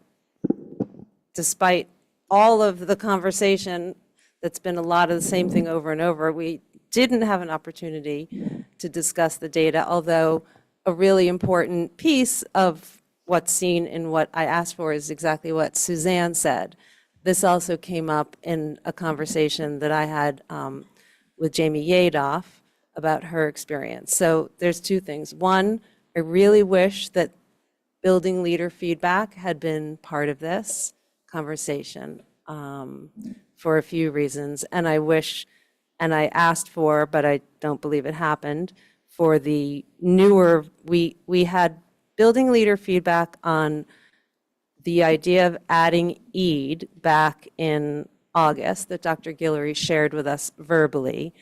despite all of the conversation, that's been a lot of the same thing over and over, we didn't have an opportunity to discuss the data, although a really important piece of what's seen in what I asked for is exactly what Suzanne said. This also came up in a conversation that I had with Jamie Yadoff about her experience. So there's two things. One, I really wish that building leader feedback had been part of this conversation for a few reasons. And I wish, and I asked for, but I don't believe it happened, for the newer, we had building leader feedback on the idea of adding Eid back in August that Dr. Guillory shared with us verbally.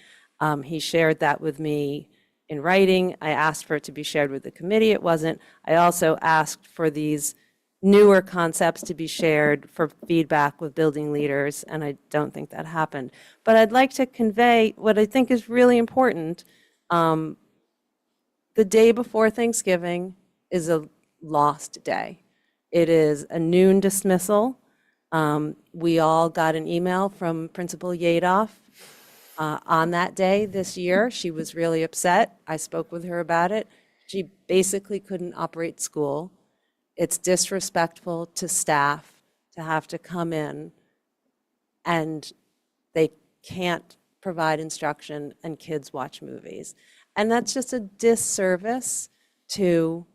He shared that with me in writing. I asked for it to be shared with the committee. It wasn't. I also asked for these newer concepts to be shared for feedback with building leaders, and I don't think that happened. But I'd like to convey what I think is really important. The day before Thanksgiving is a lost day. It is a noon dismissal. We all got an email from Principal Yadoff on that day this year. She was really upset. I spoke with her about it. She basically couldn't operate school. It's disrespectful to staff to have to come in and they can't provide instruction and kids watch movies. And that's just a disservice to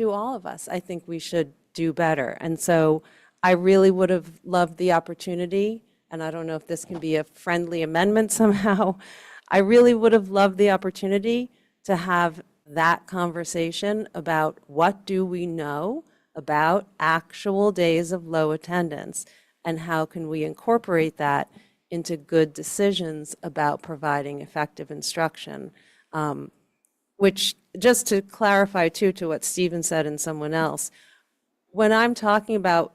all of us. I think we should do better. And so I really would have loved the opportunity, and I don't know if this can be a friendly amendment somehow. I really would have loved the opportunity to have that conversation about what do we know about actual days of low attendance and how can we incorporate that into good decisions about providing effective instruction. Which, just to clarify too, to what Stephen said and someone else, when I'm talking about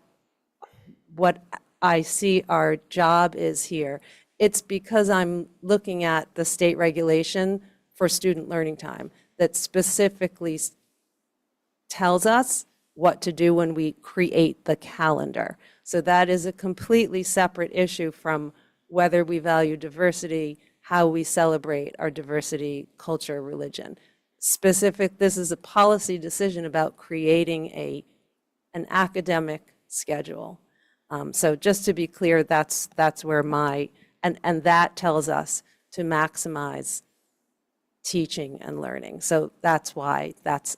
what I see our job is here, it's because I'm looking at the state regulation for student learning time that specifically tells us what to do when we create the calendar. So that is a completely separate issue from whether we value diversity, how we celebrate our diversity, culture, religion. This is a policy decision about creating an academic schedule. So just to be clear, that's where and that tells us to maximize teaching and learning. So that's why, that's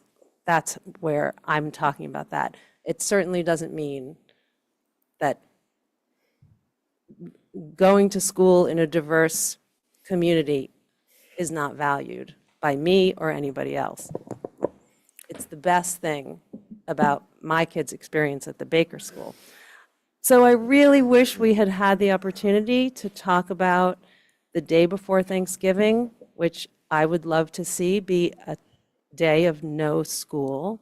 where I'm talking about that. It certainly doesn't mean that going to school in a diverse community is not valued by me or anybody else. It's the best thing about my kids' experience at the Baker School. So I really wish we had had the opportunity to talk about the day before Thanksgiving, which I would love to see be a day of no school.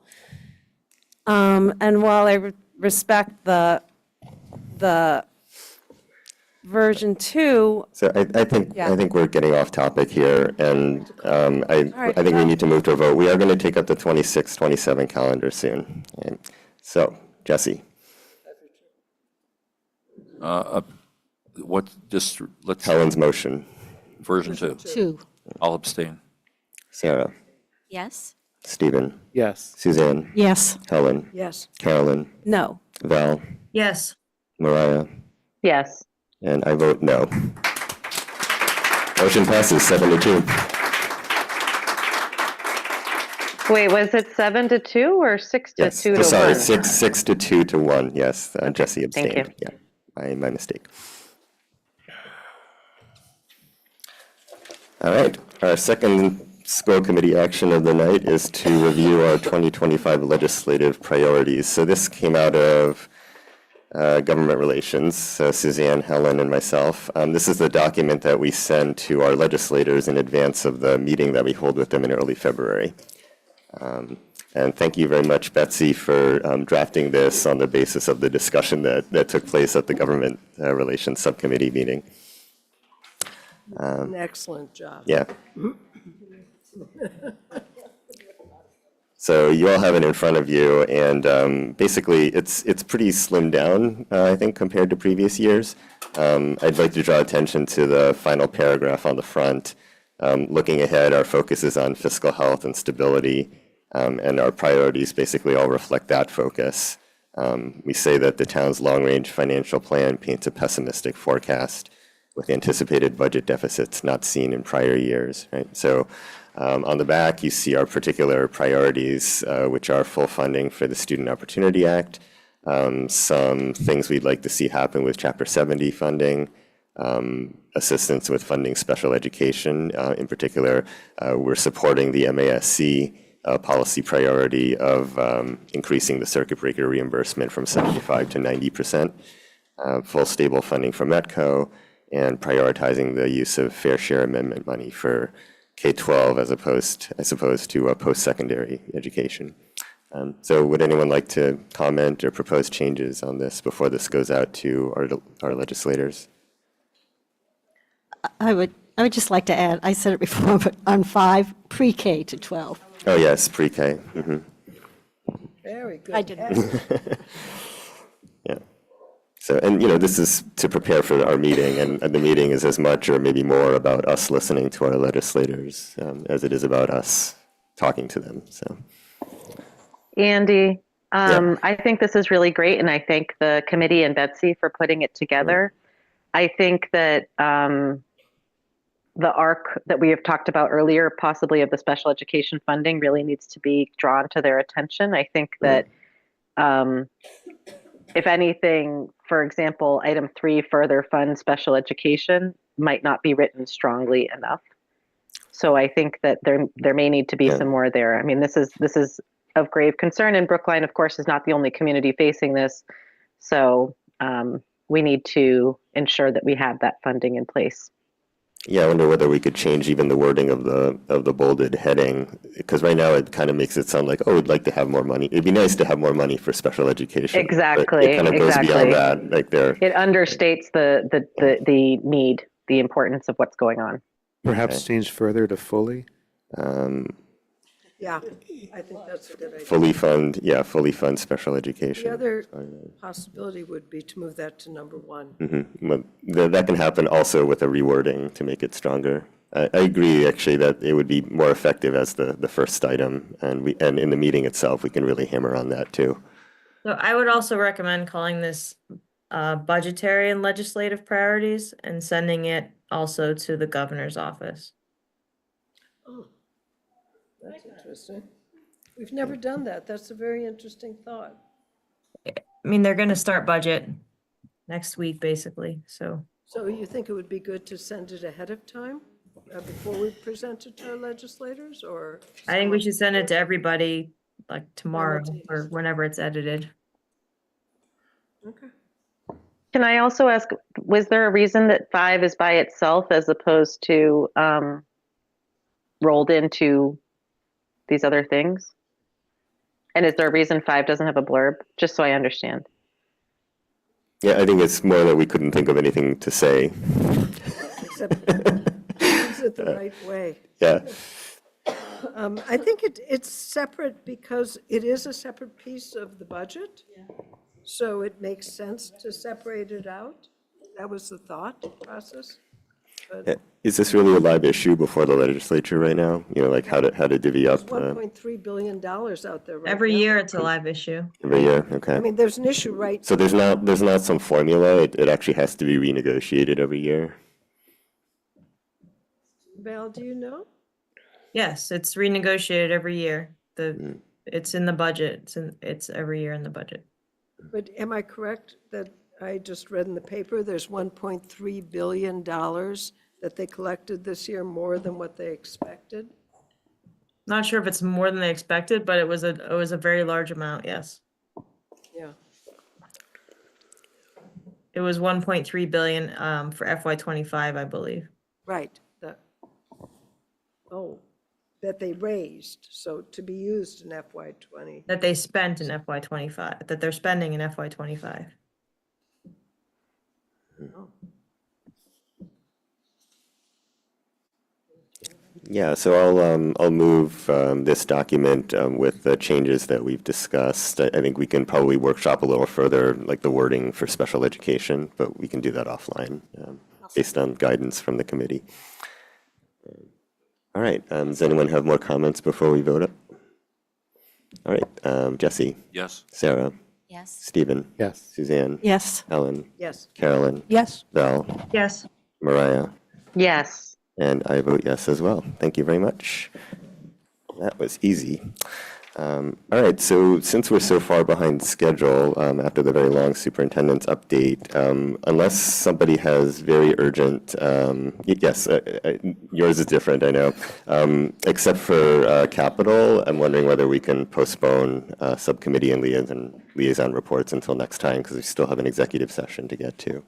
And while I respect the version 2. So I think we're getting off topic here, and right, I think we well- need to move to a vote. We are going to take up the 26, 27 calendar soon. Okay. So, Jesse, Let's, Helen's motion. version 2. 2. I'll abstain. Sarah, Yes? Stephen, Yes. Suzanne, Yes. Helen, Yes. Carolyn, No. Val, Yes. Mariah, Yes. and I vote no. Motion passes 7-2. Wait, was it 7-2 or 6-2 Yes, to 1? sorry, 6-2 to 1. Yes, Jesse thank abstained. you. Yeah, my mistake. All right, our second school committee action of the night is to review our 2025 legislative priorities. So this came out of government relations, so Suzanne, Helen, and myself. This is the document that we send to our legislators in advance of the meeting that we hold with them in early February. And thank you very much, Betsy, for drafting this on the basis of the discussion that took place at the government relations subcommittee meeting. An excellent job. Yeah. So you all have it in front of you, and basically it's pretty slimmed down, I think, compared to previous years. I'd like to draw attention to the final paragraph on the front. Looking ahead, our focus is on fiscal health and stability, and our priorities basically all reflect that focus. We say that the town's long-range financial plan paints a pessimistic forecast with anticipated budget deficits not seen in prior years, right? So on the back, you see our particular priorities, which are full funding for the Student Opportunity Act, some things we'd like to see happen with Chapter 70 funding, assistance with funding special education. In particular, we're supporting the MASC policy priority of increasing the circuit breaker reimbursement from 75 to 90%, full stable funding for METCO, and prioritizing the use of fair share amendment money for K-12 as opposed to post-secondary education. So would anyone like to comment or propose changes on this before this goes out to our legislators? I would just like to add, I said it before, but on 5, pre-K to 12. Oh, yes, pre-K. Very good. I didn't. Yeah. So, and this is to prepare for our meeting, and the meeting is as much or maybe more about us listening to our legislators as it is about us talking to them. So, Andy, Yeah. I think this is really great, and I thank the committee and Betsy for putting it together. I think that the arc that we have talked about earlier, possibly of the special education funding, really needs to be drawn to their attention. I think that if anything, for example, item 3, further fund special education, might not be written strongly enough. So I think that there may need to be some more there. I mean, this is of grave concern, and Brookline, of course, is not the only community facing this. So we need to ensure that we have that funding in place. Yeah, I wonder whether we could change even the wording of the bolded heading, because right now it kind of makes it sound like, oh, we'd like to have more money. It'd be nice to have more money for special education. Exactly. But it kind of goes beyond that. Like it understates the need, the importance of what's going on. Perhaps change further to fully? Yeah, I think that's a good idea. Fully fund special education. The other possibility would be to move that to number 1. Well, that can happen also with a rewording to make it stronger. I agree, actually, that it would be more effective as the first item, and in the meeting itself, we can really hammer on that too. So I would also recommend calling this budgetary and legislative priorities and sending it also to the governor's office. Oh, that's interesting. We've never done that. That's a very interesting thought. I mean, they're going to start budget next week, basically, so. So you think it would be good to send it ahead of time? before we present it to our legislators, or? I think we should send it to everybody like tomorrow or Simultaneously. whenever it's edited. Okay. Can I also ask, was there a reason that 5 is by itself as opposed to rolled into these other things? And is there a reason 5 doesn't have a blurb? Just so I understand. Yeah, I think it's more that we couldn't think of anything to say. Except use it the right way. Yeah. I think it's separate because it is a separate piece of the budget. So it makes sense to separate it out. That was the thought process. But Is this really a live issue before the legislature right now? You know, like how to divvy there's up $1.3 billion out there right Every now. year it's a live issue. every year? Okay. I mean, there's an issue right. So there's not some formula. It actually has to be renegotiated every year. Val, do you know? Yes, it's renegotiated every year. It's in the budget. It's every year in the budget. But am I correct that I just read in the paper, there's $1.3 billion that they collected this year, more than what they expected? Not sure if it's more than they expected, but it was a very large amount, yes. Yeah. It was 1.3 billion for FY25, I believe. Right. That they raised, so to be used in FY20. That they spent in FY25, that they're spending in FY25. Yeah, so I'll move this document with the changes that we've discussed. I think we can probably workshop a little further, like the wording for special education, but we can do that offline based on guidance from the committee. All right, does anyone have more comments before we vote? All right, Jesse? Yes. Sarah? Yes. Stephen? Yes. Suzanne? Yes. Helen? Yes. Carolyn? Yes. Val? Yes. Mariah? Yes. And I vote yes as well. Thank you very much. That was easy. All right, so since we're so far behind schedule after the very long superintendent's update, unless somebody has very urgent, yes, yours is different, I know, except for capital, I'm wondering whether we can postpone subcommittee and liaison reports until next time because we still have an executive session to get to.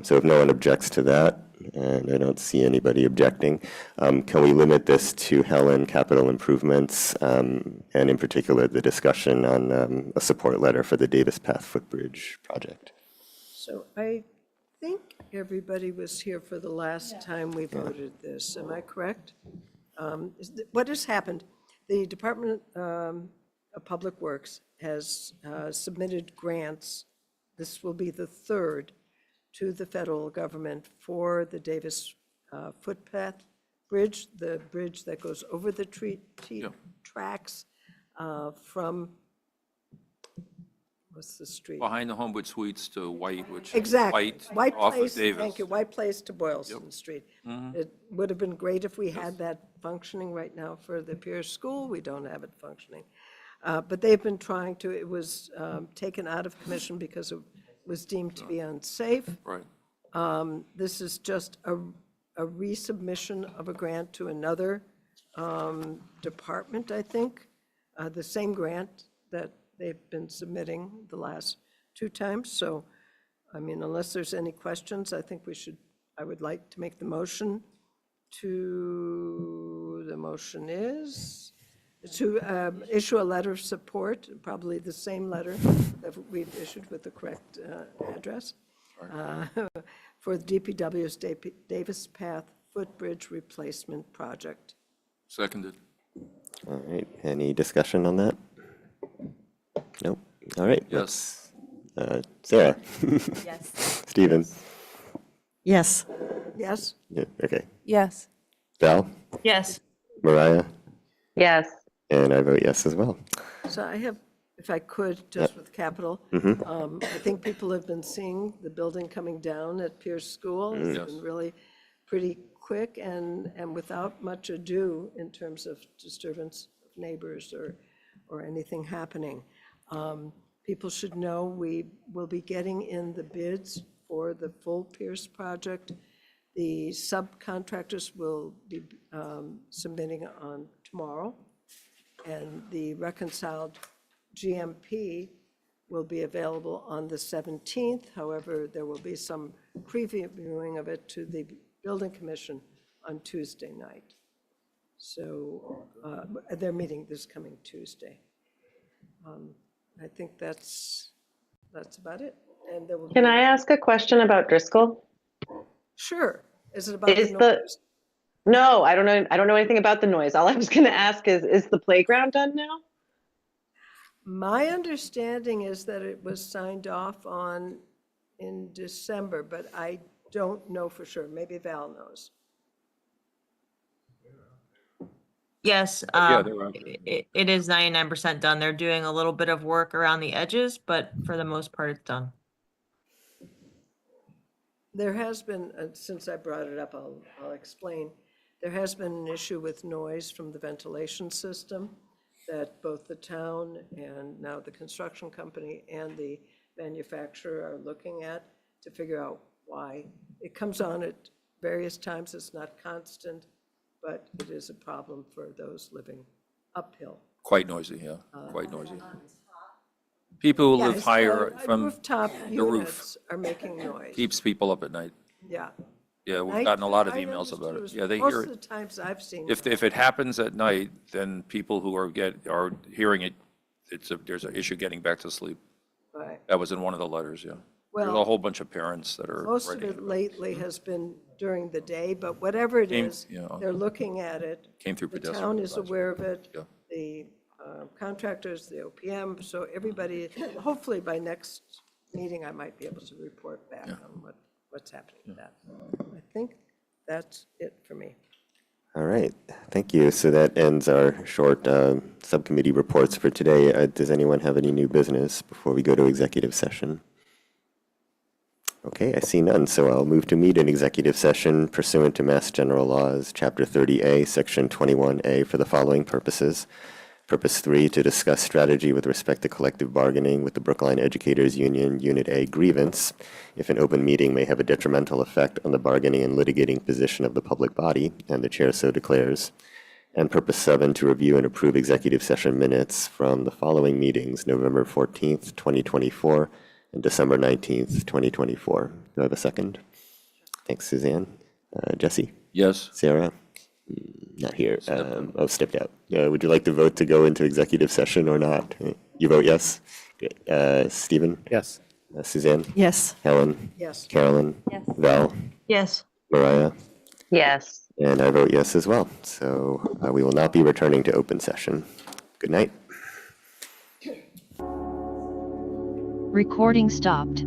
So if no one objects to that, and I don't see anybody objecting, can we limit this to Helen capital improvements, and in particular the discussion on a support letter for the Davis Path Footbridge project? So I think everybody was here for the last time we voted this. Am I correct? What has happened? The Department of Public Works has submitted grants. This will be the third to the federal government for the Davis Footpath Bridge, the bridge that goes over the tracks from, what's the street? Behind the Homewood Suites to White, which Exactly. White off of Place, Davis. thank you, White Place to Boylston Street. Mhm. It would have been great if we had that functioning right now for the Pierce School. We don't have it functioning. But they've been trying to, it was taken out of commission because it was deemed to be unsafe. Right. This is just a resubmission of a grant to another department, I think. The same grant that they've been submitting the last 2 times. So, I mean, unless there's any questions, I think I would like to make the motion the motion is to issue a letter of support, probably the same letter that we've issued with the correct address, for the DPW's Davis Path Footbridge Replacement Project. Seconded. All right, any discussion on that? Nope. All right. Yes. Sarah? Yes. Stephen? Yes. Yes? Yeah, okay. Yes. Val? Yes. Mariah? Yes. And I vote yes as well. So I have, if I could, just with capital, I think people have been seeing the building coming down at Pierce School. It's Yes. been really pretty quick and without much ado in terms of disturbance of neighbors or anything happening. People should know we will be getting in the bids for the full Pierce project The subcontractors will be submitting on tomorrow, and the reconciled GMP will be available on the 17th. However, there will be some previewing of it to the Building Commission on Tuesday night. So they're meeting this coming Tuesday. I think that's about it. And there will Can be, I ask a question about Driscoll? sure. Is it about Is the the noise? No, I don't know. I don't know anything about the noise. All I was going to ask is the playground done now? My understanding is that it was signed off on in December, but I don't know for sure. Maybe Val knows. Yes, Yeah, they're out. it is 99% done. They're doing a little bit of work around the edges, but for the most part, it's done. There has been, since I brought it up, I'll explain. There has been an issue with noise from the ventilation system that both the town and now the construction company and the manufacturer are looking at to figure out why. It comes on at various times. It's not constant, but it is a problem for those living uphill. Quite noisy, yeah, quite noisy. People who live Yes, higher from rooftop the roof units are making noise. keeps people up at night. Yeah. Yeah, we've Night- gotten a lot of I emails understood about it. was Yeah, they most hear of the it. times I've seen. If it happens at night, then people who are hearing it, there's an issue getting back to sleep. Right. That was in one of the letters, yeah. There's a Well, whole bunch of parents that are Most of writing it about lately has been during the day, but whatever it Came- is, yeah. they're looking at it. Came through The pedestrian town is advisory. aware of it, Yeah. the contractors, the OPM, so everybody, hopefully by next meeting, I might be able to report back on what's happening with that. I think that's it for me. All right, thank you. So that ends our short subcommittee reports for today. Does anyone have any new business before we go to executive session? Okay, I see none, so I'll move to meet in executive session pursuant to Mass General Laws, Chapter 30A, Section 21A, for the following purposes. Purpose 3, to discuss strategy with respect to collective bargaining with the Brookline Educators Union, Unit A grievance, if an open meeting may have a detrimental effect on the bargaining and litigating position of the public body, and the chair so declares. And purpose 7, to review and approve executive session minutes from the following meetings, November 14th, 2024, and December 19th, 2024. Do I have a second? Thanks, Suzanne. Jesse? Yes. Sarah? Not here. Stepped out. Would you like to vote to go into executive session or not? You vote yes? Good. Stephen? Yes. Suzanne? Yes. Helen? Yes. Carolyn? Yes. Val? Yes. Mariah? Yes. And I vote yes as well. So we will not be returning to open session. Good night. Recording stopped.